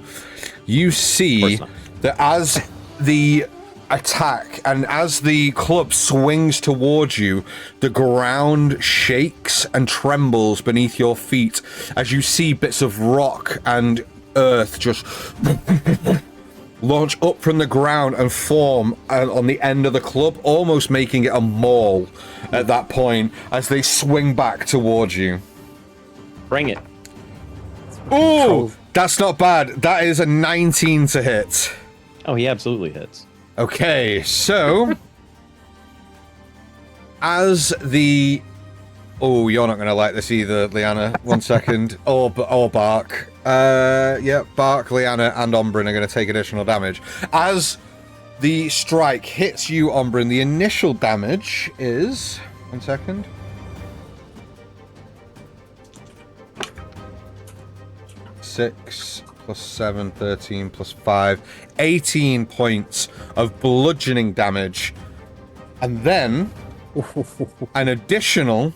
You see that as the attack, and as the club swings towards you, the ground shakes and trembles beneath your feet as you see bits of rock and earth just launch up from the ground and form on the end of the club, almost making it a maul at that point as they swing back towards you. Bring it. Ooh, that's not bad. That is a 19 to hit. Oh, he absolutely hits. Okay, so as the... Oh, you're not going to like this either, Liana. 1 second. Or Bark. Yeah, Bark, Liana, and Ombrin are going to take additional damage. As the strike hits you, Ombrin, the initial damage is... 1 second. Six plus 7, 13 plus 5, 18 points of bludgeoning damage. And then an additional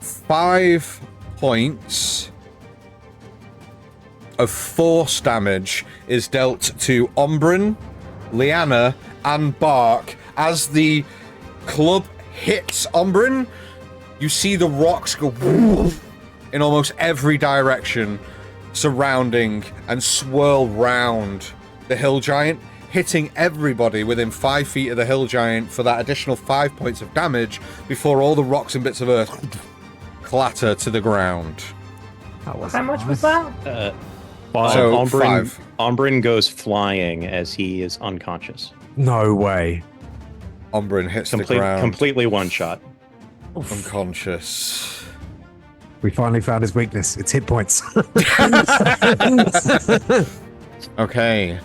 5 points of force damage is dealt to Ombrin, Liana, and Bark. As the club hits Ombrin, you see the rocks go in almost every direction surrounding and swirl round the hill giant, hitting everybody within 5 feet of the hill giant for that additional 5 points of damage before all the rocks and bits of earth clatter to the ground. How much was that? So 5. Ombrin goes flying as he is unconscious. No way. Ombrin hits the ground. Completely one shot. Unconscious. We finally found his weakness. It's hit points. Okay.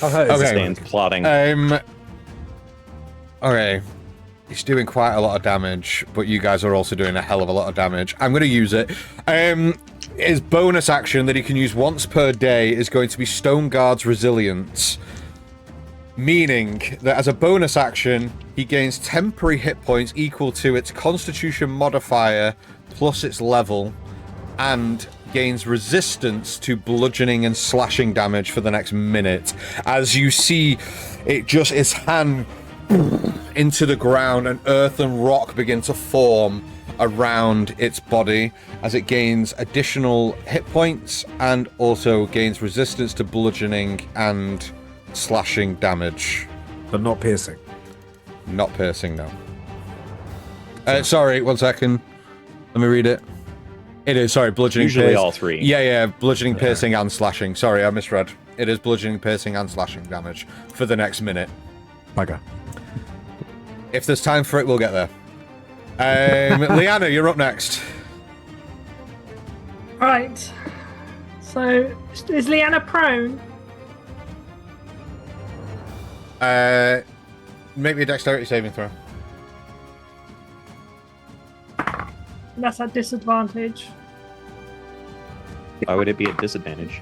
Okay. Stands plotting. Okay. He's doing quite a lot of damage, but you guys are also doing a hell of a lot of damage. I'm going to use it. His bonus action that he can use once per day is going to be Stone Guard's Resilience. Meaning that as a bonus action, he gains temporary hit points equal to its Constitution modifier plus its level, and gains resistance to bludgeoning and slashing damage for the next minute. As you see, it just his hand into the ground, and earth and rock begin to form around its body as it gains additional hit points and also gains resistance to bludgeoning and slashing damage. But not piercing. Not piercing, no. Sorry, 1 second. Let me read it. It is, sorry, bludgeoning, usually all three. Yeah, bludgeoning, piercing, and slashing. Sorry, I misread. It is bludgeoning, piercing, and slashing damage for the next minute. Bugger. If there's time for it, we'll get there. Liana, you're up next. Right. So, is Liana prone? Make me a dexterity saving throw. That's at disadvantage. Why would it be a disadvantage?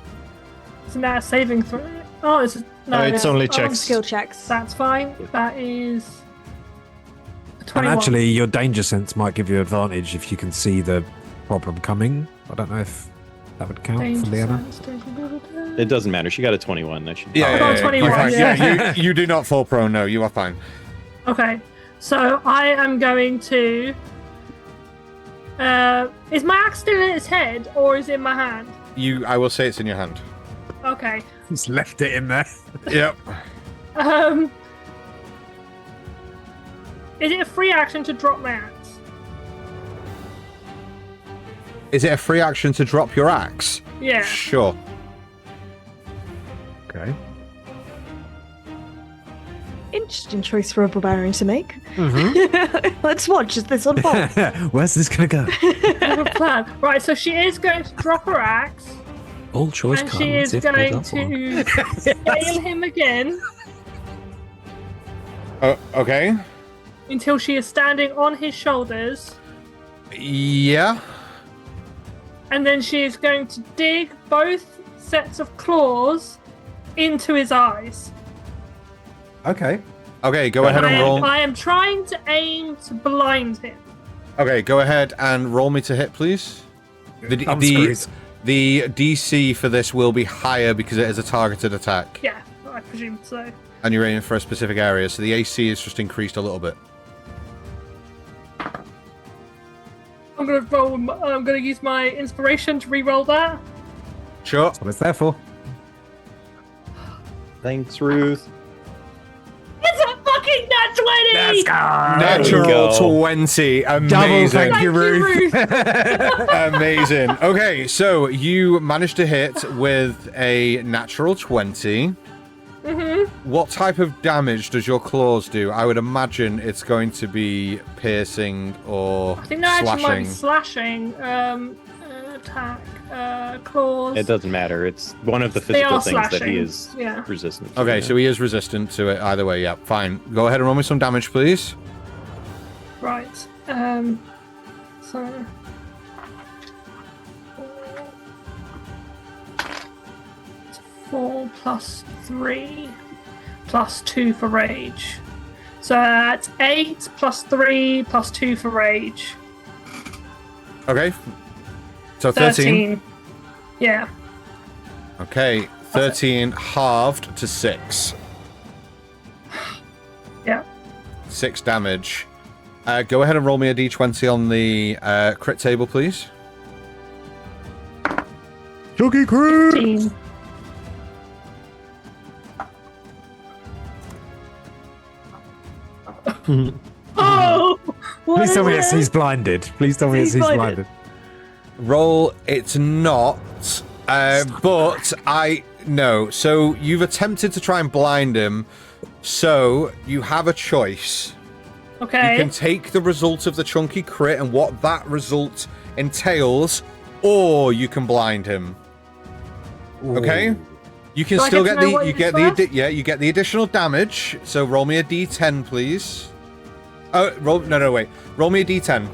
Isn't that a saving throw? Oh, it's no. It's only On checks. skill checks. That's fine. That is a And 21. actually, your danger sense might give you advantage if you can see the problem coming. I don't know if that would count Danger for Liana. sense. It doesn't matter. She got a 21. That should be I got 21, you're fine. yeah. You do not fall prone, no, you are fine. Okay, so I am going to. Is my axe still in its head or is it in my hand? I will say it's in your hand. Okay. Just left it in there. Yep. Is it a free action to drop my axe? Is it a free action to drop your axe? Yeah. Sure. Okay. Interesting choice for a barbarian to make. Mm-hmm. Let's watch as this unfolds. Where's this gonna go? I have a plan. Right, so she is going to drop her axe, All choice and comes she is if going there's one. to scale him again Okay. until she is standing on his shoulders, Yeah. and then she is going to dig both sets of claws into his eyes. Okay. Okay, go ahead and roll. I am trying to aim to blind him. Okay, go ahead and roll me to hit, please. The DC for this will be higher because it is a targeted attack. Yeah, I presume so. And you're aiming for a specific area, so the AC is just increased a little bit. I'm gonna use my inspiration to re-roll that. Sure. That's what it's there for. Thanks, Ruth. It's a fucking nat 20! Natural go. 20. Amazing. Double thank you, Ruth. Amazing. Okay, so you managed to hit with a natural 20. What type of damage does your claws do? I would imagine it's going to be piercing or I think that actually might be slashing. slashing. Attack, claws. It doesn't matter. It's one of the They physical are things that slashing. he is Yeah. resistant to. Okay, yeah. so he is resistant to it either way. Yeah, fine. Go ahead and roll me some damage, please. Right. So. 4 plus 3 plus 2 for rage. So that's 8 plus 3 plus 2 for rage. Okay. So 13. Yeah. Okay, 13 halved to 6. Yeah. 6 damage. Go ahead and roll me a d20 on the crit table, please. Chucky crit! 15. Oh! What Please tell me is he's blinded. Please tell me He's he's blinded. blinded. Roll, it's not. But I no. So you've attempted to try and blind him. So you have a choice. Okay. You can take the result of the chunky crit and what that result entails, or you can blind him. Okay. You can Do I still get get to know the what you it get is the first? you get the additional damage. So roll me a d10, please. Oh, wait. Roll me a d10.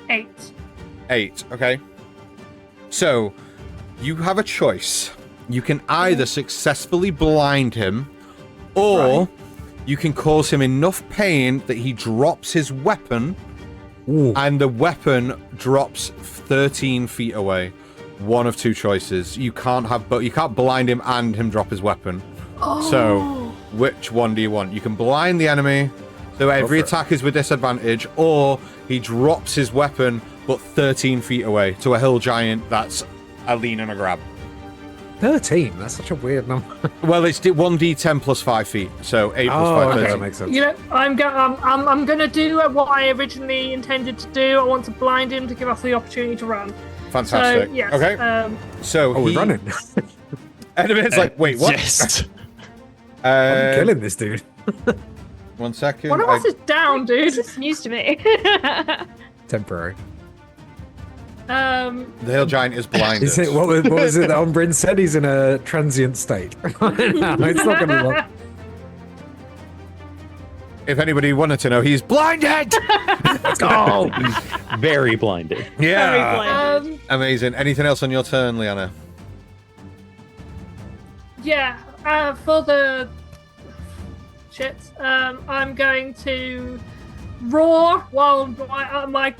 8. 8, okay. So, you have a choice. You can either successfully blind him, or you can cause him enough pain that he drops his weapon, and the weapon drops 13 feet away. One of two choices. You can't have, but you can't blind him and him drop his weapon. So, which one do you want? You can blind the enemy, so every attack is with disadvantage, or he drops his weapon but 13 feet away to a hill giant that's a lean and a grab. 13? That's such a weird number. Well, it's 1d10 plus 5 feet, so 8 plus 5, okay, 13. that makes sense. You know, I'm gonna do what I originally intended to do. I want to blind him to give us the opportunity to run. Fantastic. So, yes. Okay. So we're running. Enemy's like, wait, what? Yes. I'm killing this dude. 1 second. One of us is down, dude. This is news to me. Temporary. The hill giant is blinded. Is it what was it that Ombrin said? He's in a transient state. No, it's not gonna work. If anybody wanted to know, he's blinded! Let's go! Very blinded. Yeah. Amazing. Anything else on your turn, Liana? Yeah. For the shit, I'm going to roar while my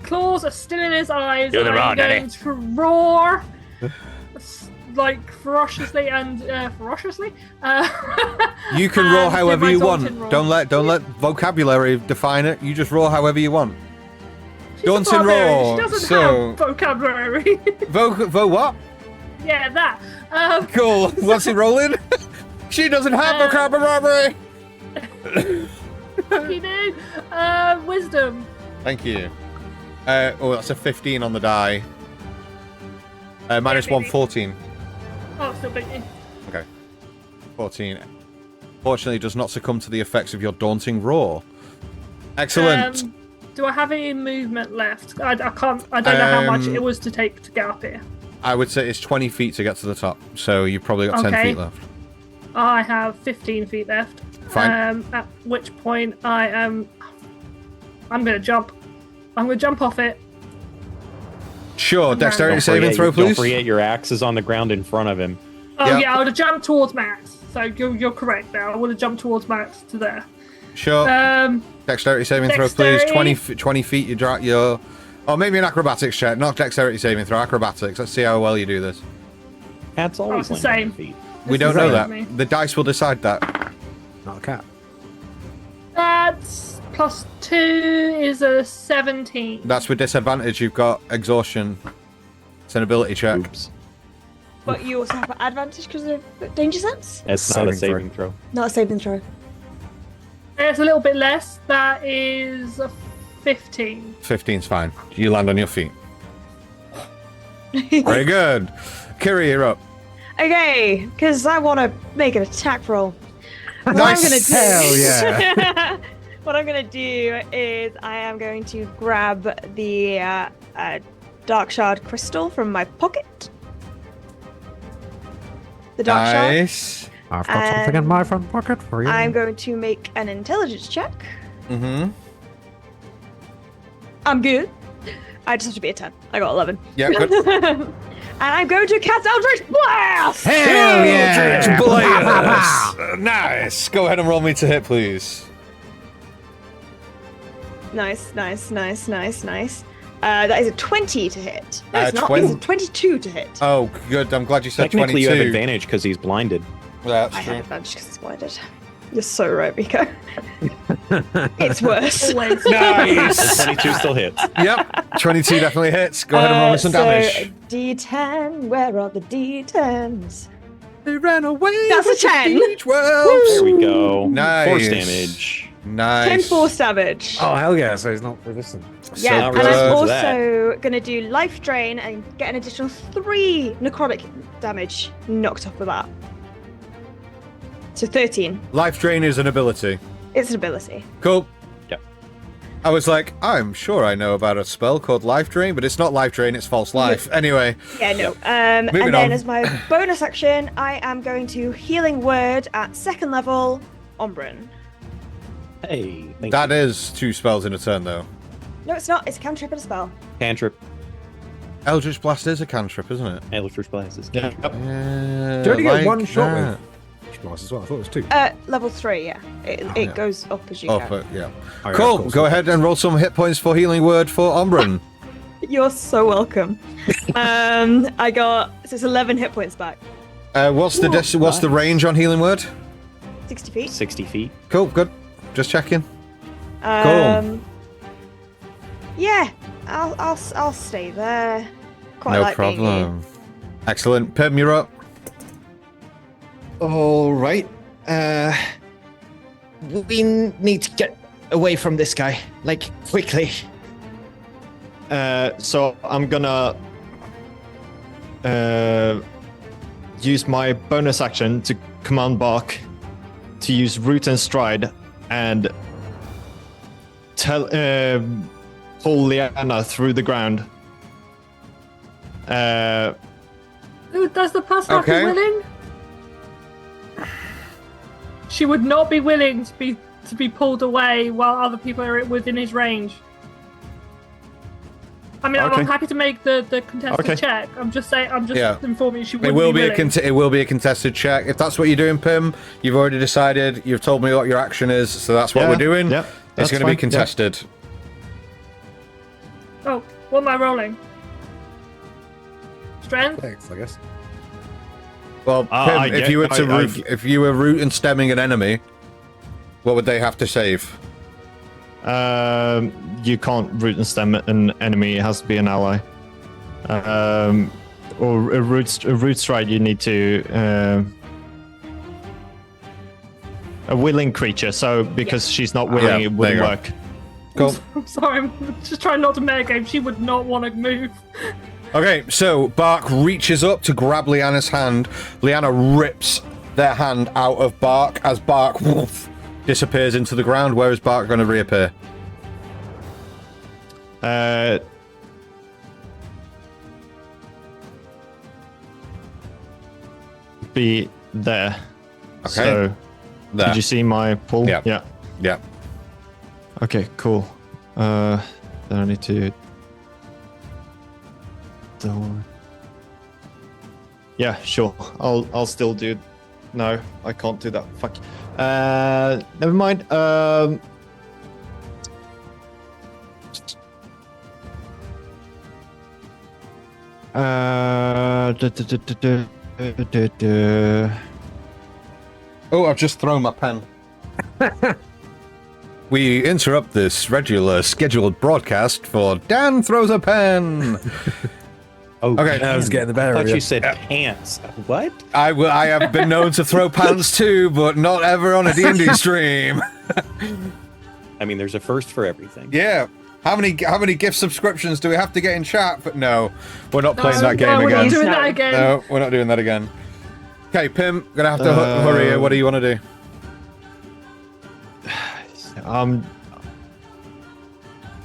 claws are still in his eyes. Do the roar, I'm going Daddy. to roar like ferociously and ferociously. You can and roar do however my you want. daunting roar. Don't let vocabulary define it. You just roar however you want. She's a daunting barbarian. roar. She doesn't So- have vocabulary. Vo what? Yeah, that. Cool. What's he rolling? She doesn't have vocabulary. Fuck you do. Wisdom. Thank you. That's a 15 on the die. Minus 1, 14. Oh, still beat me. Okay. 14. Fortunately, does not succumb to the effects of your daunting roar. Excellent. Do I have any movement left? I can't. I don't know how much it was to take to get up here. I would say it's 20 feet to get to the top, so you've probably got 10 Okay. feet left. I have 15 feet left. Fine. At which point I'm gonna jump. I'm gonna jump off it. Sure, dexterity Don't saving forget, throw, don't please. forget your axe is on the ground in front of him. Oh Yeah. yeah, I would have jumped towards Max. So you're correct there. I would have jumped towards Max to there. Sure. Dexterity saving throw, please. 20 feet. You drop your. Oh, maybe an acrobatics check, not dexterity saving throw. Acrobatics. Let's see how well you do this. Cats always it's the land on same. their feet. We don't know that. Me. The dice will decide that. Not a cat. That's +2 is a 17. That's with disadvantage. You've got exhaustion. It's an ability check. Oops. But you also have advantage because of danger sense? That's not a Saving saving throw. Not a saving throw. It's a little bit less. That is a 15. 15's fine. You land on your feet. Very good. Kiri, you're up. Okay, because I want to make an attack roll. What Nice. I'm going to do. Hell yeah. What I'm going to do is I am going to grab the Dark Shard crystal from my pocket. The Dark Shard. Nice. I've got something in my front pocket for you. I'm going to make an intelligence check. Mm-hmm. I'm good. I just have to be a 10. I got 11. Yeah, good. And I'm going to cast Eldritch Blast! Hell yeah! Blast. Nice. Go ahead and roll me to hit, please. Nice. That is a 20 to hit. No, it's not. 20. It's a 22 to hit. Oh, good. I'm glad you said Technically, 22. you have advantage because he's blinded. That's I true. have advantage because it's blinded. You're so right, Miko. It's worse. Always. Nice. 22 still hits. Yep. 22 definitely hits. Go ahead and roll me some damage. D10. Where are the D10s? They ran away. That's a with the 10. beach wolves. There we go. Nice. Force damage. 10 Nice. force damage. Oh, hell yeah. So he's not resistant. Yeah, So and good. I'm for that. also going to do life drain and get an additional 3 necrotic damage knocked off with that. So 13. Life drain is an ability. It's an ability. Cool. Yep. I was like, I'm sure I know about a spell called Life Drain, but it's not Life Drain, it's False Life. Anyway. Yeah, no. And Moving then on. as my bonus action, I am going to Healing Word at 2nd level, Ombrin. Hey, thank That you. is 2 spells in a turn, though. No, it's not. It's a cantrip and a spell. Cantrip. Eldritch Blast is a cantrip, isn't it? Eldritch Blast is Yeah. Yeah, Do you only get one shot that. with Blast as well? I thought it was 2. Level 3, yeah. It yeah. goes up as you Oh, go. but yeah. Oh, yeah, Cool. of course. Go ahead and roll some hit points for Healing Word for Ombrin. You're so welcome. I got, so it's 11 hit points back. What's the range on Healing Word? 60 feet. 60 feet. Cool. Good. Just checking. Yeah, I'll stay there. Quite No like being here. problem. Excellent. Pim, you're up. All right. We need to get away from this guy, like quickly. So I'm gonna use my bonus action to command Bark to use Root and Stride and pull Liana through the ground. Ooh, does the person not Okay. be willing? She would not be willing to be pulled away while other people are within his range. I mean, Okay. I'm happy to make the contested Okay. check. I'm just Yeah. informing you she It wouldn't will be be willing. it will be a contested check. If that's what you're doing, Pim, you've already decided. You've told me what your action is, so that's what Yeah, we're doing. yeah, It's that's going to be fine, yeah. contested. Oh, what am I rolling? Strength? Thanks, I guess. Well, Pim, I if get- you were to I- root, if you were root and stemming an enemy, what would they have to save? You can't root and stem an enemy. It has to be an ally. Or a root stride. You need to a willing creature. So because she's not willing, Yeah, it there you wouldn't go. work. Cool. I'm sorry, I'm just trying not to metagame. She would not want to move. Okay, so Bark reaches up to grab Liana's hand. Liana rips their hand out of Bark as Bark disappears into the ground. Where is Bark going to reappear? Be there. Okay. So, There. did you see my pull? Yeah. Yeah. Yeah. Okay. Cool. Then I need to. Yeah. Sure. I'll still do No, I can't do that. Fuck. Never mind. Oh, I've just thrown my pen. We interrupt this regular scheduled broadcast for Dan throws a pen. Okay, I was getting the I better thought of you you. said pants. What? I have been known to throw pants too, but not ever on a D&D stream. I mean, there's a first for everything. Yeah. How many gift subscriptions do we have to get in chat? But no, we're not playing that game we're again. not doing that again. No, we're not doing that again. Okay, Pim, gonna have to hurry here. What do you want to do?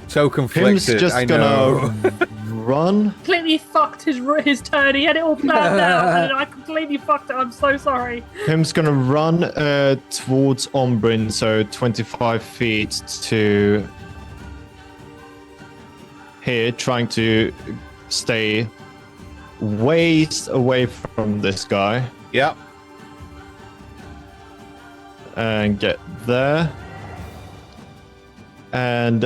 So conflicted. Pim's just I know. gonna run. Completely fucked his turn. He had it all planned out, and then I completely fucked it. I'm so sorry. Pim's gonna run towards Ombrin, so 25 feet to here, trying to stay ways away from this guy. Yep. And get there. And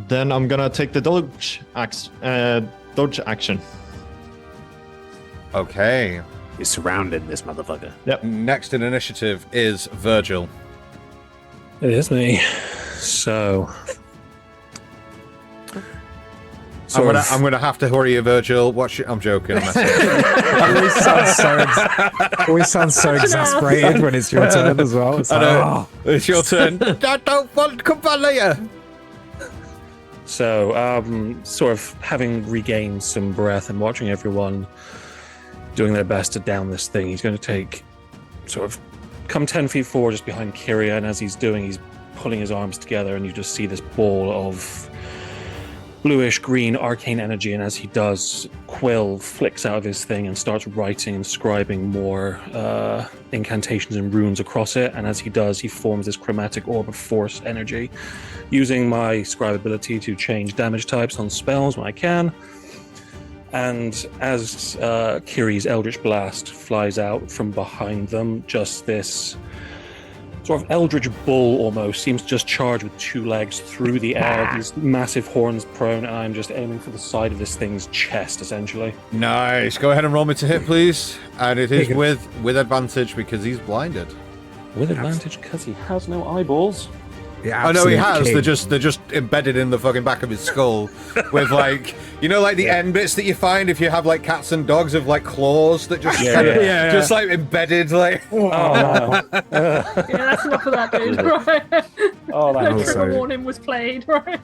then I'm gonna take the dodge action. Okay. You're surrounding this motherfucker. Next in initiative is Virgil. It is me. So. I'm gonna have to hurry you, Virgil. I'm joking. Always sounds so exasperated when it's your turn as well. It's I like, know. It's your turn. Don't want to come back later. So, sort of having regained some breath and watching everyone doing their best to down this thing, he's going to take, sort of, come 10 feet forward just behind Kyria, and as he's doing, he's pulling his arms together, and you just see this ball of bluish green arcane energy, and as he does, Quill flicks out of his thing and starts writing and scribing more incantations and runes across it, and as he does, he forms this chromatic orb of force energy, using my scribe ability to change damage types on spells when I can. And as Kiri's Eldritch Blast flies out from behind them, just this sort of eldritch bull almost seems just charged with two legs through the air, these massive horns prone, and I'm just aiming for the side of this thing's chest, essentially. Nice. Go ahead and roll me to hit, please. And it is with advantage because he's blinded. With advantage because he has no eyeballs. I know he has. King. They're just embedded in the fucking back of his skull, with like, you know, like the end bits that you find if you have like cats and dogs of like claws that just just like embedded like. Yeah, that's enough of that, dude. Right? Oh, that no trigger warning was played, right?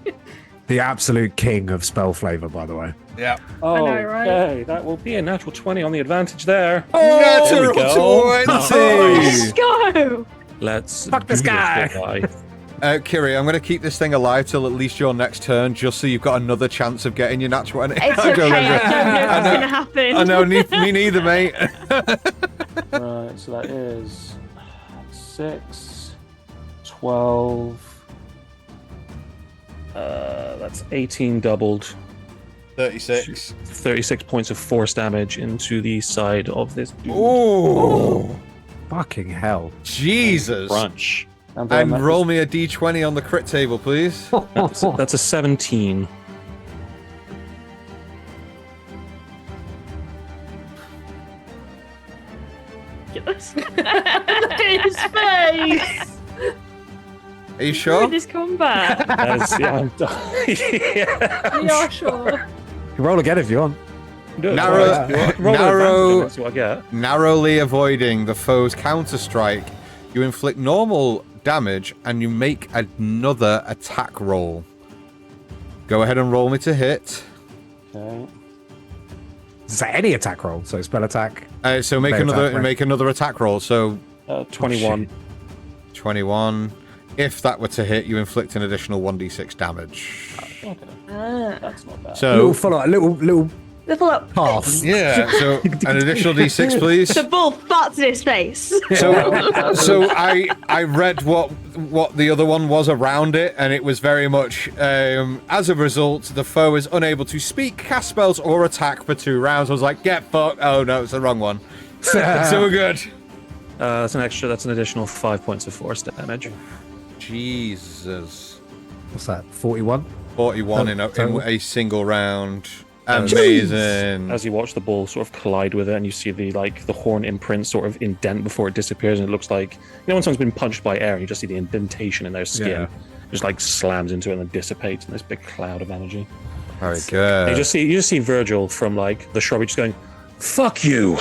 The absolute king of spell flavor, by the way. Yeah. Oh, I know, right? Okay, that will be a natural 20 on the advantage there. Natural 20. Let's go. Let's fuck this guy. Kiri, I'm going to keep this thing alive till at least your next turn, just so you've got another chance of getting your natural. It's okay. I don't know what's going to happen. I know, me neither, mate. Right, so that is 6, 12. That's 18 doubled. 36. 36 points of force damage into the side of this dude. Ooh. Fucking hell. Jesus. Crunch. And roll me a d20 on the crit table, please. That's a 17. Ridiculous. Look at his face. Are you sure? This combat. Yeah, I'm done. Yeah, We are sure. You can roll again if you want. Narrowly avoiding the foe's counter-strike, you inflict normal damage and you make another attack roll. Go ahead and roll me to hit. Okay. Is that any attack roll? So spell attack. So make another attack roll. So 21. 21. If that were to hit, you inflict an additional 1d6 damage. Okay. That's not bad. So A little The follow-up. Pass. Yeah, so an additional d6, please. The bull farts in his face. So I read what the other one was around it, and it was very much, as a result, the foe is unable to speak, cast spells, or attack for 2 rounds. I was like, get fucked. Oh, no, it's the wrong one. So we're good. That's an additional 5 points of force damage. Jesus. What's that? 41? 41 in a single round. Amazing. As you watch the ball sort of collide with it, and you see the horn imprint sort of indent before it disappears, and it looks like when someone's been punched by air, and you just see the indentation in their skin, just like slams into it and then dissipates in this big cloud of energy. Very good. You just see Virgil from like the shrubbery just going, "Fuck you."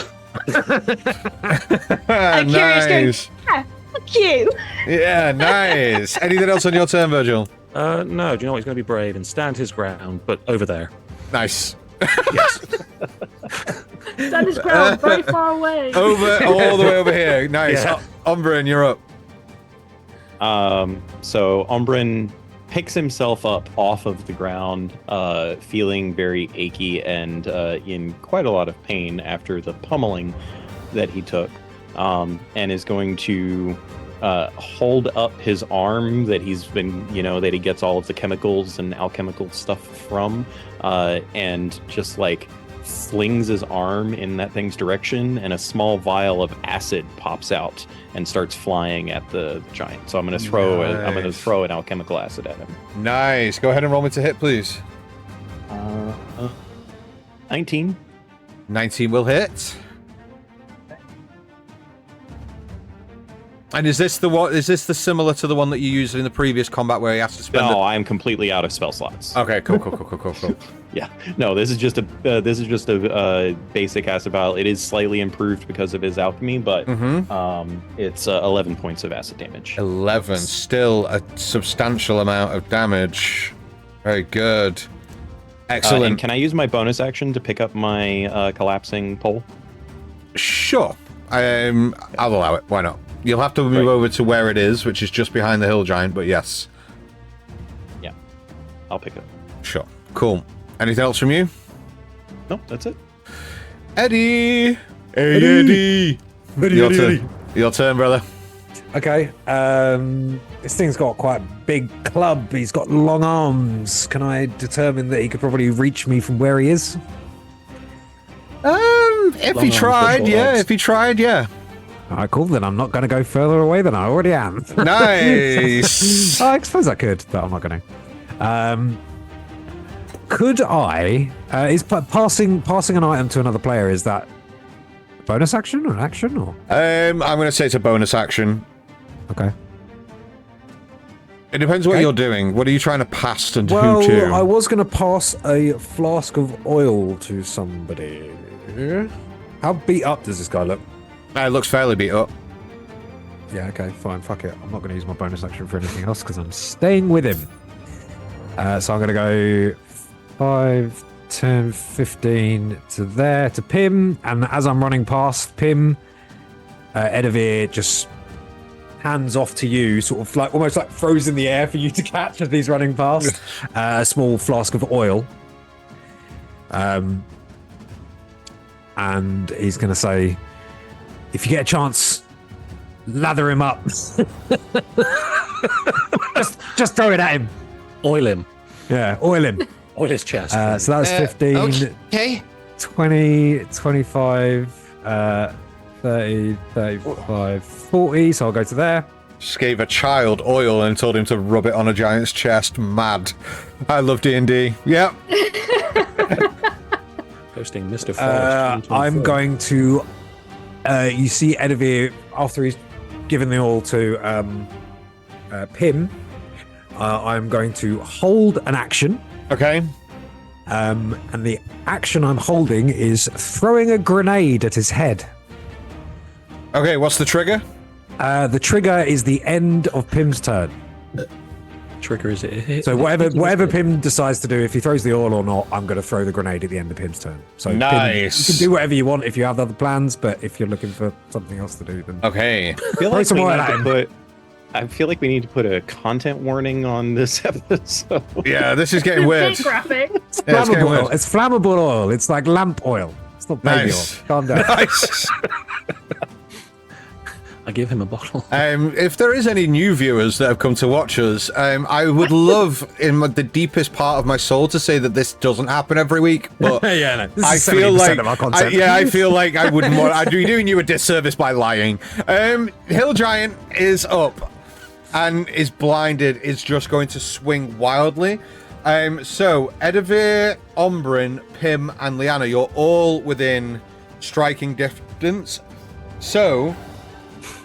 Nice. Yeah, fuck you. Yeah, nice. Anything else on your turn, Virgil? No. Do you know what? He's going to be brave and stand his ground, but over there. Nice. Yes. Stand his ground very far away. All the way over here. Nice. Yeah. Ombrin, you're up. So Ombrin picks himself up off of the ground, feeling very achy and in quite a lot of pain after the pummeling that he took, and is going to hold up his arm that he's been, that he gets all of the chemicals and alchemical stuff from, and just like flings his arm in that thing's direction, and a small vial of acid pops out and starts flying at the giant. So I'm going to throw an alchemical acid at him. Nice. Go ahead and roll me to hit, please. 19. 19 will hit. And is this the similar to the one that you used in the previous combat where he has to spend? No, I'm completely out of spell slots. Okay, cool. Yeah, no, this is just a basic acid vial. It is slightly improved because of his alchemy, but it's 11 points of acid damage. 11, still a substantial amount of damage. Very good. Excellent. And can I use my bonus action to pick up my collapsing pole? Sure. I'll allow it. Why not? You'll have to move over to where it is, which is just behind the hill giant, but yes. Yeah, I'll pick it. Sure. Cool. Anything else from you? No, that's it. Eddie! Eddie! Your turn, brother. Okay. This thing's got quite a big club. He's got long arms. Can I determine that he could probably reach me from where he is? If he tried, yeah. All right, cool. Then I'm not going to go further away than I already am. Nice. I suppose I could, but I'm not going to. Could I? Is passing an item to another player, is that a bonus action or an action? Or I'm going to say it's a bonus action. Okay. It depends what you're doing. What are you trying to pass and Well, who to? I was going to pass a flask of oil to somebody. How beat up does this guy look? It looks fairly beat up. Yeah, okay, fine, fuck it. I'm not going to use my bonus action for anything else because I'm staying with him. So I'm going to go 5, 10, 15 to there, to Pim. And as I'm running past Pim, Edivir just hands off to you, sort of like almost like throws in the air for you to catch as he's running past. A small flask of oil. And he's going to say, if you get a chance, lather him up. just throw it at him. Oil him. Yeah, oil him. Oil his chest. So that was 15, Okay. 20, 25, 30, 35, 40. So I'll go to there. Just gave a child oil and told him to rub it on a giant's chest. Mad. I love D&D. Yep. Posting Mr. Forrest. I'm going to... you see Edivir, after he's given the oil to Pim, I'm going to hold an action. Okay. And the action I'm holding is throwing a grenade at his head. Okay, what's the trigger? The trigger is the end of Pim's turn. Trigger is it a hit? So whatever Pim decides to do, if he throws the oil or not, I'm going to throw the grenade at the end of Pim's turn. So nice. Pim, you can do whatever you want if you have other plans, but if you're looking for something else to do, then okay. I feel throw like some we oil need at to him. put I feel like we need to put a content warning on this episode. Yeah, this is getting weird. Bit graphic. Yeah, it's getting Flammable oil. weird. It's flammable oil. It's like lamp oil. It's not baby Nice. oil. Calm down. Nice. I give him a bottle. If there is any new viewers that have come to watch us, I would love, in the deepest part of my soul, to say that this doesn't happen every week. But Yeah, no, this I is feel 70% like, of our content. I feel like I wouldn't want. I'd be doing you a disservice by lying. Hill Giant is up and is blinded. Is just going to swing wildly. So Edivir, Ombrin, Pim, and Liana, you're all within striking distance. So,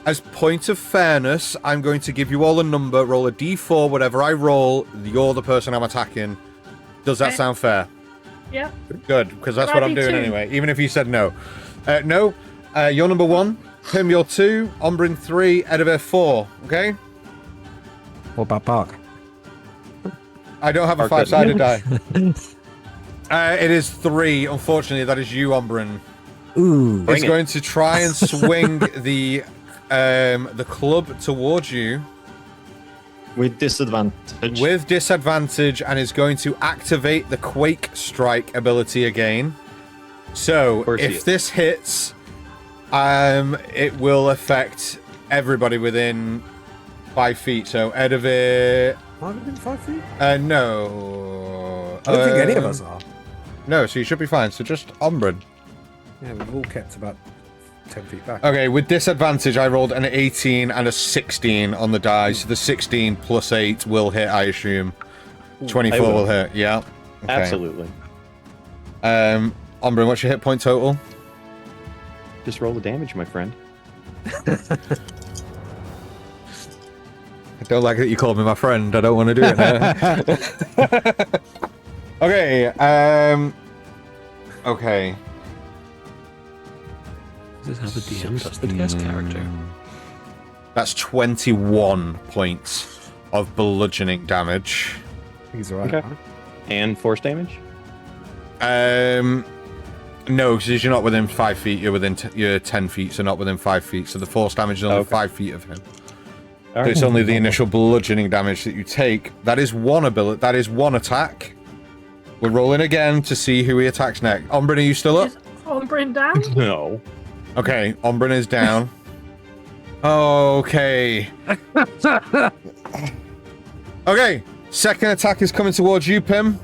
as point of fairness, I'm going to give you all a number, roll a d4, whatever I roll, you're the person I'm attacking. Does that Okay. sound fair? Yeah. Good, because that's Can what I I'm be doing two? anyway, even if you said no. No, you're number 1, Pim, you're 2, Ombrin 3, Edivir 4, okay? What about Park? I don't have a Park doesn't. 5-sided die. It is 3, unfortunately, that is you, Ombrin. Ooh. It's it. going to try and swing the club towards you With disadvantage. with disadvantage and is going to activate the Quake Strike ability again. So course he if is. this hits, it will affect everybody within 5 feet. So Edivir, Within 5 feet? no. I don't think any of us are. No, so you should be fine. So just Ombrin. Yeah, we've all kept about 10 feet back. Okay, with disadvantage, I rolled an 18 and a 16 on the die. So the 16 plus 8 will hit, I assume. 24 I will. will hit, yeah. Okay. Absolutely. Ombrin, what's your hit point total? Just roll the damage, my friend. I don't like that you called me my friend. I don't want to do it now. Okay, okay. This is how the DM does the guest character. That's 21 points of bludgeoning damage. He's alright. Okay. And force damage? No, because you're not within 5 feet. You're within you're 10 feet, so not within 5 feet. So the force damage is only Okay. 5 feet of him. All So it's right. only the initial bludgeoning damage that you take. That is one ability. That is one attack. We're rolling again to see who he attacks next. Ombrin, are you still up? Is Ombrin down? No. Okay, Ombrin is down. Okay. Okay, second attack is coming towards you, Pim.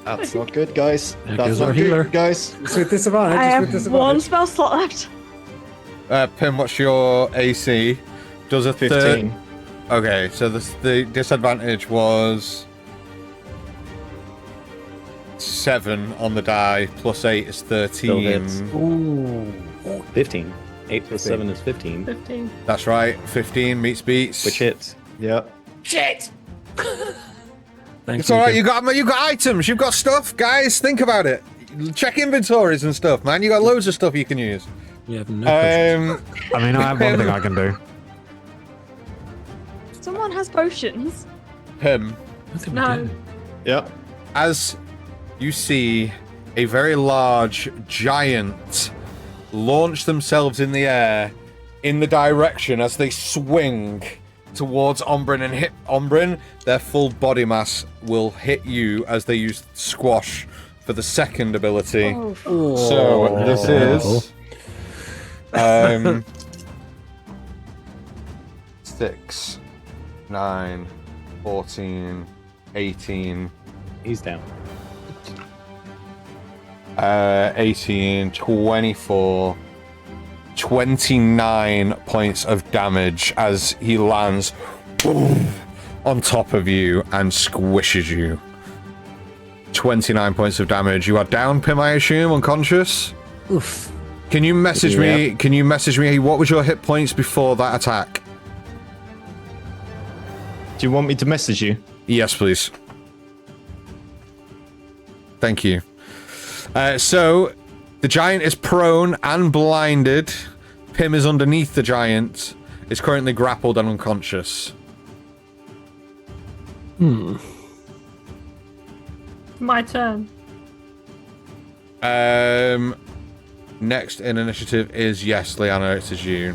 That's not good, guys. There That's goes not our good, healer. guys. It's with disadvantage. I It's with have one disadvantage. spell slot left. Pim, what's your AC? Does a 15. Okay, so the disadvantage was 7 on the die, plus 8 is Still 13. hits. Ooh. 15. 8 plus 7 is 15. 15. That's right, 15 meets beats. Which hits. Yeah. Shit! Thank It's alright, you got items, you've got stuff, guys, think about it. Check inventories and stuff, man. You got loads of stuff you can use. You have no potions. I mean, I have one thing I can do. Someone has potions. Pim, I think we No. do. Yeah. as you see a very large giant launch themselves in the air in the direction as they swing towards Ombrin and hit Ombrin, their full body mass will hit you as they use squash for the second ability. Oh, So this is 6, 9, 14, 18, He's down. 18, 24, 29 points of damage as he lands on top of you and squishes you. 29 points of damage. You are down, Pim, I assume, unconscious? Oof. Can you message me? Can you message me? What was your hit points before that attack? Do you want me to message you? Yes, please. Thank you. So, the giant is prone and blinded. Pim is underneath the giant. Is currently grappled and unconscious. My turn. Next in initiative is, yes, Liana, it is you.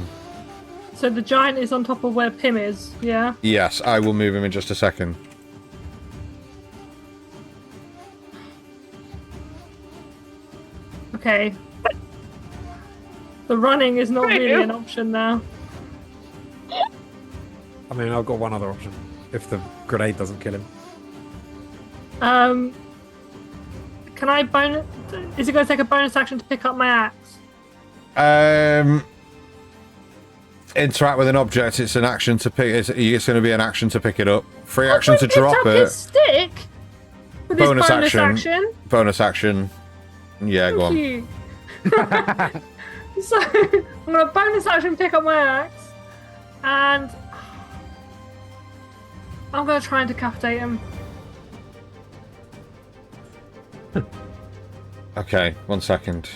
So the giant is on top of where Pim is, yeah? Yes, I will move him in just a second. Okay. The running is not really an option now. I mean, I've got one other option. If the grenade doesn't kill him. Can I bonus? Is it going to take a bonus action to pick up my axe? Interact with an object. It's an action to pick. It's going to be an action to pick it up. Free action to Picked drop up it. his stick. With his bonus action. Bonus action. Yeah, go on. You. So I'm going to bonus action pick up my axe, and I'm going to try and decapitate him. Okay, one second.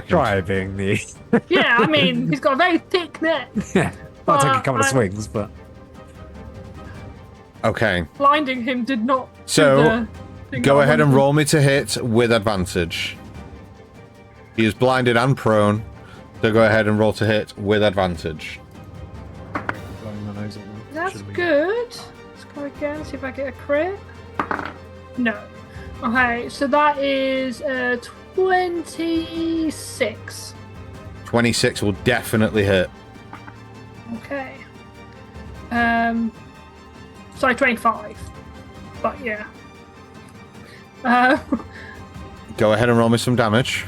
Try being the. Yeah, I mean, he's got a very thick neck. Yeah, might take a couple of swings, but. Okay. Blinding him did not. So, go ahead and roll me to hit with advantage. He is blinded and prone, so go ahead and roll to hit with advantage. That's good. Let's go again, see if I get a crit. No. Okay, so that is 26. 26 will definitely hit. Okay. Sorry, 25. But yeah. Go ahead and roll me some damage.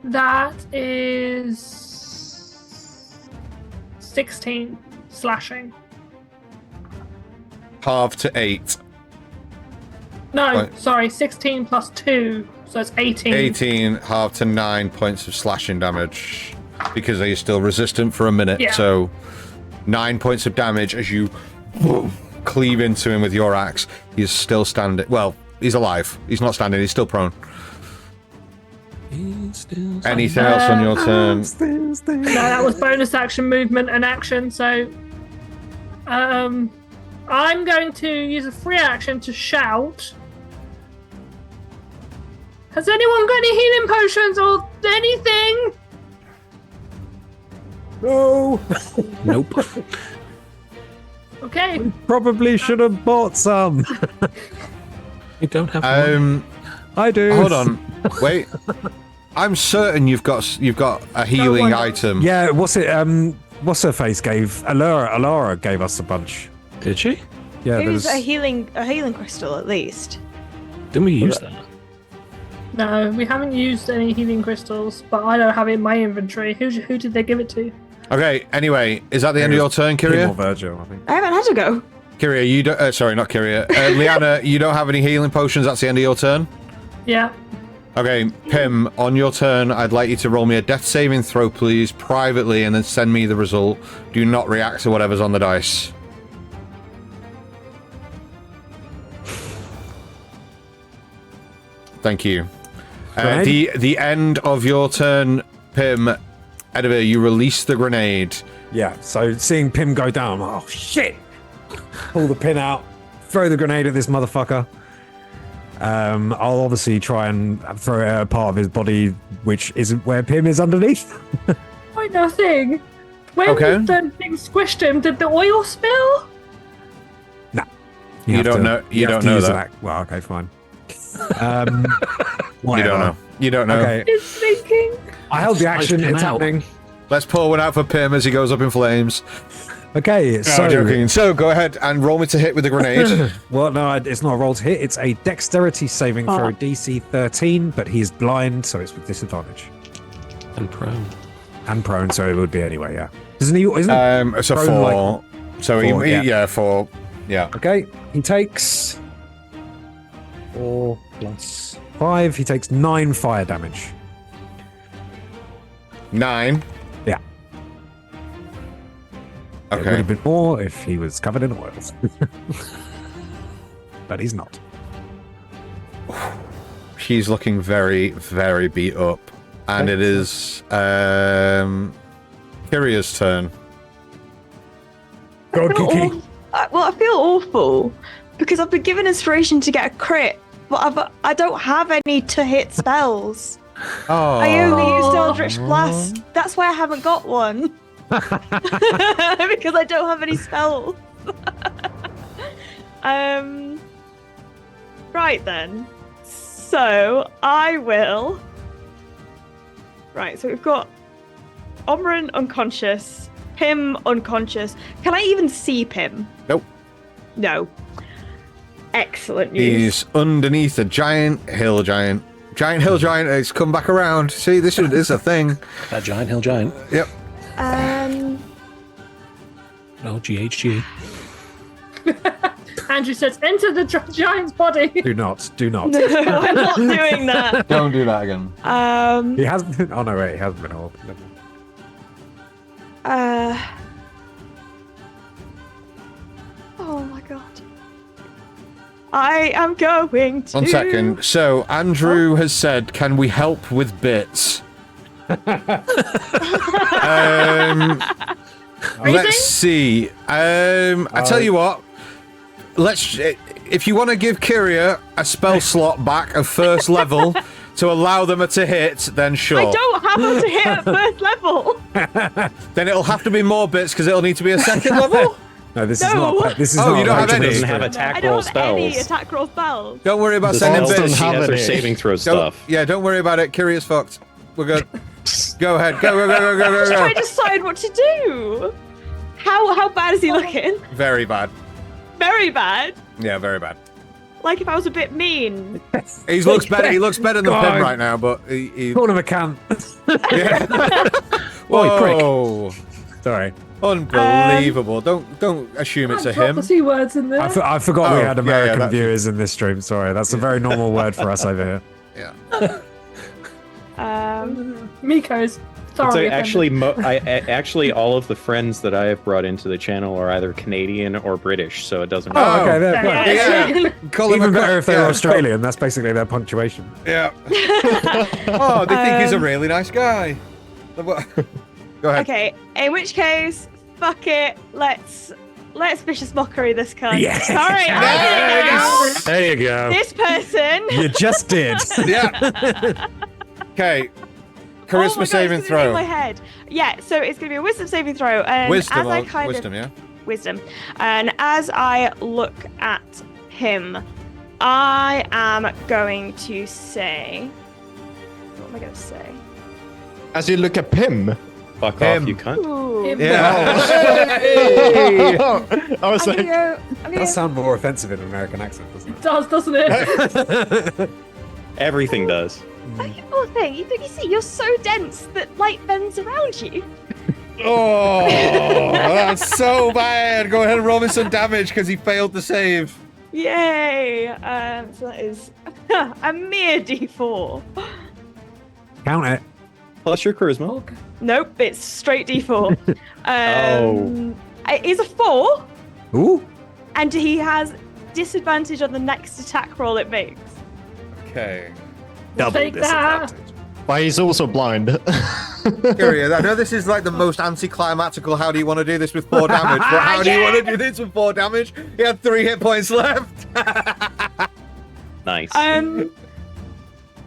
That is 16 slashing. Half to 8. No, Right. sorry, 16 plus 2, so it's 18. 18, half to 9 points of slashing damage. Because he's still resistant for a minute. Yeah. So, 9 points of damage as you cleave into him with your axe. He's still standing. Well, he's alive. He's not standing, he's still prone. Anything else on your turn? No, that was bonus action, movement, and action, so... I'm going to use a free action to shout. Has anyone got any healing potions or anything? No! Nope. Okay. Probably should have bought some. You don't have one. I do. Hold on. Wait. I'm certain you've got a healing why not? item. Yeah, what's it? What's her face gave? Alara gave us a bunch. Did she? Yeah, Maybe there's a healing crystal at least. Didn't we use that? No, we haven't used any healing crystals, but I don't have it in my inventory. Who did they give it to? Okay, anyway, is that the end of your turn, Kim or Kyria? Virgil, I think. I haven't had to go. Kyria, you don't... sorry, not Kyria. Liana, you don't have any healing potions, that's the end of your turn? Yeah. Okay, Pim, on your turn, I'd like you to roll me a death saving throw, please, privately, and then send me the result. Do not react to whatever's on the dice. Thank you. The end of your turn, Pim, Edivir, you release the grenade. Yeah, so seeing Pim go down, I'm like, oh shit! Pull the pin out, throw the grenade at this motherfucker. I'll obviously try and throw it at a part of his body which isn't where Pim is underneath. Why nothing? When the thing squished him, did the oil spill? Nah. You don't know that. Well, okay, fine. You don't know. You don't know. Okay. It's sinking. I held the action, Pim it's out. happening. Let's pour one out for Pim as he goes up in flames. Okay, No, so... joking. So go ahead and roll me to hit with the grenade. Well, no, it's not a roll to hit. It's a dexterity saving throw, DC 13, but he is blind, so it's with disadvantage. And prone. And prone, so it would be anyway, yeah. Isn't he? Isn't So prone, 4. like- So 4, yeah. 4. Yeah. Okay, he takes 4 plus 5. He takes 9 fire damage. 9. Yeah. It would Okay. have been more if he was covered in oil. But he's not. He's looking very, very beat up. And it is Kyria's turn. Go on, Kiki. Well, I feel awful because I've been given inspiration to get a crit, but I don't have any to hit spells. Oh. I only used Eldritch Blast. That's why I haven't got one. Because I don't have any spells. Right then. So I will. Right, so we've got Ombrin unconscious, Pim unconscious. Can I even see Pim? Nope. No. Excellent news. He's underneath a giant hill giant. Giant hill giant has come back around. See, this is a thing. That giant hill giant. Yep. Oh, GHG. Andrew says, enter the giant's body. Do not. No, I'm not doing that. Don't do that again. He hasn't been. Oh no, wait, he hasn't been old. Oh my god. I am going to. 1 second. So Andrew has said, "Can we help with bits?" Let's see. I tell you what. Let's. If you want to give Kyria a spell slot back of first level to allow them to hit, then sure. I don't have them to hit at first level. Then it'll have to be more bits because it'll need to be a second level. No, this No. is not. This is Oh, not. you don't have any? Doesn't have I attack don't roll have any spells. attack roll spells. Don't worry about The sending spells bits. she has her any. saving throw stuff. Don't worry about it. Kyria's fucked. We're good. Go ahead. Go. Just trying to decide what to do. How bad is he looking? Very bad. Very bad. Yeah, very bad. Like if I was a bit mean. He looks better. He looks better than God. Pim right now, but he Call him a cunt. yeah. Oi, prick. Whoa. Sorry, Unbelievable. Don't assume it's a Drop him. the 2 words in there. I forgot we Oh, had yeah, American that's- viewers in this stream. Sorry, that's a very normal word for us over here. Yeah. Miko's So thoroughly actually, all of the friends that I have brought into the channel are either Canadian or British, so it doesn't Oh, matter. okay, there. offended. well, Yeah. Call him Even a better if they're yeah. Australian. That's basically their punctuation. Yeah. Oh, they think he's a really nice guy. Go ahead. Okay, in which case, fuck it. Let's vicious mockery this cunt. Yeah. Sorry, I did it. There you go. This person. You just did. Yeah. Okay. Oh my Charisma God, saving it's gonna be in throw. my head. Yeah, so it's gonna be a wisdom saving throw, and Wisdom. as I kind Wisdom. of Yeah. wisdom, and as I look at him, I am going to say, what am I going to say? As you look at Pim. Fuck Him. off, you cunt. Ooh. Yeah. I was I'm like, gonna go. That sounds more offensive in an American accent, doesn't It does, doesn't it? Everything does. Oh, you poor thing. You see, you're so dense that light bends around you. Oh, that's so bad. Go ahead and roll me some damage because he failed the save. Yay! So that is a mere D4. Count it. Plus your charisma. Okay. Nope, it's straight D4. It is a 4, Ooh. and he has disadvantage on the next attack roll it makes. Okay. Double Take that. disadvantage. but he's also blind. Kyria, I know this is like the most anticlimactical. How do you want to do this with 4 damage? But how do you want to do this with 4 damage? He had 3 hit points left. Nice.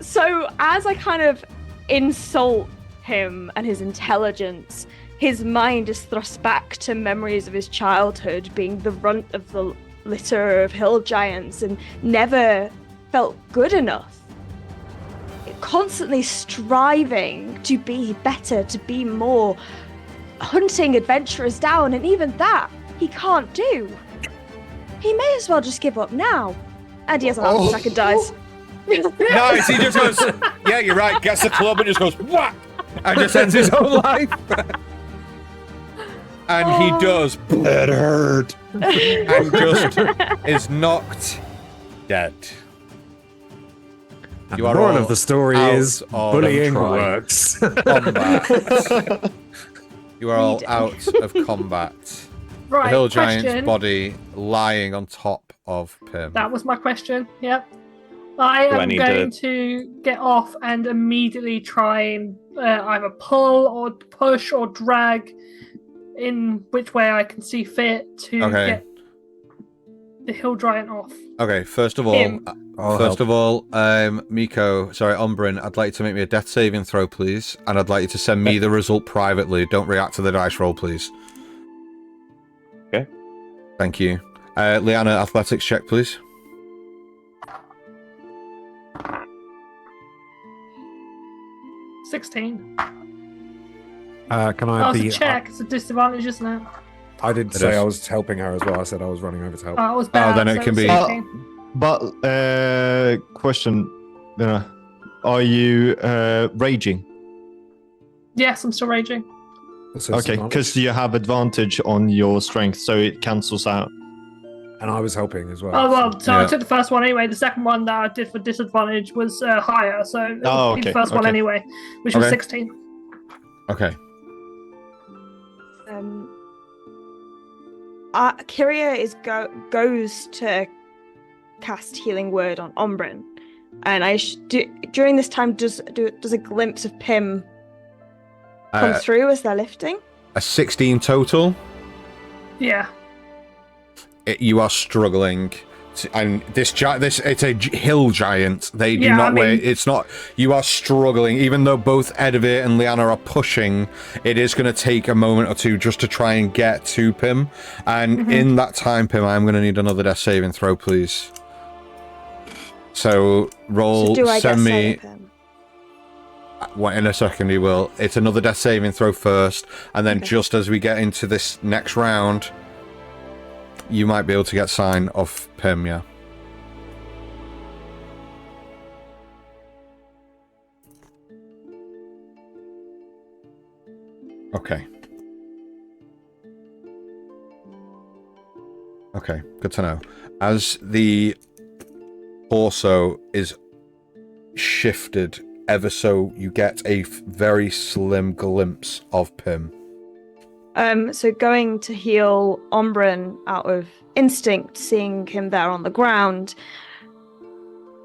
So as I kind of insult him and his intelligence, his mind is thrust back to memories of his childhood, being the runt of the litter of hill giants and never felt good enough. Constantly striving to be better, to be more, hunting adventurers down, and even that he can't do. He may as well just give up now. And he has a half a second dice. Nice. He just goes, yeah, you're right. Gets the club and just goes, whack, and just ends his own life. And he does. It hurt. And just is knocked dead. And You the are moral all of the story out is of bullying try. works. Combat. You are all out of combat. The Right, hill giant's question. body lying on top of Pim. That was my question. Yep. I Do I am need going to get off and immediately try and either pull or push or drag in which way I can see fit to Okay. get the hill giant off. Okay, first of all, Him. Ombrin, I'd like you to make me a death saving throw, please, and I'd like you to send me the result privately. Don't react to the dice roll, please. Okay. Thank you. Liana, athletics check, please. $16. Can I It's be? a check. It's a disadvantage, isn't it? I did It say is. I was helping her as well. I said I was running over to help. Oh, it was bad. then it so can was be- 16. But question, are you raging? Yes, I'm still raging. So it's Okay, advantage. because you have advantage on your strength, so it cancels out. And I was helping as well. Oh, well, so I Yeah. took the first one anyway. The second one that I did for disadvantage was higher, so it Oh, would be the okay, first one okay. anyway, which was Okay. 16. Okay. Kyria goes to cast Healing Word on Ombrin, and during this time does a glimpse of Pim come through as they're lifting. A 16 total. Yeah. You are struggling, and it's a hill giant. They do Yeah, not I mean- weigh. It's not. You are struggling, even though both Edivir and Liana are pushing. It is going to take a moment or two just to try and get to Pim, and in that time, Pim, I'm going to need another death saving throw, please. So roll. So do I send get me. sight of him? Well, in a second, he will. It's another death saving throw first, and then Okay. just as we get into this next round, you might be able to get sign of Pim, yeah. Okay. Okay, good to know. As the torso is shifted ever so, you get a very slim glimpse of Pim. So going to heal Ombrin out of instinct, seeing him there on the ground,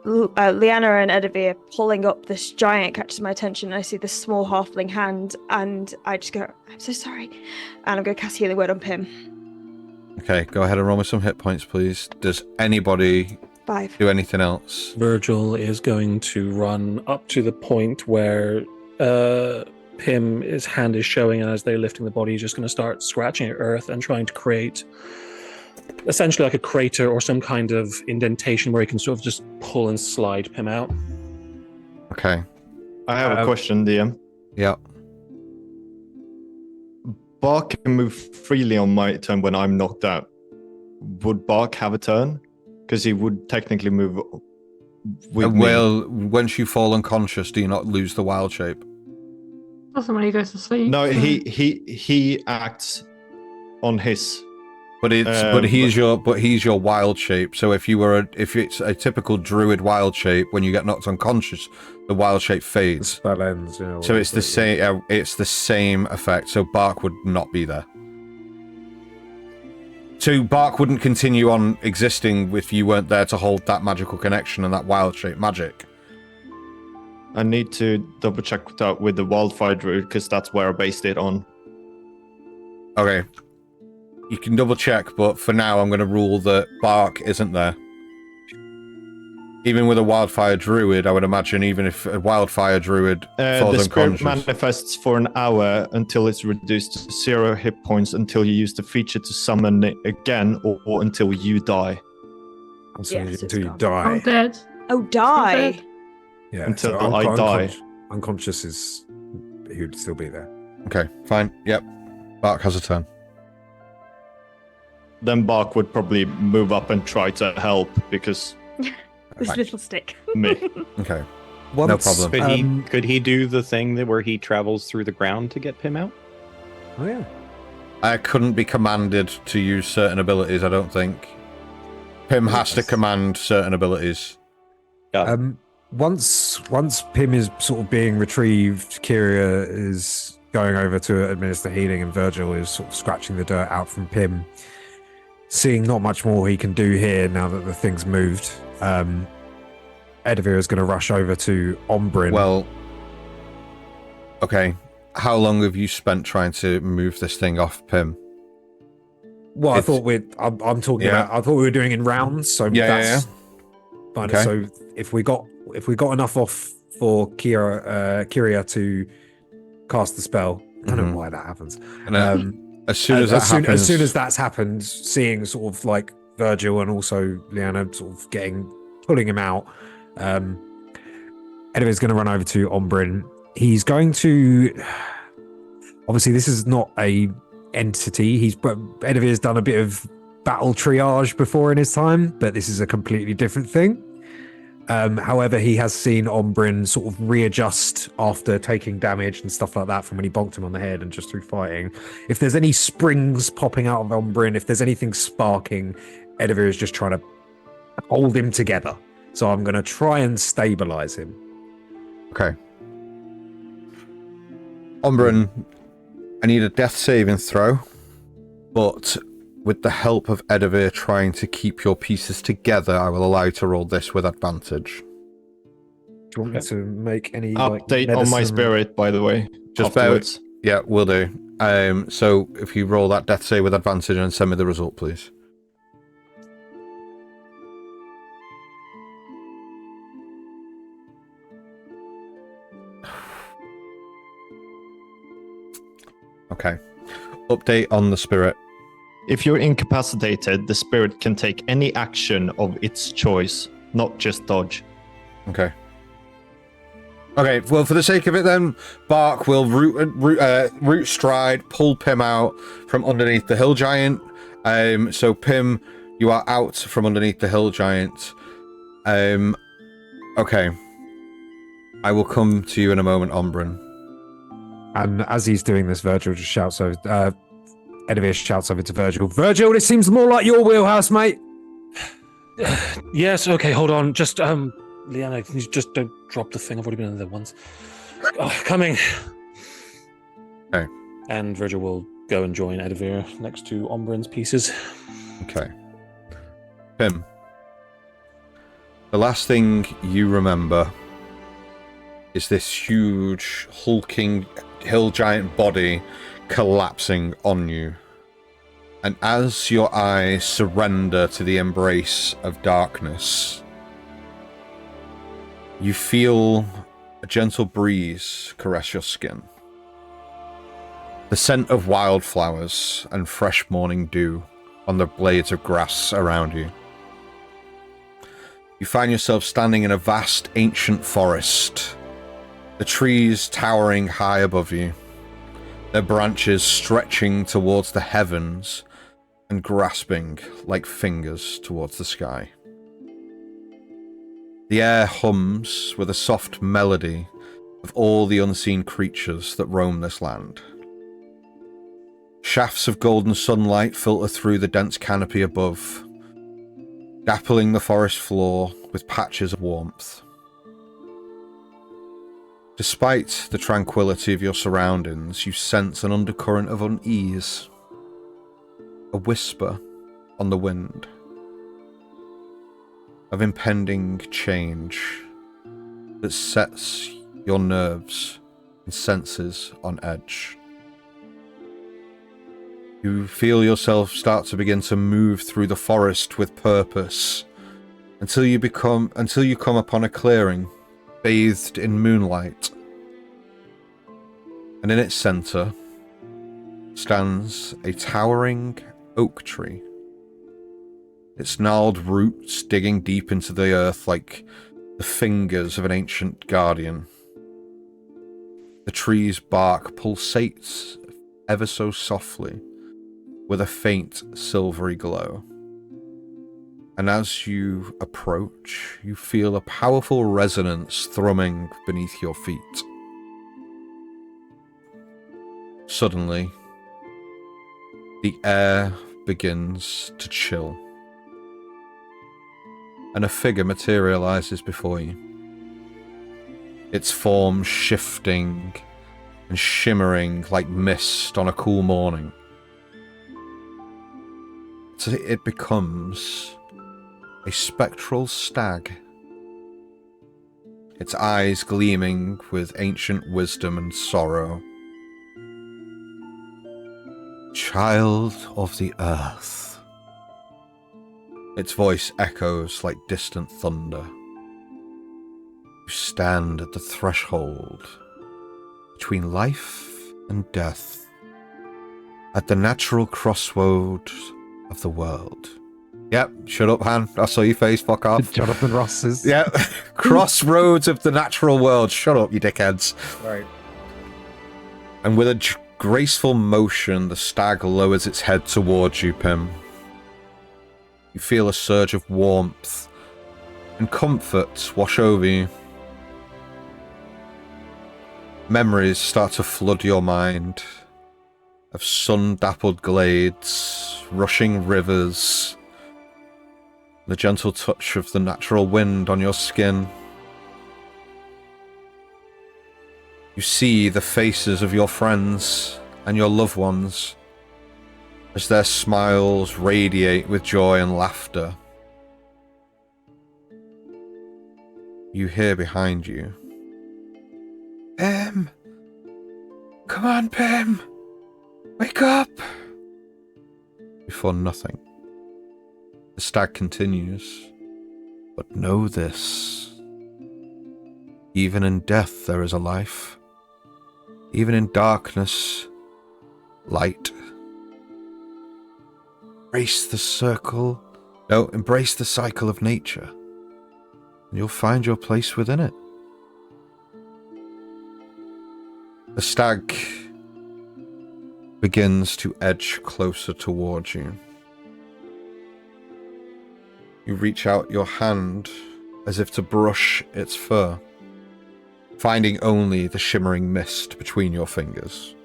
Liana and Edivir pulling up this giant catches my attention. I see this small halfling hand, and I just go, "I'm so sorry," and I'm going to cast Healing Word on Pim. Okay, go ahead and roll me some hit points, please. Does anybody 5. do anything else? Virgil is going to run up to the point where Pim, his hand is showing, and as they're lifting the body, he's just going to start scratching at earth and trying to create essentially like a crater or some kind of indentation where he can sort of just pull and slide Pim out. Okay. I have a question, DM. Yeah. Bark can move freely on my turn when I'm knocked out. Would Bark have a turn? Because he would technically move with me. Well, once you fall unconscious, do you not lose the wild shape? Doesn't when he goes to sleep. No, he acts on his. But he's your wild shape. So if it's a typical druid wild shape, when you get knocked unconscious, the wild shape fades. Spell ends, you know, So it's the same. It's the same effect. So Bark would not be there. So Bark wouldn't continue on existing if you weren't there to hold that magical connection and that wild shape magic. I need to double check that with the wildfire druid because that's where I based it on. Okay. You can double check, but for now I'm going to rule that Bark isn't there. Even with a wildfire druid, I would imagine, even if a wildfire druid falls The spirit unconscious. manifests for an hour until it's reduced to 0 hit points until you use the feature to summon it again or until you die. Yes, Until you it's die. I'm dead. Oh, die! dead. Yeah, Until so I die. Unconscious is he would still be there. Okay, fine. Yep. Bark has a turn. Then Bark would probably move up and try to help because This Right. little stick. me. Okay. Once, problem. Could he do the thing where he travels through the ground to get Pim out? Oh yeah. I couldn't be commanded to use certain abilities, I don't think. Pim has to command certain abilities. Once Pim is sort of being retrieved, Kyria is going over to administer healing, and Virgil is sort of scratching the dirt out from Pim. Seeing not much more he can do here now that the thing's moved, Edivir is going to rush over to Ombrin. Well, okay. How long have you spent trying to move this thing off Pim? Well, I thought I'm talking about. I thought we were doing in rounds. So that's fine. Okay. So if we got enough off for Kyria to cast the spell, I don't know why that happens. And as soon as as soon as that's happened, seeing sort of like Virgil and also Leanna sort of pulling him out, Edivir's going to run over to Ombrin. He's going to. Obviously, this is not a entity. Edivir's done a bit of battle triage before in his time, but this is a completely different thing. However, he has seen Ombrin sort of readjust after taking damage and stuff like that from when he bonked him on the head and just through fighting. If there's any springs popping out of Ombrin, if there's anything sparking, Edivir is just trying to hold him together. So I'm going to try and stabilize him. Okay. Ombrin, I need a death saving throw, but with the help of Edivir trying to keep your pieces together, I will allow you to roll this with advantage. Do you want me to make any update on my spirit, by the way? Just afterwards. Yeah, will do. So if you roll that death save with advantage and send me the result, please. Okay. Update on the spirit. If you're incapacitated, the spirit can take any action of its choice, not just dodge. Okay. Okay, well, for the sake of it then, Bark will root stride, pull Pim out from underneath the hill giant. So Pim, you are out from underneath the hill giant. Okay. I will come to you in a moment, Ombrin. And as he's doing this, Virgil just shouts over. Edivir shouts over to Virgil. Virgil, this seems more like your wheelhouse, mate. Yes, okay, hold on. Just, Leanna, can you just don't drop the thing? I've already been in there once. Oh, coming. Okay. And Virgil will go and join Edivir next to Ombrin's pieces. Okay. Pim. The last thing you remember is this huge, hulking hill giant body collapsing on you. And as your eyes surrender to the embrace of darkness, you feel a gentle breeze caress your skin. The scent of wildflowers and fresh morning dew on the blades of grass around you. You find yourself standing in a vast, ancient forest, the trees towering high above you, their branches stretching towards the heavens and grasping like fingers towards the sky. The air hums with a soft melody of all the unseen creatures that roam this land. Shafts of golden sunlight filter through the dense canopy above, dappling the forest floor with patches of warmth. Despite the tranquility of your surroundings, you sense an undercurrent of unease, a whisper on the wind, of impending change that sets your nerves and senses on edge. You feel yourself start to begin to move through the forest with purpose until you come upon a clearing bathed in moonlight. And in its center stands a towering oak tree, its gnarled roots digging deep into the earth like the fingers of an ancient guardian. The tree's bark pulsates ever so softly with a faint silvery glow. And as you approach, you feel a powerful resonance thrumming beneath your feet. Suddenly, the air begins to chill, and a figure materializes before you, its form shifting and shimmering like mist on a cool morning. So it becomes a spectral stag, its eyes gleaming with ancient wisdom and sorrow. child of the earth. Its voice echoes like distant thunder. You stand at the threshold between life and death, at the natural crossroads of the world. Yep, shut up, Han. I saw your face, fuck off. Jonathan Ross's. Yeah, crossroads of the natural world. Shut up, you dickheads. Right. And with a graceful motion, the stag lowers its head towards you, Pim. You feel a surge of warmth and comfort wash over you. Memories start to flood your mind of sun-dappled glades, rushing rivers, the gentle touch of the natural wind on your skin. You see the faces of your friends and your loved ones as their smiles radiate with joy and laughter. You hear behind you, Pim! Come on, Pim! Wake up! Before nothing. The stag continues, but know this. Even in death there is a life. Even in darkness, light. Embrace the cycle of nature, and you'll find your place within it. The stag begins to edge closer towards you. You reach out your hand as if to brush its fur, finding only the shimmering mist between your fingers.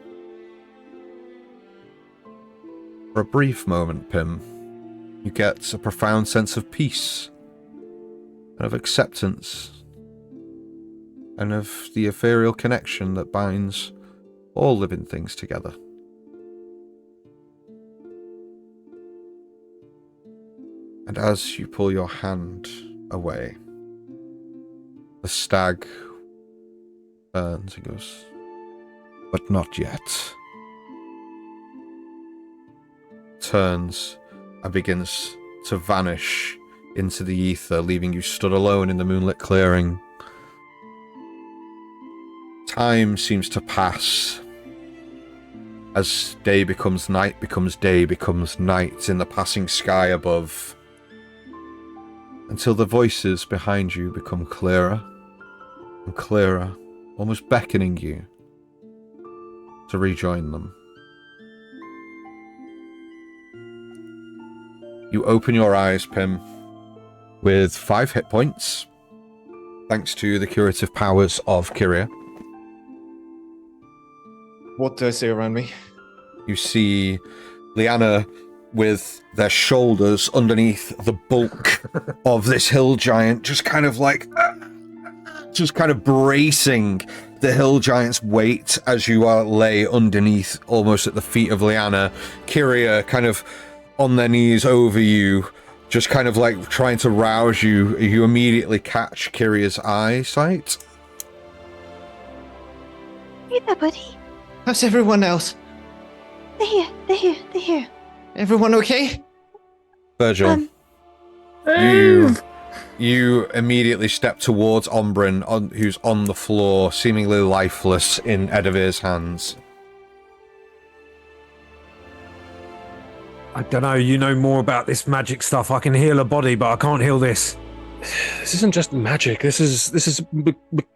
For a brief moment, Pim, you get a profound sense of peace and of acceptance and of the ethereal connection that binds all living things together. And as you pull your hand away, the stag turns and goes, but not yet. Turns and begins to vanish into the ether, leaving you stood alone in the moonlit clearing. Time seems to pass as day becomes night, becomes day, becomes night in the passing sky above, until the voices behind you become clearer and clearer, almost beckoning you to rejoin them. You open your eyes, Pim, with 5 hit points, thanks to the curative powers of Kyria. What do I see around me? You see Lyanna with their shoulders underneath the bulk of this hill giant, just kind of bracing the hill giant's weight as you lay underneath, almost at the feet of Lyanna. Kyria kind of on their knees over you, just kind of like trying to rouse you. You immediately catch Kyria's eyesight. Hey there, buddy. How's everyone else? They're here. Everyone okay? Virgil, you immediately step towards Ombrin, who's on the floor, seemingly lifeless in Edevir's hands. I don't know, you know more about this magic stuff. I can heal a body, but I can't heal this. This isn't just magic. This is.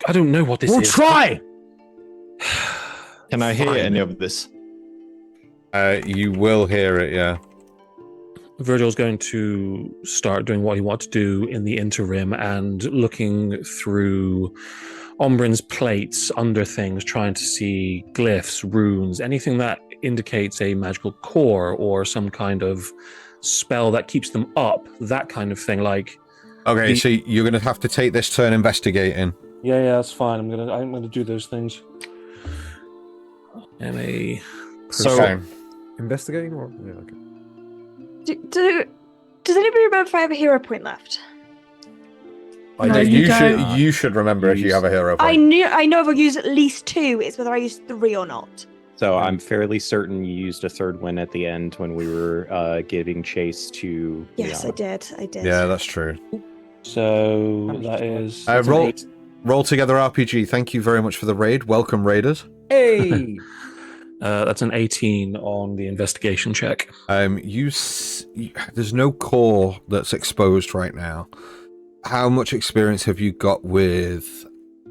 I don't know what this We'll is. try! Can I hear any of this? You will hear it, yeah. Virgil's going to start doing what he wants to do in the interim and looking through Ombrin's plates under things, trying to see glyphs, runes, anything that indicates a magical core or some kind of spell that keeps them up, that kind of thing. Like, okay, so you're going to have to take this turn investigating. Yeah, that's fine. I'm gonna do those things. And a So, investigating or yeah, okay. Does anybody remember if I have a hero point left? No, you should remember if you have a hero point. I know I've used at least 2. It's whether I used 3 or not. So I'm fairly certain you used a third one at the end when we were giving chase to. Yes, Leon. I did. Yeah, that's true. So that is that's an roll 8. roll together RPG. Thank you very much for the raid. Welcome, raiders. Hey! That's an 18 on the investigation check. There's no core that's exposed right now. How much experience have you got with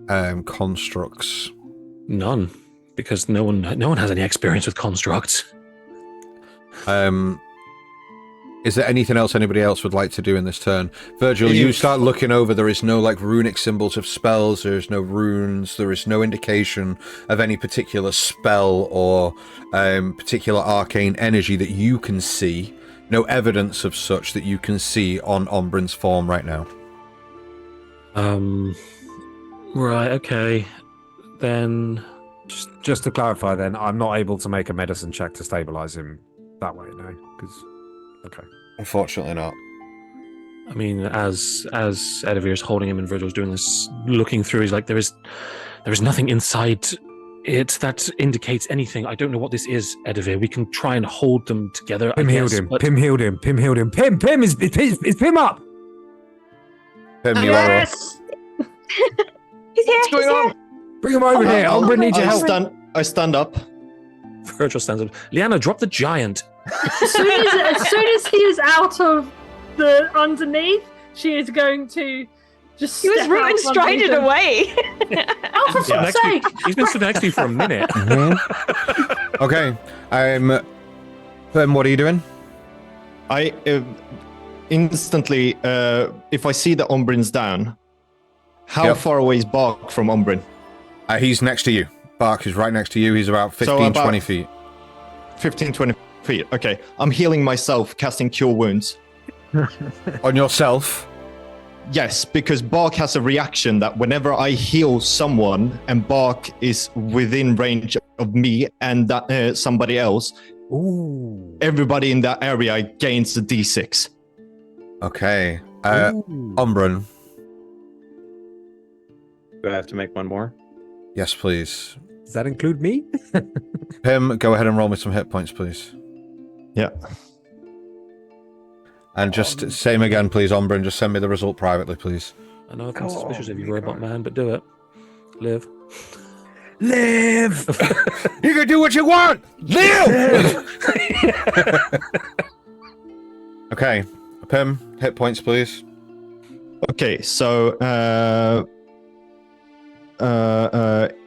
constructs? None, because no one has any experience with constructs. Is there anything else anybody else would like to do in this turn? Virgil, you start looking over. There is no like runic symbols of spells. There's no runes. There is no indication of any particular spell or particular arcane energy that you can see. No evidence of such that you can see on Ombrin's form right now. Right, okay. Then Just to clarify, then I'm not able to make a medicine check to stabilize him that way, no? Because okay. Unfortunately not. I mean, as Edivir's holding him and Virgil's doing this, looking through, he's like, there is nothing inside it that indicates anything. I don't know what this is, Edivir. We can try and hold them together. Pim healed him. Pim healed him. Pim healed him. Pim is Pim up. Pim, you are up. He's here. What's going on? Bring him over here. Ombrin needs your help. I stand up. Virgil stands up. Liana, drop the giant. As soon as he is out of the underneath, she is going to just. He was step root out and from strided underneath him. away. Oh, for fuck's sake! He's been stood next to you for a minute. Okay. Pim, what are you doing? I instantly, if I see that Ombrin's down, how far away is Bark from Ombrin? He's next to you. Bark is right next to you. He's about 15, 20 feet. 15, 20 feet. Okay. I'm healing myself, casting Cure Wounds. On yourself? Yes, because Bark has a reaction that whenever I heal someone and Bark is within range of me and that, somebody else, everybody in that area gains a d6. Okay. Ombrin. Do I have to make one more? Yes, please. Does that include me? Pim, go ahead and roll me some hit points, please. Yeah. And just same again, please, Ombrin. Just send me the result privately, please. I know it's suspicious of you, robot man, but do it. Live. Live! You can do what you want! Live! Okay. Pim, hit points, please. Okay, so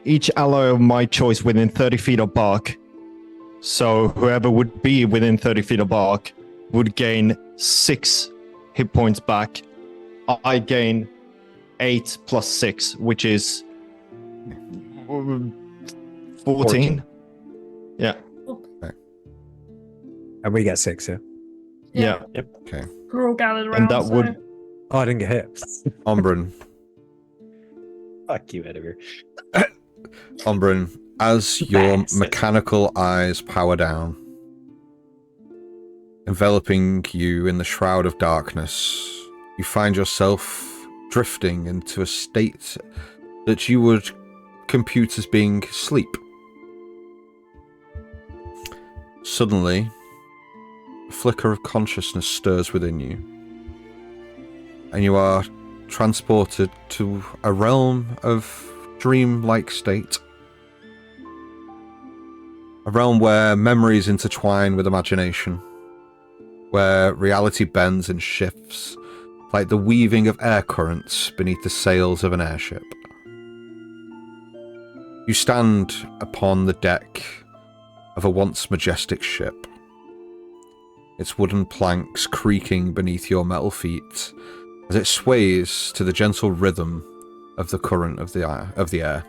each ally of my choice within 30 feet of Bark. So whoever would be within 30 feet of Bark would gain 6 hit points back. I gain 8 plus 6, which is 14. Yeah. And we get 6, yeah? Yeah. Yep. Okay. We're all gathered around. And that so. would... Oh, I didn't get hit. Ombrin. Fuck you, Edivir. Ombrin, as your mechanical eyes power down, enveloping you in the shroud of darkness, you find yourself drifting into a state that you would compute as being sleep. Suddenly, a flicker of consciousness stirs within you, and you are transported to a realm of dream-like state. A realm where memories intertwine with imagination, where reality bends and shifts like the weaving of air currents beneath the sails of an airship. You stand upon the deck of a once majestic ship, its wooden planks creaking beneath your metal feet as it sways to the gentle rhythm of the current of the air.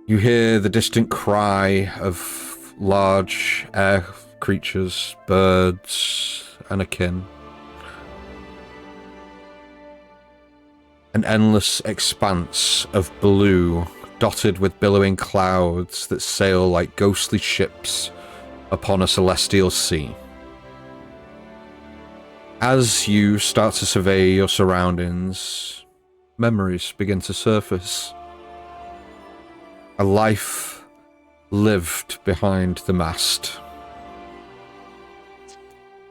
You hear the distant cry of large air creatures, birds, and akin. An endless expanse of blue, dotted with billowing clouds that sail like ghostly ships upon a celestial sea. As you start to survey your surroundings, memories begin to surface. A life lived behind the mast,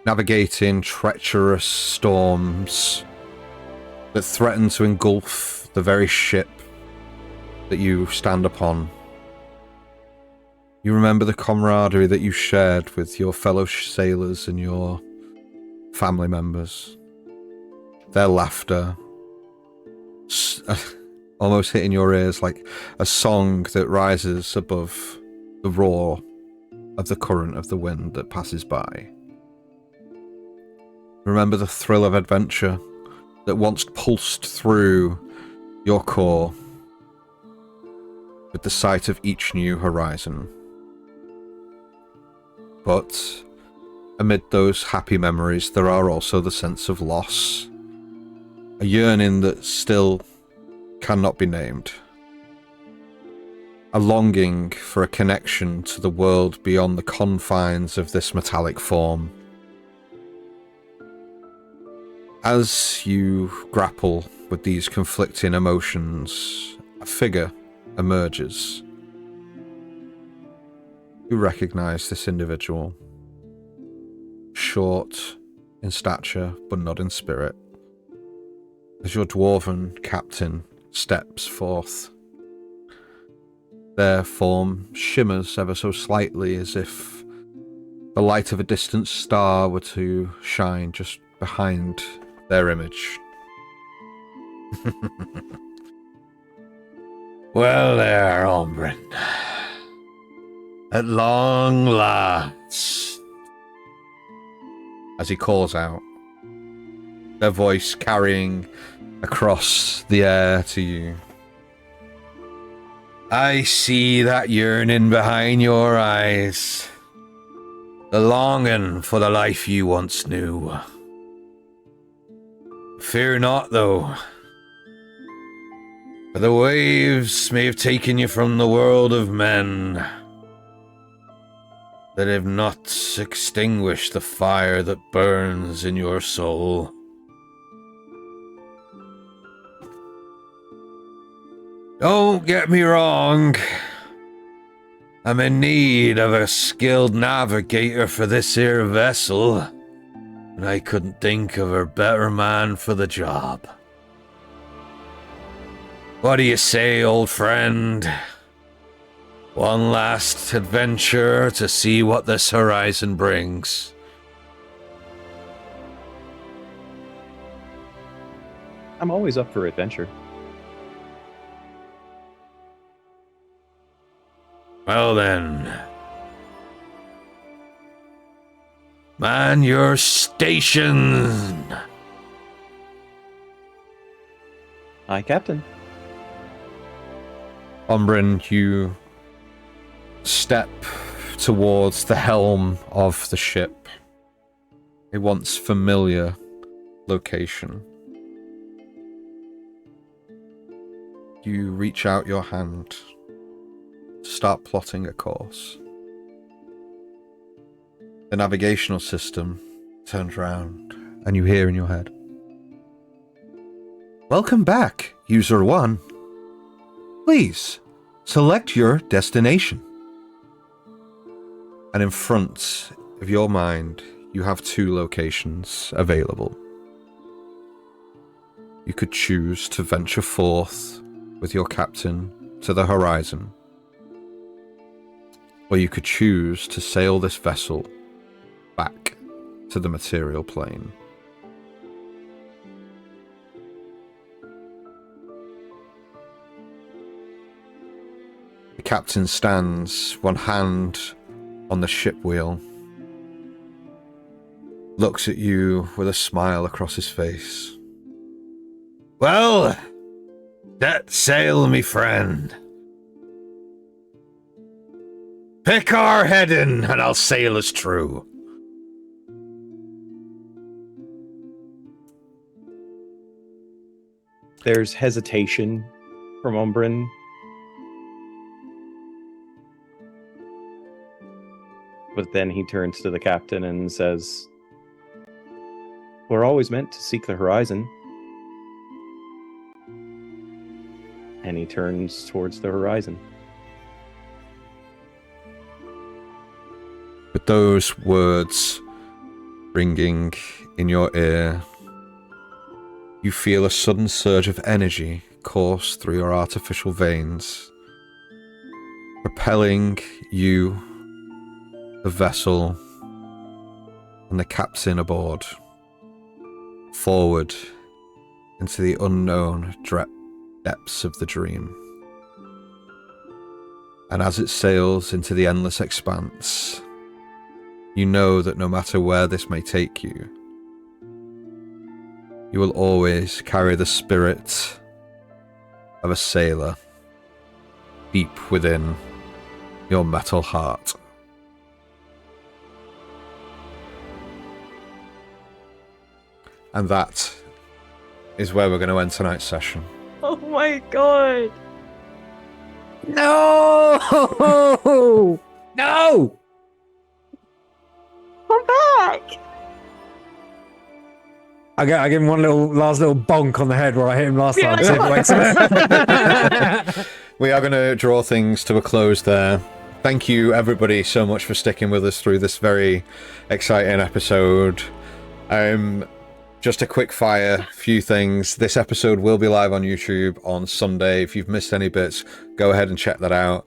navigating treacherous storms that threaten to engulf the very ship that you stand upon. You remember the camaraderie that you shared with your fellow sailors and your family members. Their laughter, almost hitting your ears like a song that rises above the roar of the current of the wind that passes by. Remember the thrill of adventure that once pulsed through your core with the sight of each new horizon. But amid those happy memories, there are also the sense of loss, a yearning that still cannot be named, a longing for a connection to the world beyond the confines of this metallic form. As you grapple with these conflicting emotions, a figure emerges. You recognize this individual. Short in stature, but not in spirit. As your dwarven captain steps forth, their form shimmers ever so slightly as if the light of a distant star were to shine just behind their image. Well there, Ombrin. At long last. As he calls out, their voice carrying across the air to you. I see that yearning behind your eyes. The longing for the life you once knew. Fear not, though. For the waves may have taken you from the world of men, that have not extinguished the fire that burns in your soul. Don't get me wrong. I'm in need of a skilled navigator for this here vessel, and I couldn't think of a better man for the job. What do you say, old friend? One last adventure to see what this horizon brings. I'm always up for adventure. Well then. Man your station! Aye, Captain. Ombrin, you step towards the helm of the ship. A once familiar location. You reach out your hand to start plotting a course. The navigational system turns around and you hear in your head, "Welcome back, User 1. Please, select your destination." And in front of your mind, you have two locations available. You could choose to venture forth with your captain to the horizon, or you could choose to sail this vessel back to the material plane. The captain stands, one hand on the ship wheel, looks at you with a smile across his face. "Well, set sail, me friend. Pick our heading and I'll sail us true." There's hesitation from Ombrin. But then he turns to the captain and says, "We're always meant to seek the horizon." And he turns towards the horizon. with those words ringing in your ear, you feel a sudden surge of energy course through your artificial veins, propelling you, the vessel, and the captain aboard forward into the unknown depths of the dream. And as it sails into the endless expanse, you know that no matter where this may take you, you will always carry the spirit of a sailor deep within your metal heart. And that is where we're going to end tonight's session. Oh my god. No! No! Come back! I give him one last little bonk on the head where I hit him last time. Yeah. See if it wakes up. We are going to draw things to a close there. Thank you, everybody, so much for sticking with us through this very exciting episode. Just a quick fire, few things. This episode will be live on YouTube on Sunday. If you've missed any bits, go ahead and check that out.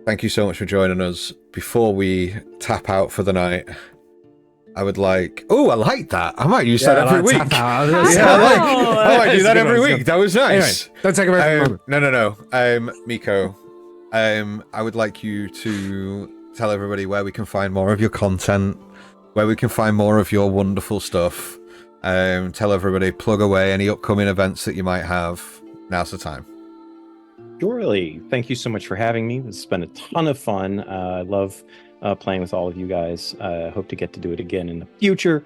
Thank you so much for joining us. Before we tap out for the night, I would like... Oh, I like that. I might use that every week. I might do that every week. That was nice. Anyway, don't take away from No. Miko, I would like you to tell everybody where we can find more of your content, where we can find more of your wonderful stuff. Tell everybody, plug away any upcoming events that you might have. Now's the time. Surely. Thank you so much for having me. It's been a ton of fun. I love playing with all of you guys. Hope to get to do it again in the future.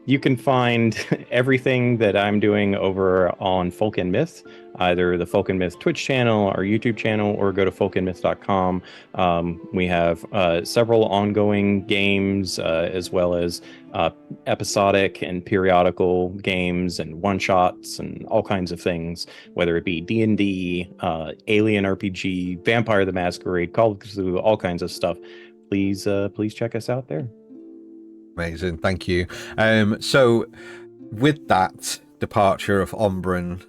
You can find everything that I'm doing over on Folk and Myth, either the Folk and Myth Twitch channel or YouTube channel, or go to folkandmyth.com. We have several ongoing games, as well as episodic and periodical games and one-shots and all kinds of things, whether it be D&D, Alien RPG, Vampire the Masquerade, Call of Cthulhu, all kinds of stuff. Please check us out there. Amazing, thank you. So, with that departure of Ombrin,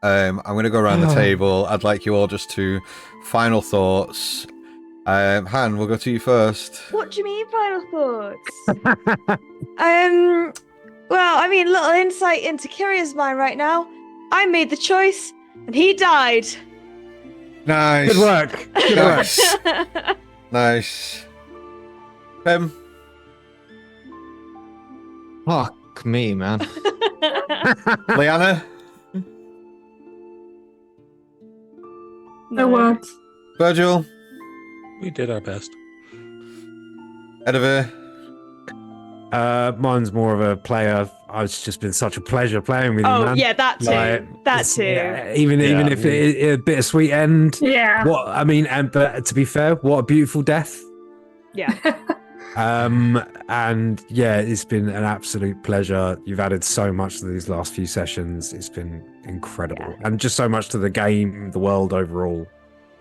I'm going to go around the table. I'd like you all just to final thoughts. Han, we'll go to you first. What do you mean, final thoughts? Well, I mean, little insight into Kiria's mind right now. I made the choice, and he died. Nice. Good work. Good work. Nice. Fuck me, man. Liana? No words. Virgil? We did our best. Edivir? Mine's more of a player. It's just been such a pleasure playing with you, man. Oh, yeah, that too. That too. Yeah, even if it a bittersweet end. Yeah. But to be fair, what a beautiful death. Yeah. And yeah, it's been an absolute pleasure. You've added so much to these last few sessions. It's been incredible, and just so much to the game, the world overall.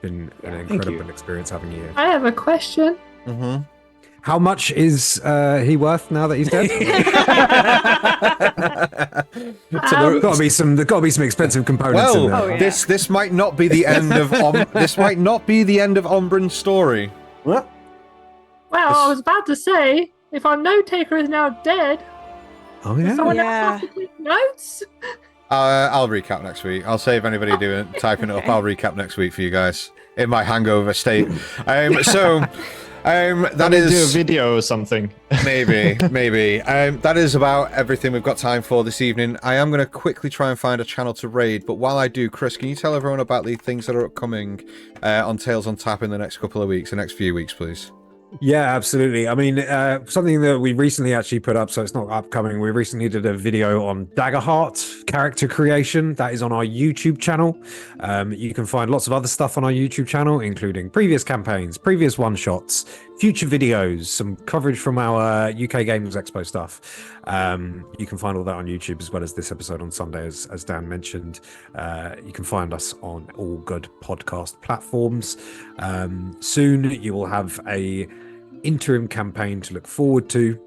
Been an incredible experience having you here. I have a question. Mm-hmm. How much is he worth now that he's dead? There's got to be some expensive components in there. This might not be the end of this might not be the end of Ombrin's story. What? Well, I was about to say, if our note taker is now dead, Oh yeah. someone else have to take notes. I'll recap next week. I'll save anybody typing it up. I'll recap next week for you guys in my hangover state. That is do a video or something. maybe. That is about everything we've got time for this evening. I am going to quickly try and find a channel to raid, but while I do, Chris, can you tell everyone about the things that are upcoming on Tales on Tap in the next couple of weeks, the next few weeks, please? Yeah, absolutely. I mean, something that we recently actually put up, so it's not upcoming. We recently did a video on Daggerheart character creation. That is on our YouTube channel. You can find lots of other stuff on our YouTube channel, including previous campaigns, previous one-shots, future videos, some coverage from our UK Games Expo stuff. You can find all that on YouTube, as well as this episode on Sunday, as Dan mentioned. You can find us on all good podcast platforms. Soon you will have a interim campaign to look forward to.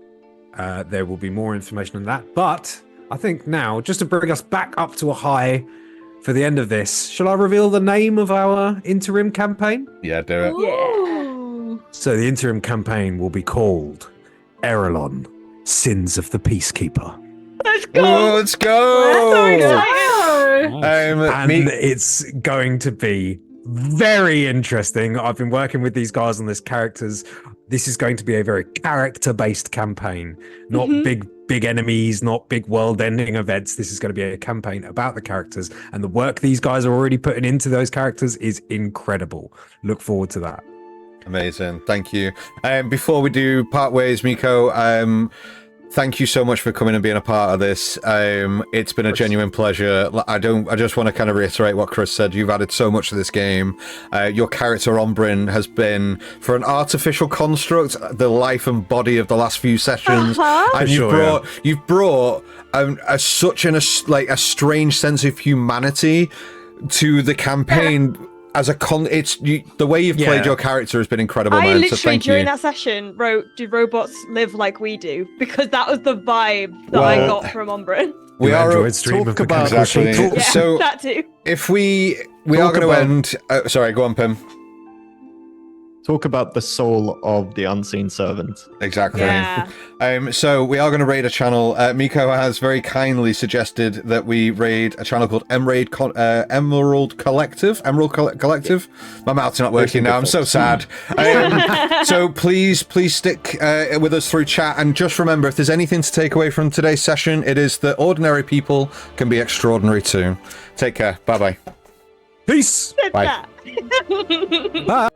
There will be more information on that, but I think now, just to bring us back up to a high for the end of this, shall I reveal the name of our interim campaign? Yeah, do it. Yeah. So the interim campaign will be called Aerilon, Sins of the Peacekeeper. Let's go. Oh, let's go! So excited. And it's going to be very interesting. I've been working with these guys on this characters. This is going to be a very character-based campaign, not big enemies, not big world-ending events. This is going to be a campaign about the characters, and the work these guys are already putting into those characters is incredible. Look forward to that. Amazing, thank you. Before we do part ways, Miko, thank you so much for coming and being a part of this. It's been a genuine pleasure. I just want to kind of reiterate what Chris said. You've added so much to this game. Your character Ombrin has been, for an artificial construct, the life and body of the last few sessions. And you've brought such a strange sense of humanity to the campaign. As a the way you've played your character has been incredible, I man. literally, so thank during you. that session, wrote, "Do robots live like we do?" Because that was the vibe that I got from Ombrin. We are Android stream of exactly. Yeah, So that too. if we are going to end. Sorry, go on, Pim. Talk about the soul of the unseen servant. Exactly. Yeah. So we are going to raid a channel. Miko has very kindly suggested that we raid a channel called Emerald Collective. Collective. My mouth's not working now. I'm so sad. So please stick with us through chat, and just remember, if there's anything to take away from today's session, it is that ordinary people can be extraordinary too. Take care. Bye bye. Peace. Bye. Bye.